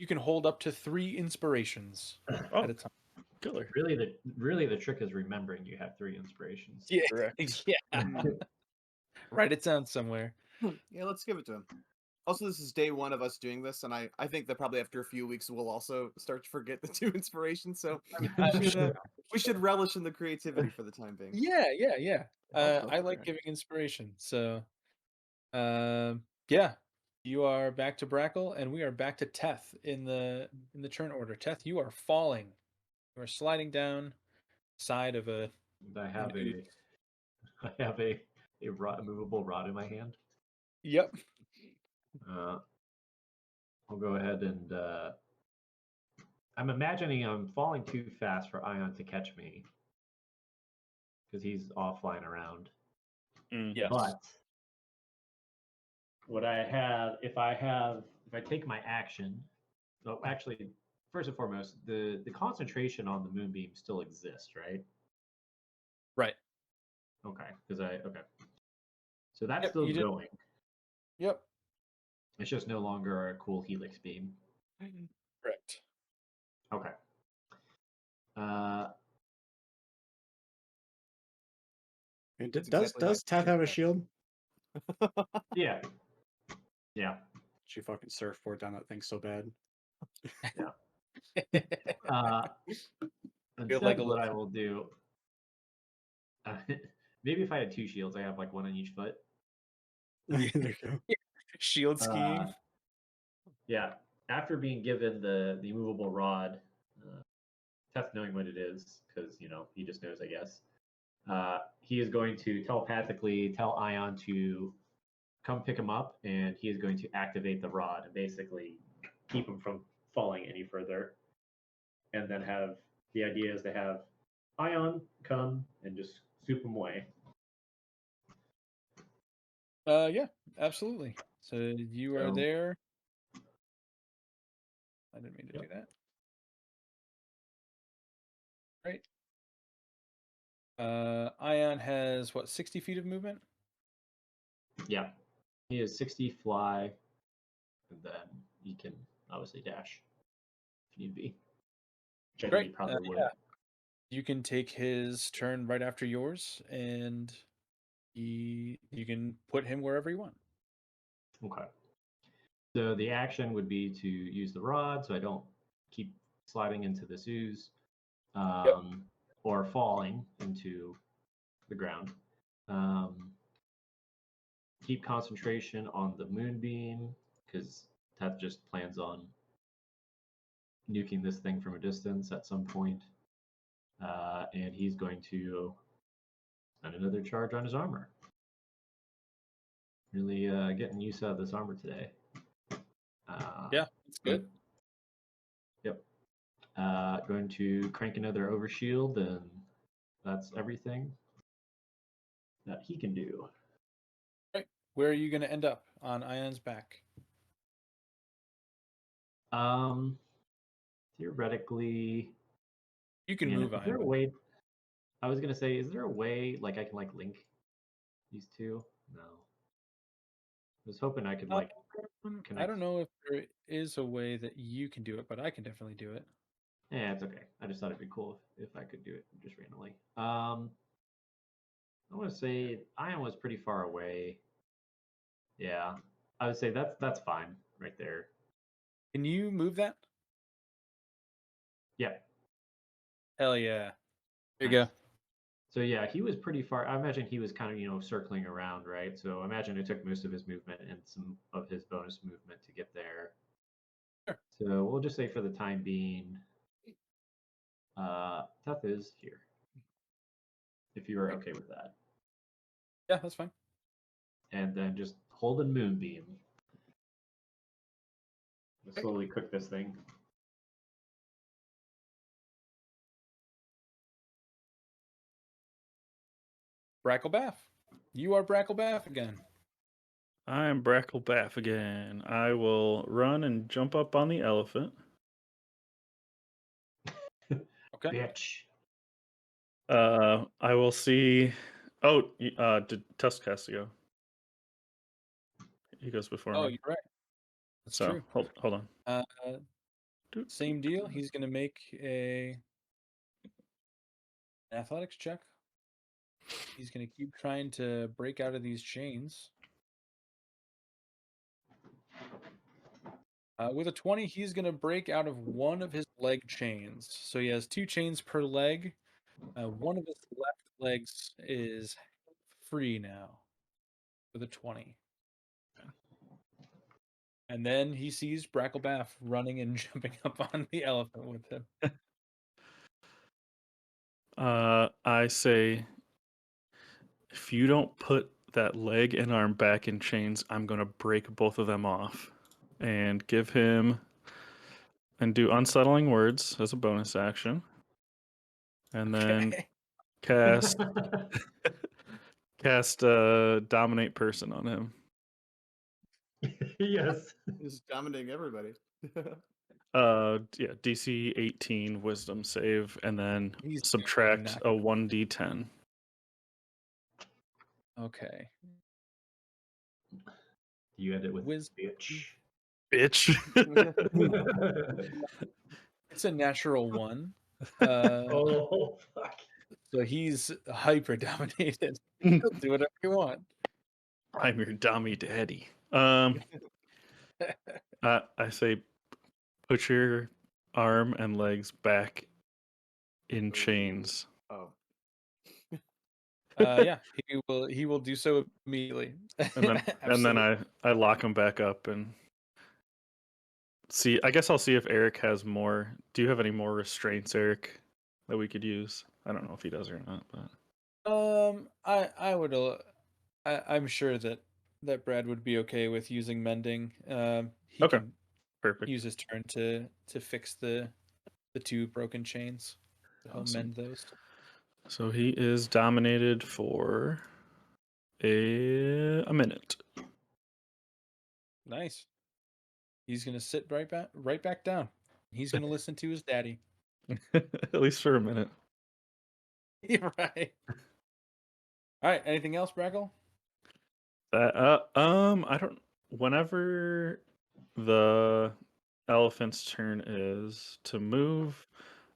can hold up to 3 inspirations Oh, at a time. killer. Really the trick is remembering you have 3 inspirations. Yeah, Correct. yeah. Write it down somewhere. Yeah, let's give it to him. Also, this is day 1 of us doing this, and I think that probably after a few weeks we'll also start to forget the 2 inspirations. So we should relish in the creativity for the time being. Yeah. I'll go I for like it. giving inspiration. So, yeah, you are back to Brackle, and we are back to Teth in the turn order. Teth, you are falling. You are sliding down side of a. I have an a movable rod in my hand. Yep. I'll go ahead and I'm imagining I'm falling too fast for Ion to catch me because he's off flying around. Yes. But what if I take my action, so actually, first and foremost, the concentration on the moonbeam still exists, right? Right. Okay, okay. So that's Yep, still you did. going. Yep. It's just no longer a cool helix beam. Correct. Okay. Uh, And That's does exactly how I Teth have a pictured shield? yeah, yeah. She fucking surfboard down that thing so bad. Uh, You're instead, like a what I little- will do, maybe if I had 2 shields, I have like one on each foot. There you go. Shield skiing. Yeah, after being given the immovable rod, Teth knowing what it is, because he just knows, I guess. He is going to telepathically tell Ion to come pick him up, and he is going to activate the rod and basically keep him from falling any further. And then the idea is to have Ion come and just swoop him away. Yeah, absolutely. So you are So- there. I didn't mean to Yep. do that. Right. Ion has what, 60 feet of movement? Yeah, he is 60 fly, and then he can obviously dash if need be. Which I think he Great. probably would. Yeah. You can take his turn right after yours, and you can put him wherever you want. Okay. So the action would be to use the rod, so I don't keep sliding into this ooze, or falling into the ground. Keep concentration on the moonbeam because Teth just plans on nuking this thing from a distance at some point. And he's going to spend another charge on his armor. Really getting use out of this armor today. Yeah, it's good. Yep. Going to crank another overshield, and that's everything that he can do. Right. Where are you going to end up on Ion's back? Theoretically, You can man, move is there a Ion. way? I was gonna say, is there a way like I can like link these two? No. I was hoping I could like I connect. don't know if there is a way that you can do it, but I can definitely do it. Yeah, it's okay. I just thought it'd be cool if I could do it just randomly. I want to say Ion was pretty far away. Yeah, I would say that's fine right there. Can you move that? Yeah. Hell yeah. There you Nice. go. So yeah, he was pretty far. I imagine he was kind of circling around, right? So I imagine it took most of his movement and some of his bonus movement to get there. Sure. So we'll just say for the time being, Teth is here. If you are okay with that, Yeah, that's fine. and then just holding moonbeam. Slowly cook this thing. Bracklebaff. You are Bracklebaff again. I'm Bracklebaff again. I will run and jump up on the elephant. Okay. bitch. I will see. Oh, did Tuscasio? He goes before Oh, me. you're right. That's So true. hold on. Same deal. He's going to make an athletics check. He's going to keep trying to break out of these chains. With a 20, he's going to break out of one of his leg chains. So he has 2 chains per leg. One of his left legs is free now with a 20. And then he sees Bracklebaff running and jumping up on the elephant with him. I say, if you don't put that leg and arm back in chains, I'm gonna break both of them off, and give him and do unsettling words as a bonus action, and then Okay. cast dominate person on him. Yes. Just dominating everybody. Yeah, DC 18 wisdom save, and then He's subtract not- a 1d10. Okay. You end it with Wisdom. bitch. Bitch. It's a natural 1. Oh fuck. So he's hyper dominated. He'll do whatever you want. I'm your dummy daddy. I say, put your arm and legs back in chains. Oh. Yeah, he will do so immediately. And then I lock him back up and see. I guess I'll see if Eric has more. Do you have any more restraints, Eric, that we could use? I don't know if he does or not, but I would I'm sure that Brad would be okay with using mending. He okay, can perfect. use his turn to fix the 2 broken chains. He'll Awesome. mend those. So he is dominated for a minute. Nice. He's gonna sit right back down. He's gonna listen to his daddy. At least for a minute. You're right. All right. Anything else, Brackle? I don't. Whenever the elephant's turn is to move,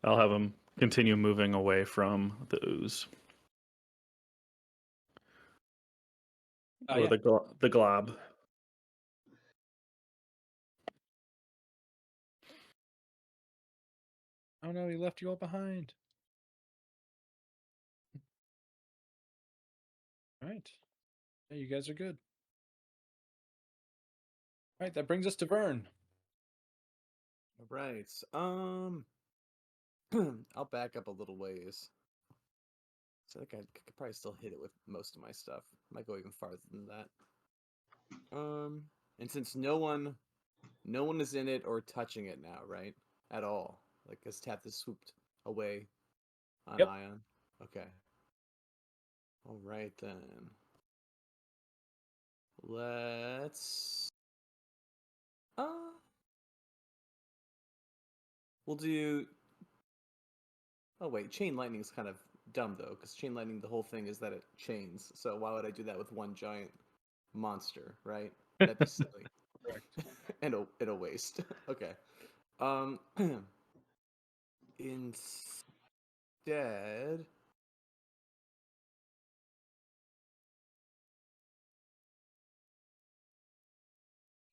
I'll have him continue moving away from the ooze or Yeah. the glob. Oh no, he left you all behind. All right. Yeah, you guys are good. All right, that brings us to Vern. All right. I'll back up a little ways. So I think I could probably still hit it with most of my stuff. Might go even farther than that. And since no one is in it or touching it now, right? At all. Like this tap is swooped away on Yep. Ion. Okay. All right then. Let's we'll do. Oh wait, chain lightning is kind of dumb though, because chain lightning, the whole thing is that it chains. So why would I do that with one giant monster, right? That'd be silly. and a waste. Okay. Instead,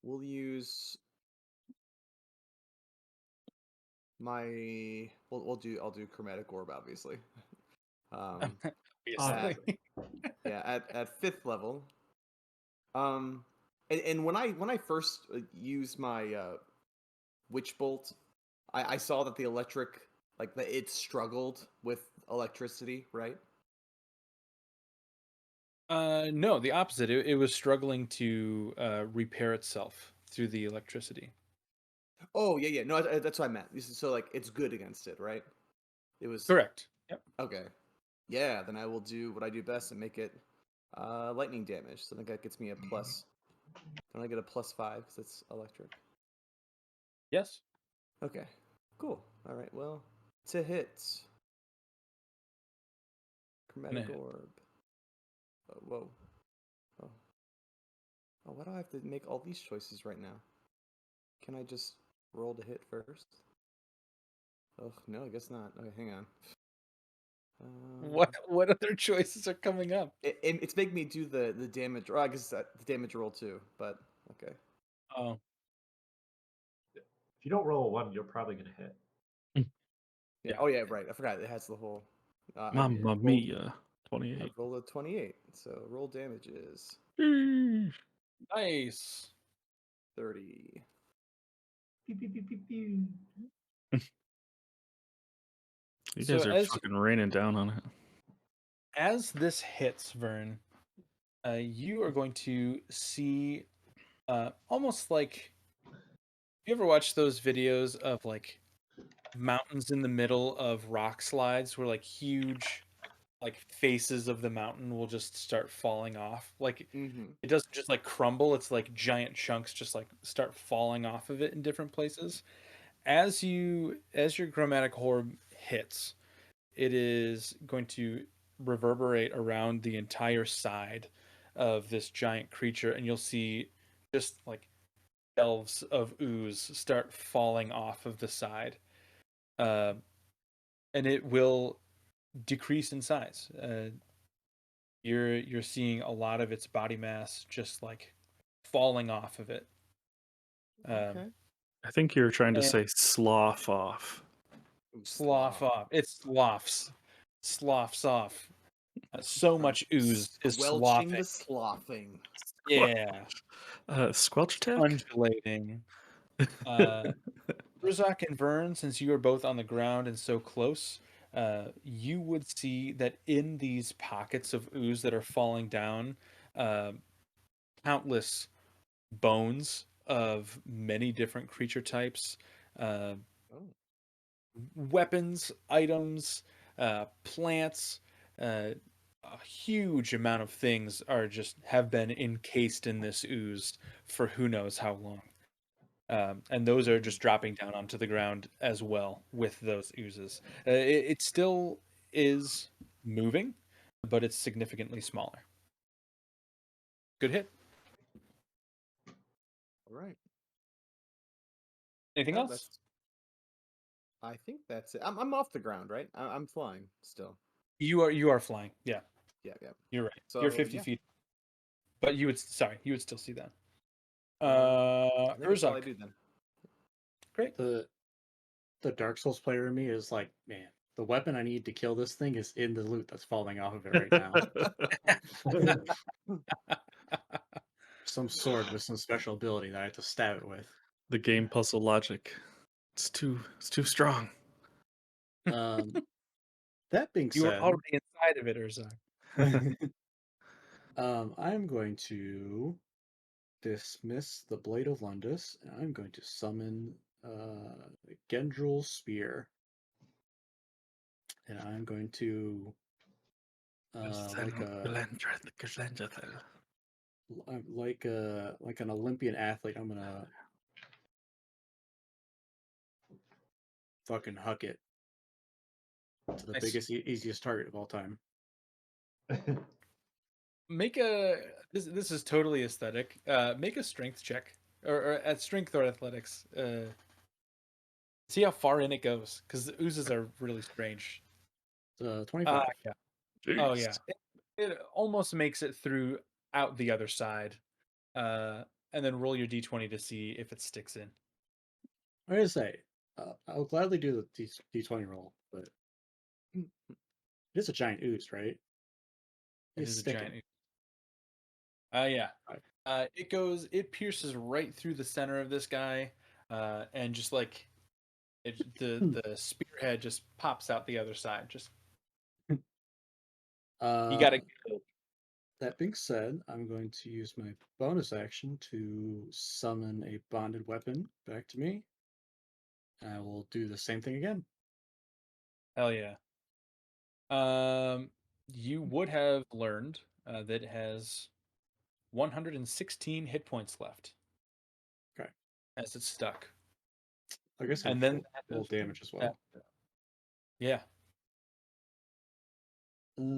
we'll use my. I'll do chromatic orb, obviously. Obviously. At 5th level. And when I first used my witch bolt, I saw that the electric, like that it struggled with electricity, right? No, the opposite. It was struggling to repair itself through the electricity. Oh yeah. No, that's what I meant. So like it's good against it, right? It was Correct. Yep. okay. Yeah, then I will do what I do best and make it lightning damage. So I think that gets me a plus. Don't I get a +5 because it's electric? Yes. Okay, cool. All right, well, to hit. Chromatic hit. orb. Whoa. Oh. Oh, why do I have to make all these choices right now? Can I just roll to hit first? Oh, no, I guess not. Okay, hang on. What other choices are coming up? It's making me do the damage. Or I guess the damage roll too, but okay. Oh, If you don't roll a 1, you're probably gonna hit. Yeah. Yeah. Oh yeah, right. I forgot it has the whole. Mamma mia. 28. I rolled a 28, so roll damage is Eesh. nice. 30. Pew, pew, pew, pew, pew. You So guys are as fucking raining down on it. as this hits Vern, you are going to see almost like, you ever watch those videos of like mountains in the middle of rock slides where like huge like faces of the mountain will just start falling off. Like Mm-hmm. it doesn't just like crumble, it's like giant chunks just like start falling off of it in different places. As your chromatic orb hits, it is going to reverberate around the entire side of this giant creature, and you'll see just like shelves of ooze start falling off of the side. Uh, and it will decrease in size. You're seeing a lot of its body mass just like falling off of it. Okay. I think you were trying to And say slough off. Ooh, slough off. It sloughs off. So I'm much ooze is squelching sloughing. the sloughing. Yeah, Squelch attack? undulating. Rizak and Vern, since you are both on the ground and so close, you would see that in these pockets of ooze that are falling down, uh, countless bones of many different creature types, uh, Oh. weapons, items, plants. A huge amount of things are just have been encased in this ooze for who knows how long. And those are just dropping down onto the ground as well with those oozes. It still is moving, but it's significantly smaller. Good hit. All right. Anything No, else? I think that's it. I'm off the ground, right? I'm flying still. You are flying. Yeah, Yeah. you're right. You're So 50 yeah, feet, but you would still see that. I think that's all I Urzak. do then. Great. The Dark Souls player in me is like, man, the weapon I need to kill this thing is in the loot that's falling off of it right now. Some sword with some special ability that I have to stab it with. The game puzzle logic. It's too strong. That being You were said, already inside of it, Urzak. I'm going to dismiss the Blade of Lundus, and I'm going to summon Gendril Spear. And I'm going to like an Olympian athlete, I'm gonna fucking huck it to the Nice. biggest, easiest target of all time. Make a this is totally aesthetic. Make a strength check or at strength or athletics. See how far in it goes because the oozes are really strange. 25. Yeah. Oh Jeez. yeah. It almost makes it through out the other side. And then roll your d20 to see if it sticks in. I'm gonna say, I'll gladly do the D20 roll, but it's a giant ooze, right? It It's is a sticking. giant. Yeah. Right. It pierces right through the center of this guy, and just like the spearhead just pops out the other side. Just you got to. That being said, I'm going to use my bonus action to summon a bonded weapon back to me. I will do the same thing again. Hell yeah. You would have learned that it has 116 hit points left. Okay. As it's stuck. I guess I And have then full damage as uh, well. Yeah. Damage.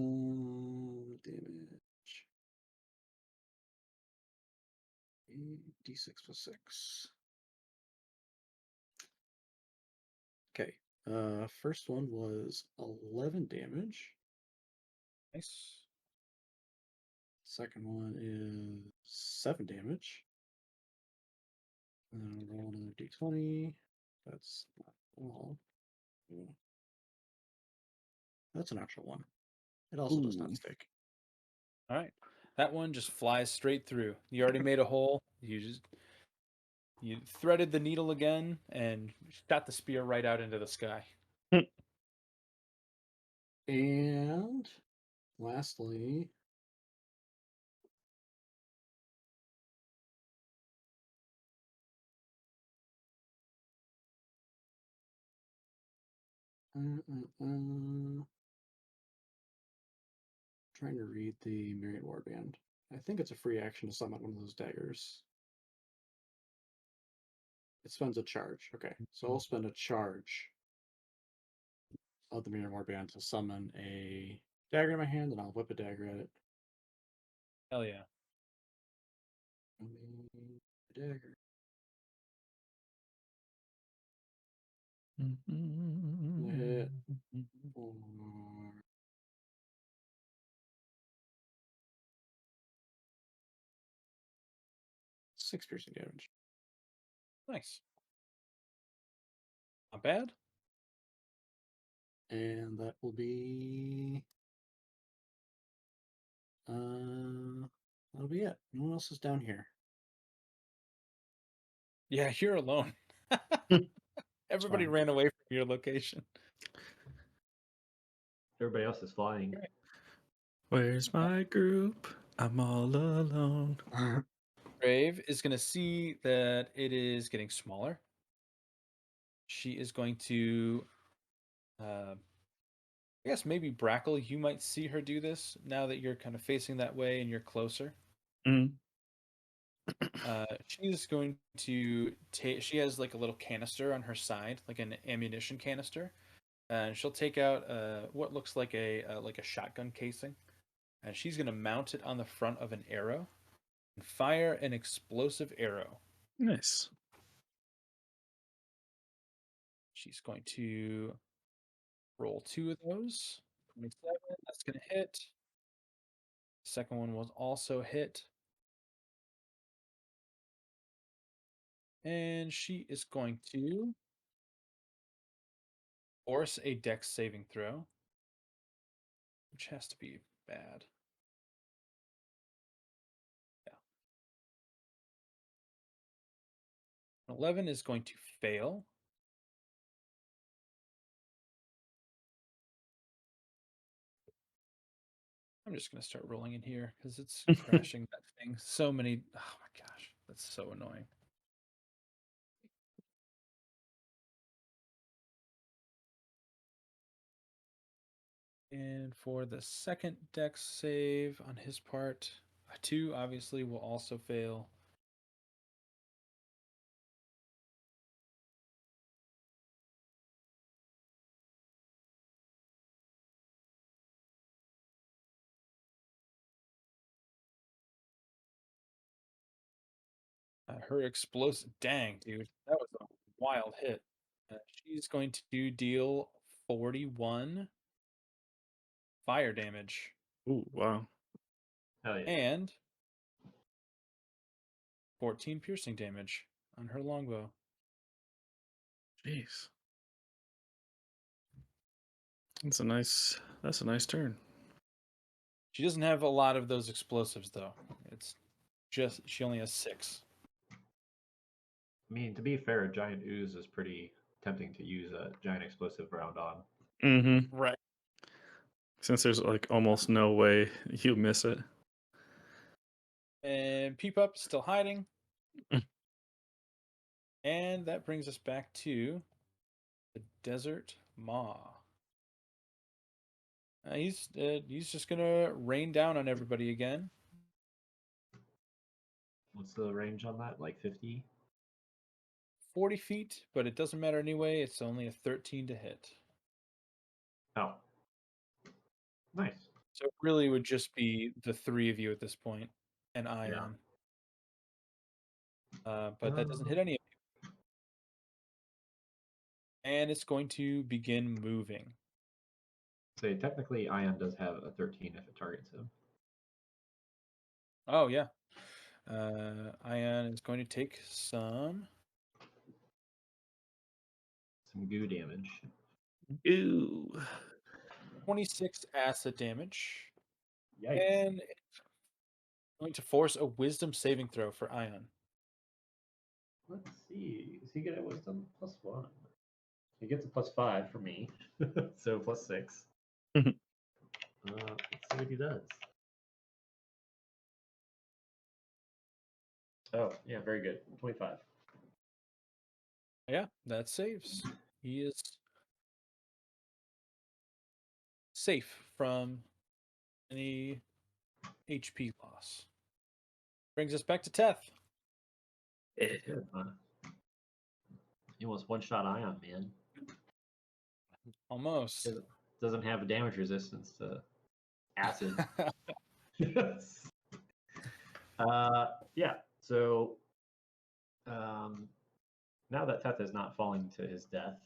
D6 plus 6. Okay. First one was 11 damage. Nice. Second one is 7 damage. And then roll another d20. That's not all. Ooh. That's an actual one. It also does not Ooh. stick. All right. That one just flies straight through. You already made a hole. You threaded the needle again and shot the spear right out into the sky. And lastly, trying to read the Myriad Warband. I think it's a free action to summon one of those daggers. It spends a charge. Okay, so I'll spend a charge of the Myriad Warband to summon a dagger in my hand, and I'll whip a dagger at it. Hell yeah. A dagger. Hit for 6 piercing damage. Nice. Not bad. And that will be that'll be it. No one else is down here. Yeah, you're alone. Everybody fine. ran away from your location. Everybody else is flying. Where's my group? I'm all alone. Brave is going to see that it is getting smaller. She is going to, I guess maybe Brackle, you might see her do this now that you're kind of facing that way and you're closer. Mm. She's going to take, she has like a little canister on her side, like an ammunition canister. And she'll take out what looks like a shotgun casing. And she's going to mount it on the front of an arrow and fire an explosive arrow. Nice. She's going to roll 2 of those. 27, that's going to hit. Second one was also hit. And she is going to force a dex saving throw, which has to be bad. Yeah. 11 is going to fail. I'm just going to start rolling in here because it's crashing that thing. So many. Oh my gosh. That's so annoying. And for the second dex save on his part, a 2 obviously will also fail. Her explosive. Dang, dude. That was a wild hit. She's going to deal 41 fire damage Ooh, wow. Hell yeah. and 14 piercing damage on her longbow. Jeez. That's a nice turn. She doesn't have a lot of those explosives, though. It's just, she only has 6. I mean, to be fair, a giant ooze is pretty tempting to use a giant explosive round on. Mm-hmm. Right. Since there's like almost no way you miss it. And Peep Up is still hiding. And that brings us back to the Desert Maw. He's just gonna rain down on everybody again. What's the range on that? Like 50? 40 feet, but it doesn't matter anyway. It's only a 13 to hit. Oh. Nice. So it really would just be the three of you at this point, and Ion. But that doesn't hit any of you. And it's going to begin moving. So technically, Ion does have a 13 if it targets him. Oh, yeah. Ion is going to take some goo damage. Ew. 26 acid damage. Yikes. And it's going to force a wisdom saving throw for Ion. Let's see. Is he get a wisdom +1? He gets a +5 for me, so +6. Let's see what he does. Oh, yeah, very good. 25. Yeah, that saves. He is safe from any HP loss. Brings us back to Teth. Good, huh? He almost one-shot Ion, man. Almost. Doesn't have a damage resistance to acid. Yeah, so now that Teth is not falling to his death,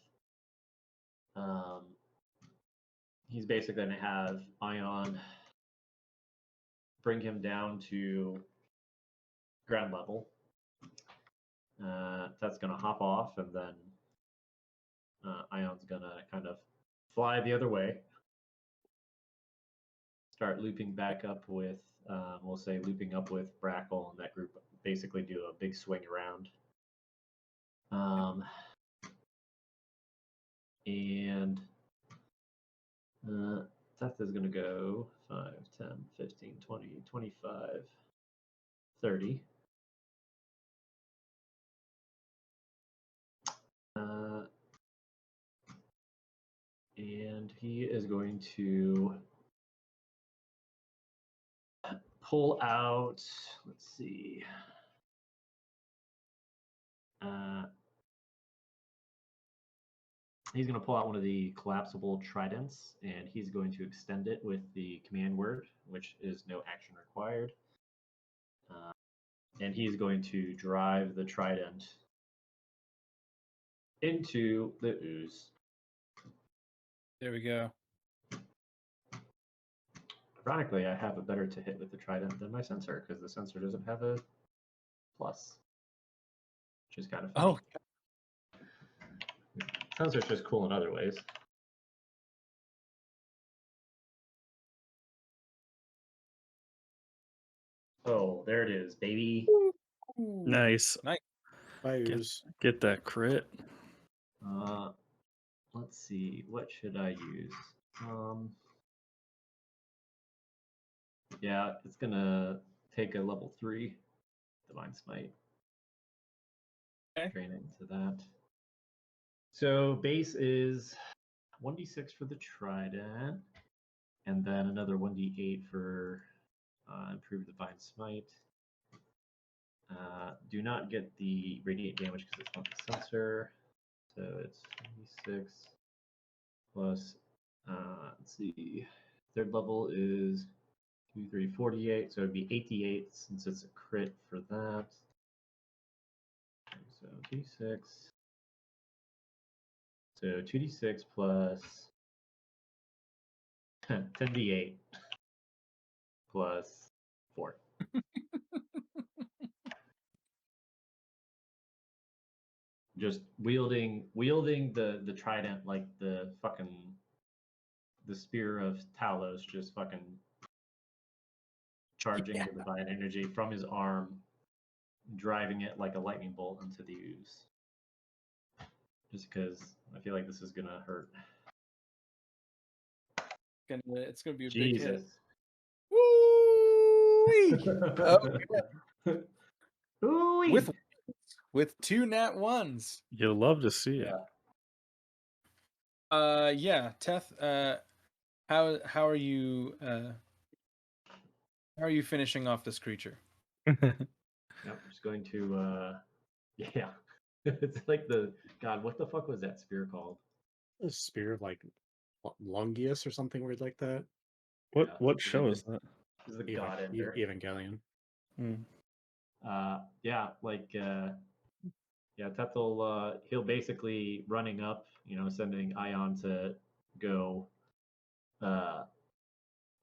he's basically going to have Ion bring him down to ground level. Teth's going to hop off, and then Ion's going to kind of fly the other way. Start looping back up with, we'll say looping up with Brackle and that group, basically do a big swing around. And Teth is going to go 5, 10, 15, 20, 25, 30. And he is going to pull out, let's see. He's going to pull out one of the collapsible tridents, and he's going to extend it with the command word, which is no action required. And he's going to drive the trident into the ooze. There we go. Ironically, I have a better to hit with the trident than my sensor, because the sensor doesn't have a plus, which is kind of funny. Oh, Sensor's just cool in other ways. Oh, there it is, baby. Nice. nice. Fires. Get that crit. Let's see, what should I use? Yeah, it's gonna take a level 3 Divine Smite. Okay. Drain it into that. So base is 1d6 for the trident, and then another 1d8 for improved Divine Smite. Do not get the radiant damage because it's not the sensor. So it's 1d6 plus, let's see, third level is 2, 3, 48, so it'd be 88 since it's a crit for that. So d6. So 2d6 plus 10d8 plus 4. Just wielding the trident like the spear of Talos, just fucking charging the divine energy from his arm, driving it like a lightning bolt into the ooze. Just because I feel like this is gonna hurt. It's gonna be a big hit. Jesus. Woo! Ooh-wee. With 2 nat 1s. You'll love to see it. Yeah, Teth, how are you finishing off this creature? Yep, I'm just going to yeah. It's like God, what the fuck was that spear called? A spear of like Longius or something weird like that. What show is that? He's the god ender. Evangelion. Yeah, Tethel, he'll basically running up, sending Ion to go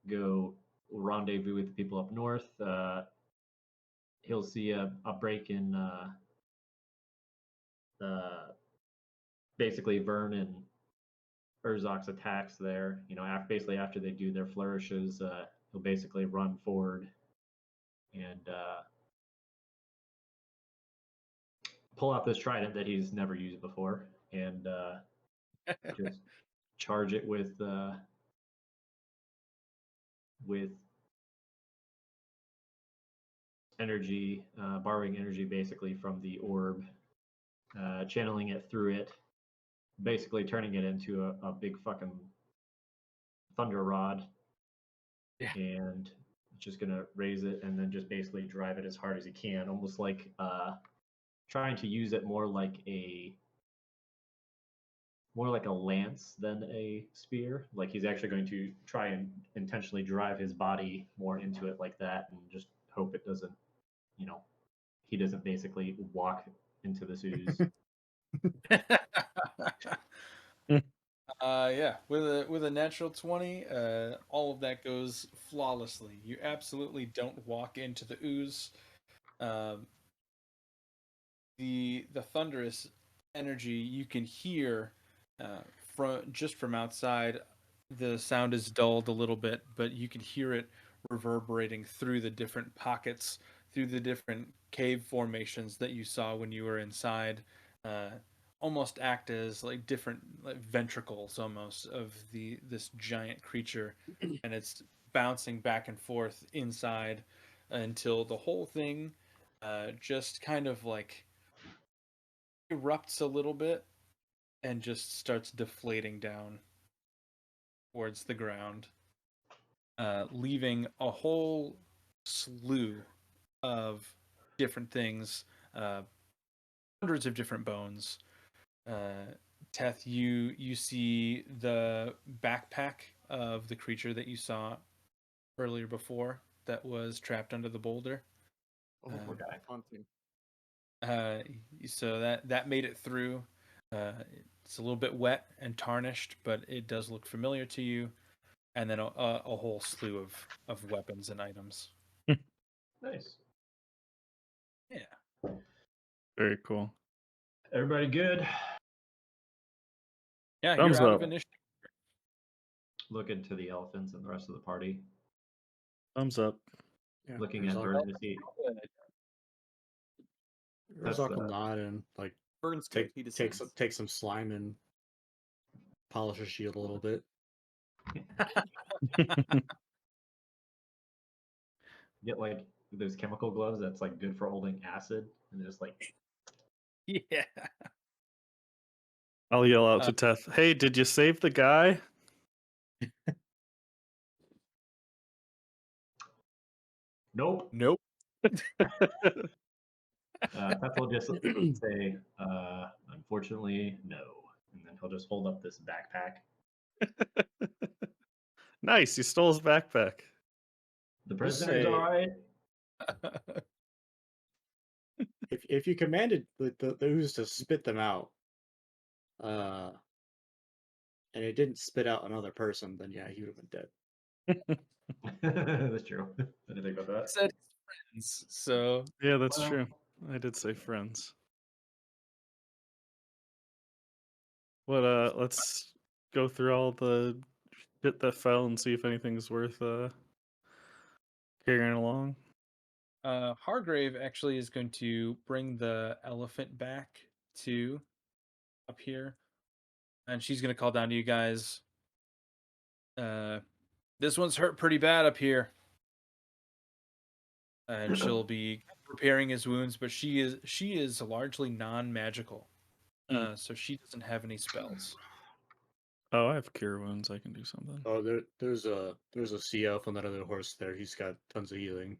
go rendezvous with the people up north. He'll see a break in basically Vern and Urzok's attacks there. Basically after they do their flourishes, he'll basically run forward and pull out this trident that he's never used before and just charge it with energy, borrowing energy basically from the orb, channeling it through it, basically turning it into a big fucking thunder rod. Yeah. And just gonna raise it and then just basically drive it as hard as he can, almost like trying to use it more like a lance than a spear. Like he's actually going to try and intentionally drive his body more into it like that, and just hope it doesn't, he doesn't basically walk into this ooze. Yeah, with a natural 20, all of that goes flawlessly. You absolutely don't walk into the ooze. The thunderous energy you can hear from outside. The sound is dulled a little bit, but you can hear it reverberating through the different pockets, through the different cave formations that you saw when you were inside. Almost act as like different like ventricles almost of this giant creature, and it's bouncing back and forth inside until the whole thing just kind of like erupts a little bit and just starts deflating down towards the ground, leaving a whole slew of different things, hundreds of different bones. Teth, you see the backpack of the creature that you saw earlier before that was trapped under the boulder. Oh, Okay. haunting. So that made it through. It's a little bit wet and tarnished, but it does look familiar to you. And then a whole slew of weapons and items. Nice. Yeah. Very cool. Everybody good? Yeah, Thumbs you're out up. of initiative. Looking to the elephants and the rest of the party. Thumbs up. Yeah, Looking at Urzok- Vern to see. Urzok will nod and like Vern's good. He descends. take some slime and polish his shield a little bit. Get like those chemical gloves that's like good for holding acid, and just like Yeah. I'll yell out to Teth, "Hey, did you save the guy?" nope. Nope. Pep will just say, unfortunately, no. And then he'll just hold up this backpack. Nice, you stole his backpack. The Just prisoner's say- all right. If you commanded the ooze to spit them out, and it didn't spit out another person, then yeah, he would have been dead. That's true. I didn't think about that. Said his friends. So Yeah, that's Well- true. I did say friends. What? Let's go through all the shit that fell and see if anything's worth carrying along. Hargrave actually is going to bring the elephant back to up here, and she's going to call down to you guys. This one's hurt pretty bad up here, and she'll be repairing his wounds. But she is largely non-magical, so she doesn't have any spells. Oh, I have cure wounds. I can do something. Oh, there's a sea elf on that other horse there. He's got tons of healing.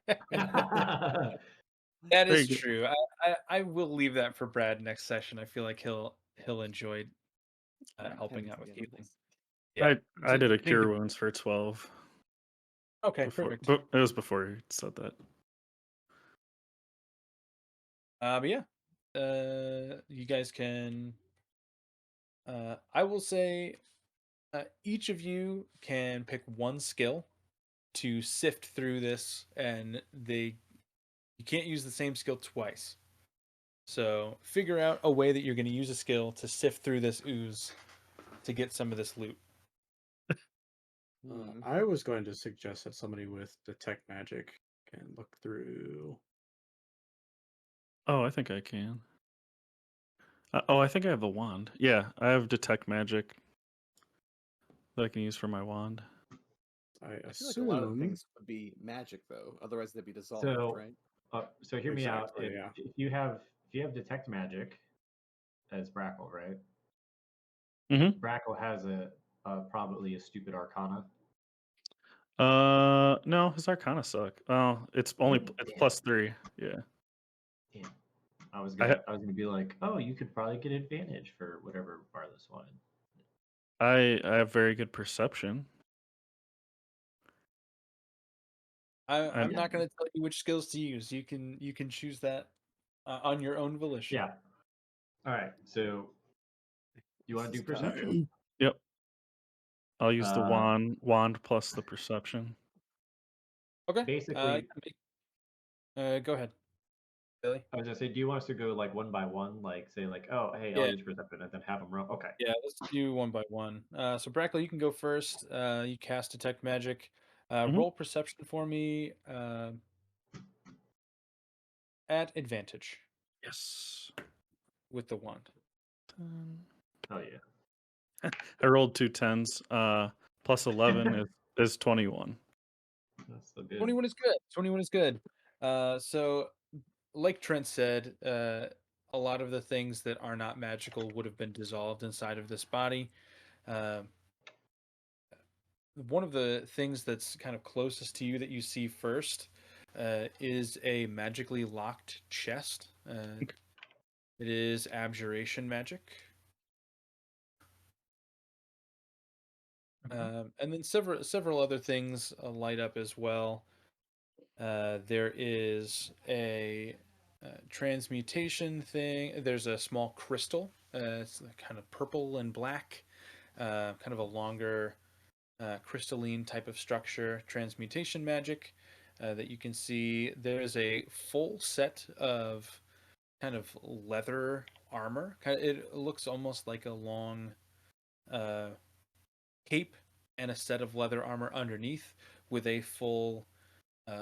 That There is you go. true. I will leave that for Brad next session. I feel like he'll enjoy helping 10 out with to begin healing. with. Yeah. I So did a you can cure get- wounds for 12 Okay, before, perfect. but it was before you said that. But yeah, you guys can. I will say, each of you can pick one skill to sift through this, and you can't use the same skill twice. So figure out a way that you're going to use a skill to sift through this ooze to get some of this loot. Hmm. I was going to suggest that somebody with detect magic can look through. Oh, I think I can. I think I have the wand. Yeah, I have detect magic that I can use for my wand. I I feel like a lot of the assume. things would be magic though, otherwise they'd be dissolved, So, right? so hear me out. Exactly, yeah. If you have detect magic, as Brackle, right? Mm-hmm. Brackle has probably a stupid arcana. No, his arcana suck. Oh, it's only it's Damn. +3. Yeah. Damn. I was I gonna ha- I was gonna be like, oh, you could probably get advantage for whatever Barless wanted. I have very good perception. I'm And not going to tell you which skills to use. You can choose that on your own volition. Yeah. All right. So you want to do This is tough. perception? yep, I'll use the Uh, wand plus the perception. Okay. basically, Go ahead, Billy. I was gonna say, do you want us to go like one by one, like say like, oh, hey, I'll Yeah. use perception, and then have them roll? Okay. Yeah, let's do one by one. So Brackle, you can go first. You cast detect magic. Mhm. Roll perception for me at advantage Yes. with the wand. Oh yeah. I rolled 2 10s. Plus 11 is 21. That's so good. 21 is good. 21 is good. So like Trent said, a lot of the things that are not magical would have been dissolved inside of this body. One of the things that's kind of closest to you that you see first is a magically locked chest. It is abjuration magic. And then several other things light up as well. There is a transmutation thing. There's a small crystal. It's kind of purple and black, kind of a longer crystalline type of structure. Transmutation magic that you can see. There's a full set of kind of leather armor. It looks almost like a long cape and a set of leather armor underneath with a full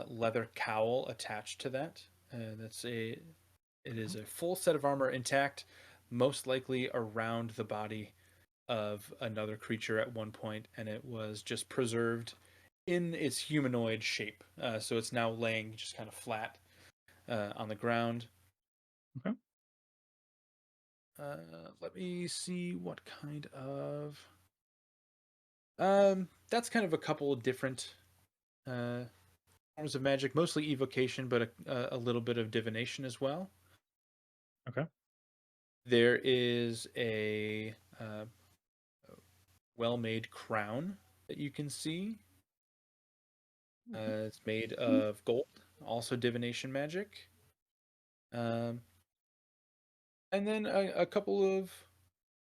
leather cowl attached to that. It is a full set of armor intact, most likely around the body of another creature at one point, and it was just preserved in its humanoid shape. So it's now laying just kind of flat on the ground. Okay. Let me see what kind of. That's kind of a couple of different forms of magic, mostly evocation, but a little bit of divination as well. Okay. There is a well-made crown that you can see. It's made of gold, also divination magic. Um, and then a couple of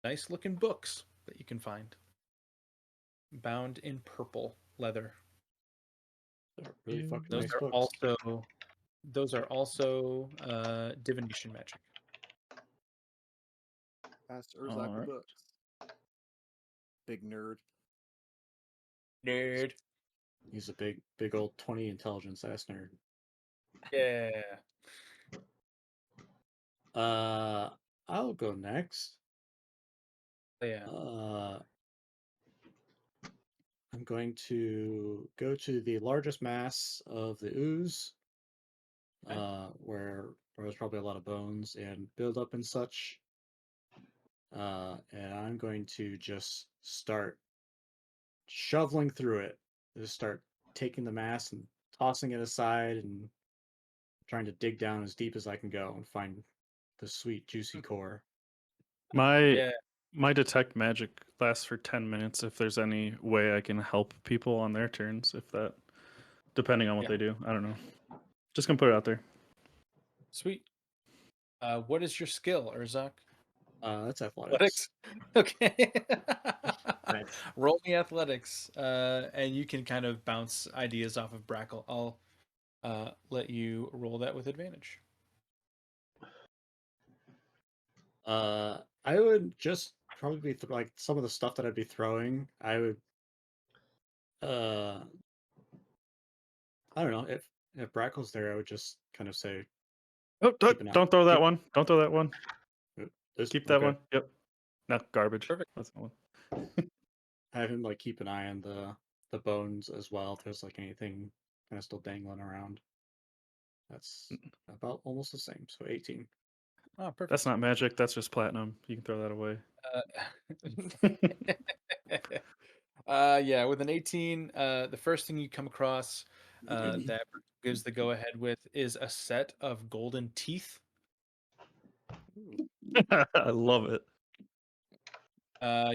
nice-looking books that you can find, bound in purple leather. They're really fucking Those nice are books. also divination magic. Asked All Urzak the right. books. Big nerd. Nerd. He's a big old 20 intelligence ass nerd. Yeah. I'll go next. Yeah. I'm going to go to the largest mass of the ooze, Okay. where there was probably a lot of bones and buildup and such. And I'm going to just start shoveling through it. Just start taking the mass and tossing it aside and trying to dig down as deep as I can go and find the sweet, juicy core. My Yeah. My detect magic lasts for 10 minutes if there's any way I can help people on their turns, if that, depending on what Yeah. they do. I don't know. Just gonna put it out there. Sweet. What is your skill, Urzak? That's athletics. Okay. Nice. Roll me athletics, and you can kind of bounce ideas off of Brackle. I'll let you roll that with advantage. I would just probably be like some of the stuff that I'd be throwing. I would, I don't know if Brackle's there. I would just kind of say, Oh, Keep an eye- don't throw that keep- one. Don't throw that one. this, Keep that okay. one. Yep. No, garbage. Perfect. That's that one. Have him like keep an eye on the bones as well. If there's like anything kind of still dangling around. That's about almost the same. So 18. Oh, perfect. That's not magic. That's just platinum. You can throw that away. Yeah, with an 18, the first thing you come across that gives the go ahead with is a set of golden teeth. I love it.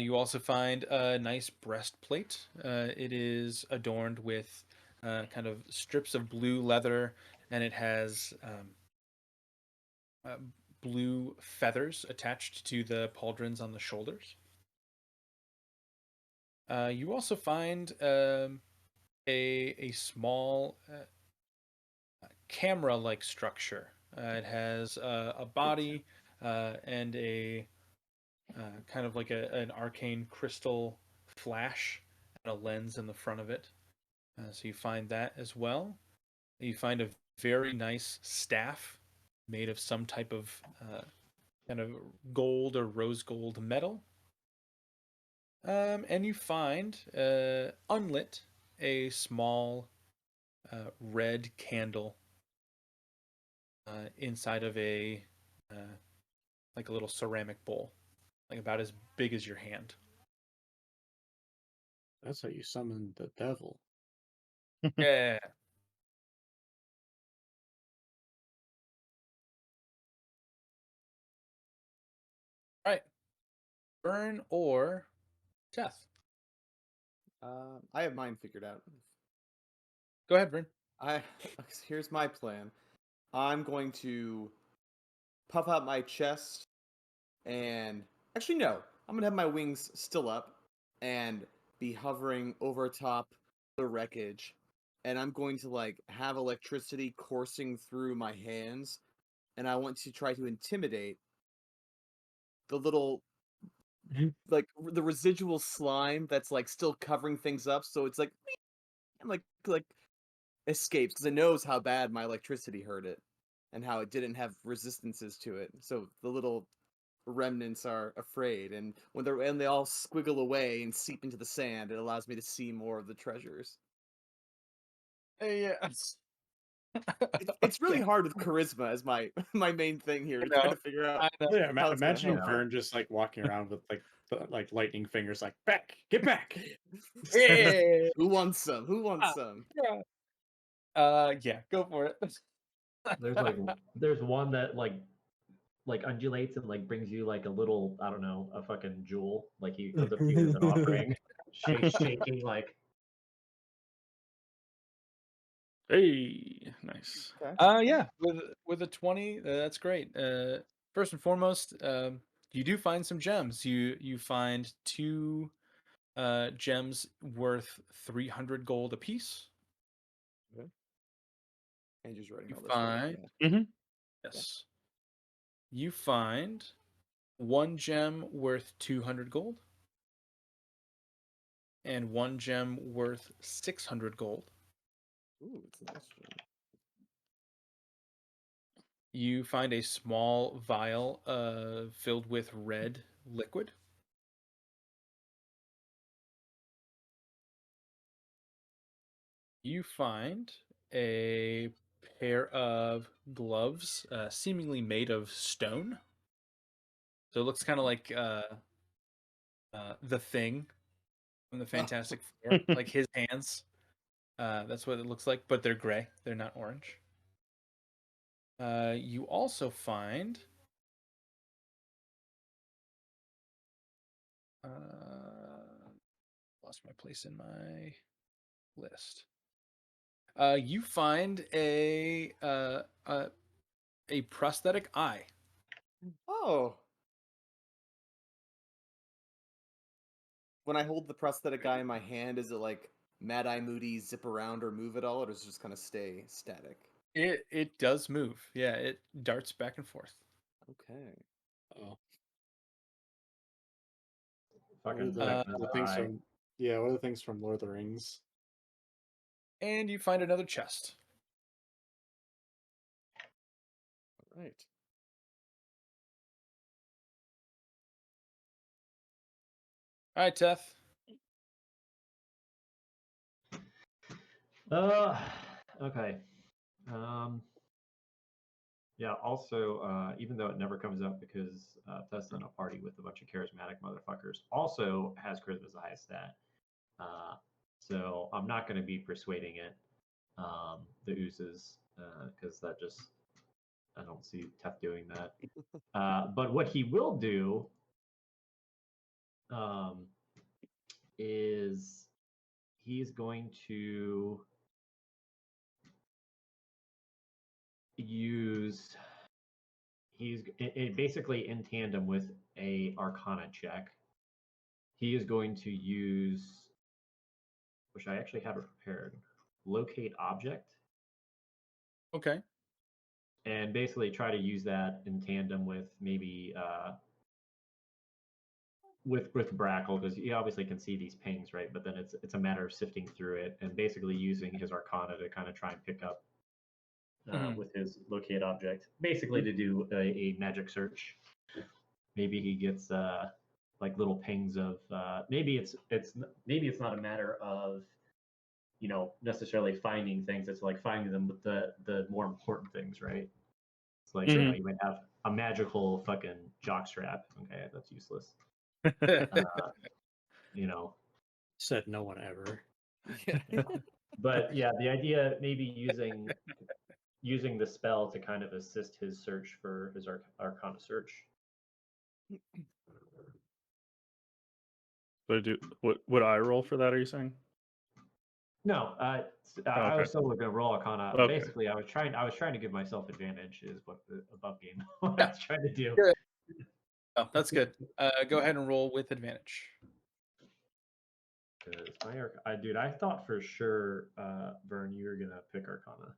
You also find a nice breastplate. It is adorned with kind of strips of blue leather, and it has blue feathers attached to the pauldrons on the shoulders. You also find a small camera-like structure. It has a body and a kind of like an arcane crystal flash and a lens in the front of it. So you find that as well. You find a very nice staff made of some type of kind of gold or rose gold metal. And you find, unlit, a small red candle inside of a like a little ceramic bowl, like about as big as your hand. That's how you summon the devil. Yeah. All right. Burn or death. I have mine figured out. Go ahead, Vern. Here's my plan. I'm going to puff out my chest and actually no, I'm gonna have my wings still up and be hovering over top the wreckage, and I'm going to like have electricity coursing through my hands, and I want to try to intimidate the little like the residual slime that's like still covering things up, so it's like and like escapes because it knows how bad my electricity hurt it and how it didn't have resistances to it. So the little remnants are afraid, and when they all squiggle away and seep into the sand, it allows me to see more of the treasures. Yeah. It's really hard with charisma as my my main thing here to try to figure out I know. Yeah, how it's gonna imagine help. Vern just like walking around with like lightning fingers, like back, get back. Yeah. Who wants some? Who wants some? Yeah, go for it. There's one that like undulates and like brings you like a little, I don't know, a fucking jewel. Like he comes up to you as an offering, shaking like. Hey, nice. Okay. Yeah, with a 20, that's great. First and foremost, you do find some gems. You find two gems worth 300 gold apiece. Andrew's writing You all this, right? find Mm-hmm. yes. You find one gem worth 200 gold and one gem worth 600 gold. Ooh, it's a nice gem. You find a small vial filled with red liquid. You find a pair of gloves, seemingly made of stone. So it looks kind of like the Thing from the Fantastic Four, like his hands. That's what it looks like, but they're gray. They're not orange. You also find Lost my place in my list. You find a prosthetic eye. Oh. When I hold the prosthetic eye in my hand, is it like Mad Eye Moody zip around or move at all, or does it just kind of stay static? It does move. Yeah, it darts back and forth. Okay. Oh, Fucking what are Vecna's the things eye. from? Yeah, what are the things from Lord of the Rings? And you find another chest. All right. All right, Teth. Okay. Yeah, also, even though it never comes up because Teth's in a party with a bunch of charismatic motherfuckers, also has charisma's the highest stat. So I'm not going to be persuading it, the oozes, because that just, I don't see Teth doing that. But what he will do um, is he's going to use basically in tandem with a Arcana check. He is going to use, which I actually have it prepared, locate object, Okay. and basically try to use that in tandem with maybe with Brackle, because he obviously can see these pings, right? But then it's a matter of sifting through it and basically using his Arcana to kind of try and pick up with his locate object, basically to do a magic search. Maybe he gets like little pings of maybe it's not a matter of necessarily finding things. It's like finding them with the more important things, right? It's like you might have a magical fucking jockstrap. Okay, that's useless. You know, Said no one ever. Yeah. but yeah, the idea maybe using the spell to kind of assist his search for his Arcana search. So what would I roll for that? Are you saying? No, I Okay. was still going to roll Arcana. Okay. Basically, I was trying to give myself advantage. Is what the above game what I was trying to do. Good. Oh, that's good. Go ahead and roll with advantage. Because dude, I thought for sure, Vern, you were gonna pick Arcana.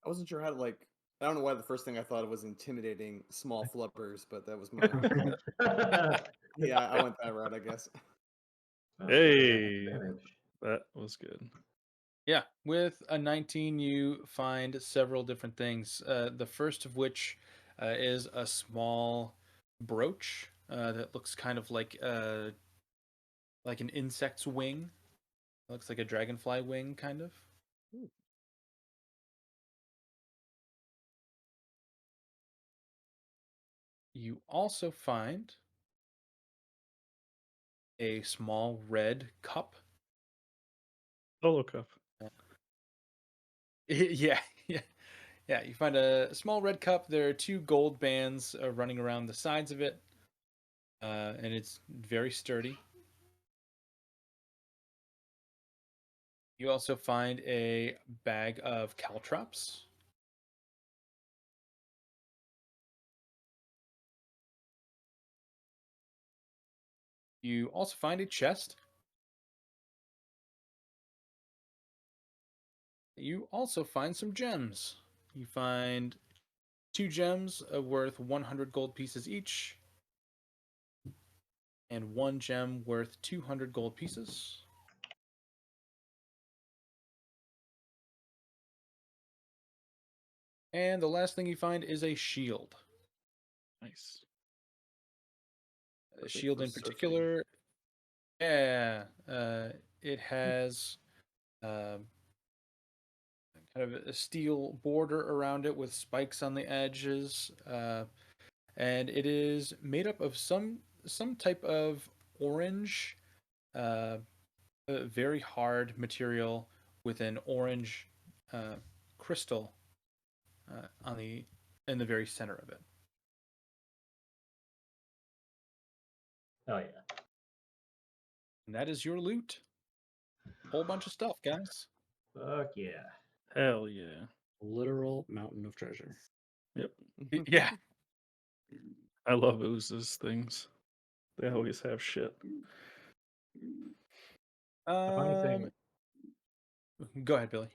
I wasn't sure how to like. I don't know why the first thing I thought of was intimidating small flubbers, but that was my. Yeah, I went that route, I guess. Oh, Hey, advantage. that was good. Yeah, with a 19, you find several different things. The first of which is a small brooch that looks kind of like an insect's wing. It looks like a dragonfly wing, kind of. Ooh. You also find a small red cup. Solo cup. Yeah, yeah, yeah. You find a small red cup. There are two gold bands running around the sides of it, and it's very sturdy. You also find a bag of caltrops. You also find a chest. You also find some gems. You find two gems worth 100 gold pieces each, and one gem worth 200 gold pieces. And the last thing you find is a shield. Nice. A Perfect shield for in surfing. particular, yeah, it has kind of a steel border around it with spikes on the edges, and it is made up of some type of orange, very hard material with an orange crystal in the very center of it. Oh yeah. And that is your loot. Whole bunch of stuff, guys. Fuck yeah. Hell yeah. Literal mountain of treasure. Yep. Yeah. I love oozes things. They always have shit. A funny thing. Go ahead, Billy.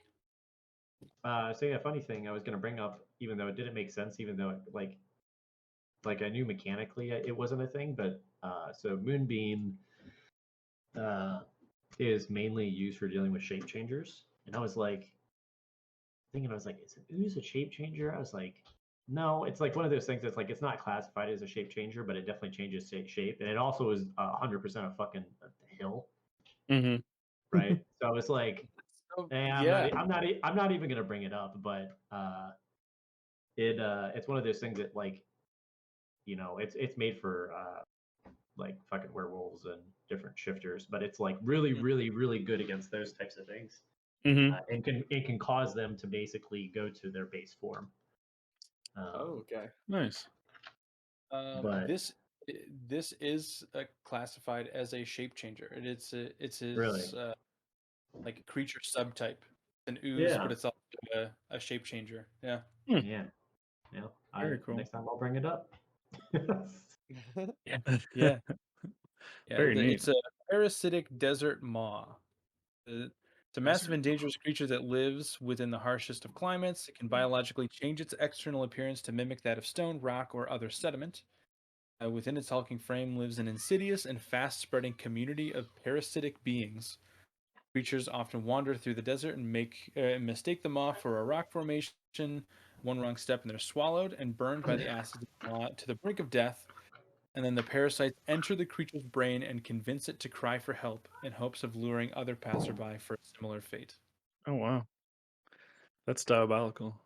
Saying a funny thing, I was gonna bring up, even though it didn't make sense, even though it, like I knew mechanically it wasn't a thing, but so Moonbeam is mainly used for dealing with shape changers, and I was like thinking, I was like, is an ooze a shape changer? I was like, no, it's like one of those things that's like it's not classified as a shape changer, but it definitely changes shape, and it also is 100% a fucking hill, Mm-hmm. right? So I was like, So, I'm not even gonna bring it up, but it's one of those things that like it's made for like fucking werewolves and different shifters, but it's like really, really, really good against those types of things, Mm-hmm. and can cause them to basically go to their base form. Oh, okay. Nice. But this is classified as a shape changer. It's his really, like creature subtype. An ooze, yeah, but it's also a shape changer. Yeah. yeah, yeah. Very cool. Next time I'll bring it up. Yeah. Yeah. Yeah. Very neat. It's a parasitic desert maw. It's a massive and dangerous creature that lives within the harshest of climates. It can biologically change its external appearance to mimic that of stone, rock, or other sediment. Within its hulking frame lives an insidious and fast-spreading community of parasitic beings. Creatures often wander through the desert and mistake the maw for a rock formation. One wrong step and they're swallowed and burned by the acid of the maw to the brink of death. And then the parasites enter the creature's brain and convince it to cry for help in hopes of luring other passerby for a similar fate. Oh wow. That's diabolical.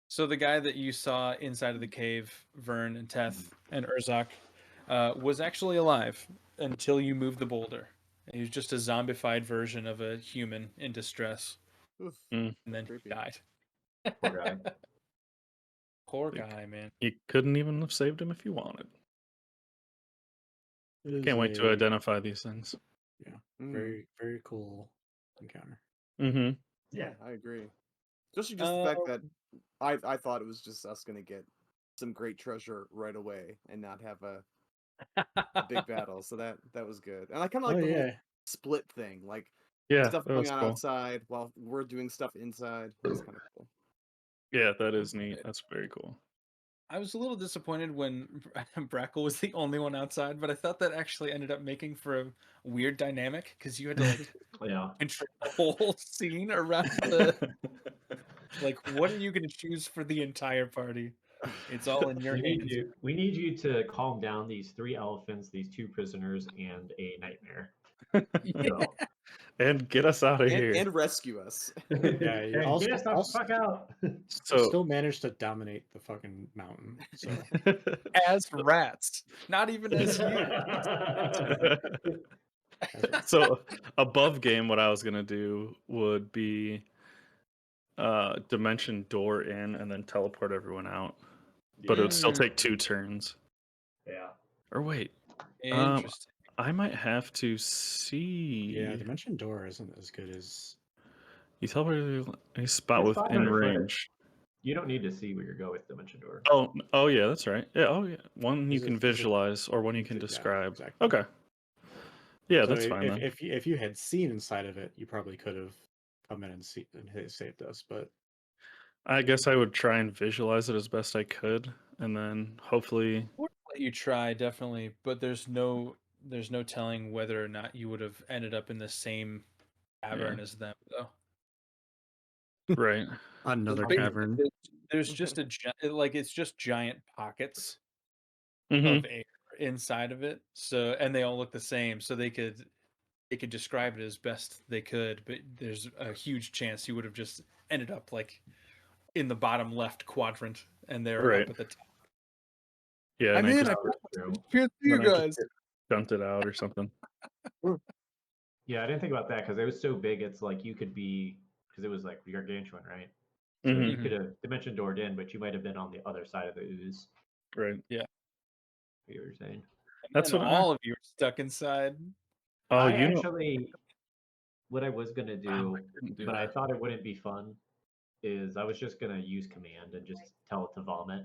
So the guy that you saw inside of the cave, Vern and Teth and Urzak, was actually alive until you moved the boulder. He was just a zombified version of a human in distress, Oof, Mm. and then creepy. he died. Poor guy. Poor Like- guy, man. You couldn't even have saved him if you wanted. It is Can't wait to identify these things. Mm. very, very cool encounter. Mm-hmm. Yeah, Yeah. I agree. Especially just the fact that I thought it was just us gonna get some great treasure right away and not have a big battle. So that was good. And I kind of like Oh the whole yeah, split thing, like Yeah, stuff that going was on cool. outside while we're doing stuff inside. That's kind of cool. Yeah, that is neat. That's very cool. I was a little disappointed when Brackle was the only one outside, but I thought that actually ended up making for a weird dynamic because you had to like Yeah. control the whole scene around the like. What are you going to choose for the entire party? It's all in your hands. We need you to calm down these 3 elephants, these 2 prisoners, and a nightmare. So, And get us out of here. And rescue us. yeah. You and also, get us the also fuck out. So still managed to dominate the fucking mountain. So As rats, not even as you. so above game, what I was gonna do would be dimension door in and then teleport everyone out. But it would still take 2 turns. Yeah. Or wait, Interesting. I might have to see. yeah, Dimension Door isn't as good as. You teleport a spot It's within 500 foot. range. You don't need to see where you go with Dimension Door. Oh yeah, that's right. Yeah, oh yeah. One you Is it- can is it- visualize or one you can yeah, describe. exactly. Okay. Yeah, So that's fine then. if you had seen inside of it, you probably could have come in and saved us. But I guess I would try and visualize it as best I could, and then hopefully. Would let you try definitely, but there's no telling whether or not you would have ended up in the same cavern as them though. Right. another Basically, cavern. There's just like it's just giant pockets Mm-hmm. of air inside of it. So and they all look the same. So they could describe it as best they could, but there's a huge chance you would have just ended up like in the bottom left quadrant and they're Right. up at the top. Yeah, I'm and in. I I True. can't see you then I guys. just dumped it out or something. Yeah, I didn't think about that because it was so big. It's like you could be, because it was like gargantuan, right? So Mhm. you could have Dimension Doored in, but you might have been on the other side of the ooze. Right. What you were saying. That's And what all of you are stuck inside. Oh, I you know. actually, what I was gonna Wow, I do, couldn't do but I that. thought it wouldn't be fun, is I was just gonna use command and just tell it to vomit.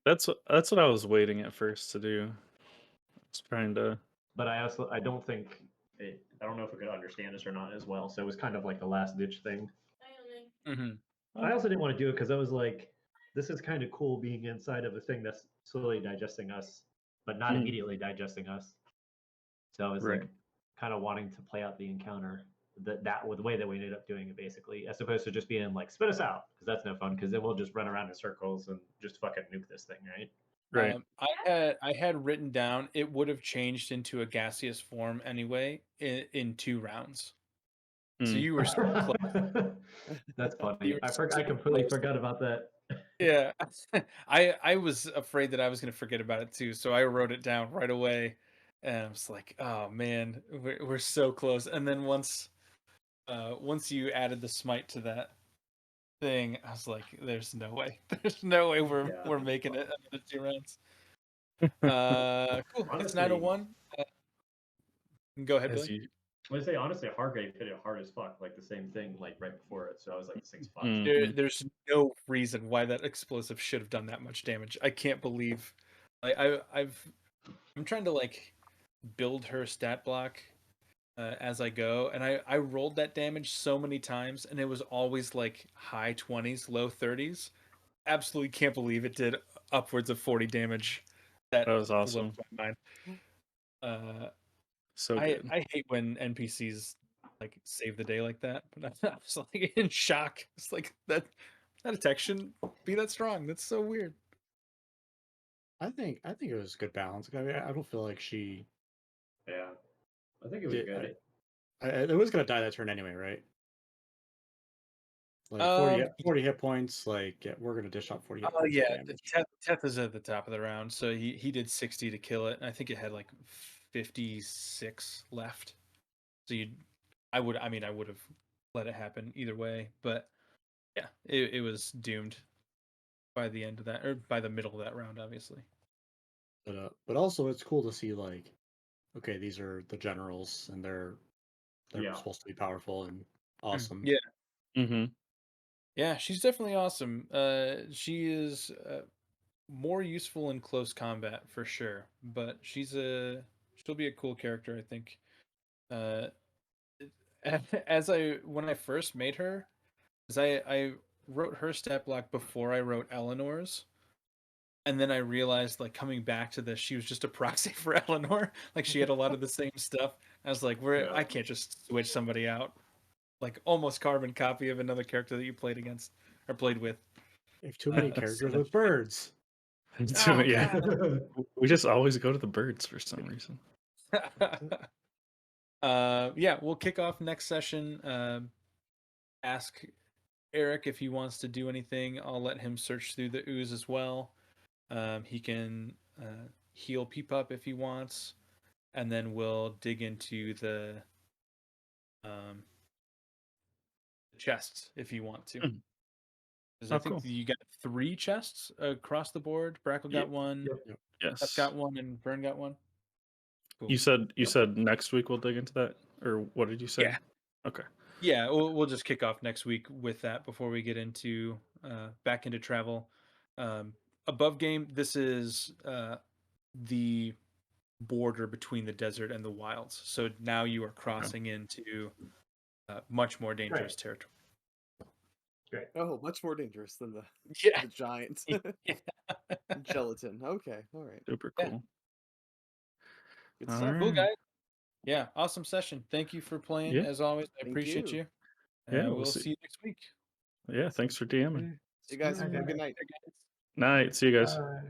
That's what I was waiting at first to do. I was trying to. But I don't think I don't know if it could understand us or not as well. So it was kind of like the last ditch thing. Hmm. I also didn't want to do it because I was like, this is kind of cool being inside of a thing that's slowly digesting us, but not Mm, immediately digesting us. So I was right. like, kind of wanting to play out the encounter that with the way that we ended up doing it, basically, as opposed to just being like, spit us out, because that's no fun. Because then we'll just run around in circles and just fucking nuke this thing, right? Right. I had written down it would have changed into a gaseous form anyway in 2 rounds. So Mm. you were so close. That's You funny. were I so completely close. forgot about that. Yeah, I was afraid that I was gonna forget about it too, so I wrote it down right away, and I was like, "Oh man, we're so close." And then once you added the smite to that thing, I was like, "There's no way, there's no way Yeah. we're making it another 2 rounds." Cool. It's Honestly, 9:01. Go ahead, As Billy. you. I would say honestly, Hargrave hit it hard as fuck, like the same thing, like right before it. So I was like, this thing's fucked. Mhm. There's no reason why that explosive should have done that much damage. I can't believe. I'm trying to like build her stat block as I go, and I rolled that damage so many times, and it was always like high 20s, low 30s. Absolutely can't believe it did upwards of 40 damage. That That was blows awesome. my mind. Uh, So I good. I hate when NPCs like save the day like that, but I was like in shock. It's like that attack shouldn't be that strong. That's so weird. I think it was good balance. I mean, I don't feel like she Yeah, I think it was did. good. It was gonna die that turn anyway, right? Like Um, 40 hit points. Like yeah, we're gonna dish out 40 hit oh points of yeah, the damage. Teth is at the top of the round, so he did 60 to kill it. And I think it had like 56 left. So I mean I would have let it happen either way, but yeah, it was doomed by the end of that or by the middle of that round, obviously. But also it's cool to see like, okay, these are the generals and they're Yeah. supposed to be powerful and awesome. Yeah, Mm-hmm. yeah, she's definitely awesome. She is more useful in close combat for sure, but she'll be a cool character, I think. Uh, as I when I first made her, as I wrote her stat block before I wrote Eleanor's, and then I realized like coming back to this, she was just a proxy for Eleanor. Like she had a lot of the same stuff. I was like, Yeah. I can't just switch somebody out. Like almost carbon copy of another character that you played against or played with. You have too many So characters that- with birds. Oh Yeah. god. We just always go to the birds for some reason. Yeah, we'll kick off next session. Ask Eric if he wants to do anything. I'll let him search through the ooze as well. He can heal Peep Up if he wants, and then we'll dig into the chests if you want to. Mhm. Because I Oh, think cool. you got 3 chests across the board. Brackle Ye- got one, Yep. Seth Yes. got one, and Vern got one. Cool. You Yep. said next week we'll dig into that, or what did you say? Yeah. Okay. Yeah, we'll just kick off next week with that before we get into back into travel. Above game, this is the border between the desert and the wilds. So now you are crossing into much more dangerous Right. territory. Great. Oh, much more dangerous than the Yeah. the giant Yeah. gelatin. Okay, all right, Super Yeah. cool. good All stuff. Cool, right. guys. Yeah, awesome session. Thank you for playing. Yeah. As always, I Thank appreciate you. you. Yeah. We'll We'll see. see you next week. Yeah. Thanks for DMing. See you guys. Okay. Have a good night. Night. See you guys. Bye.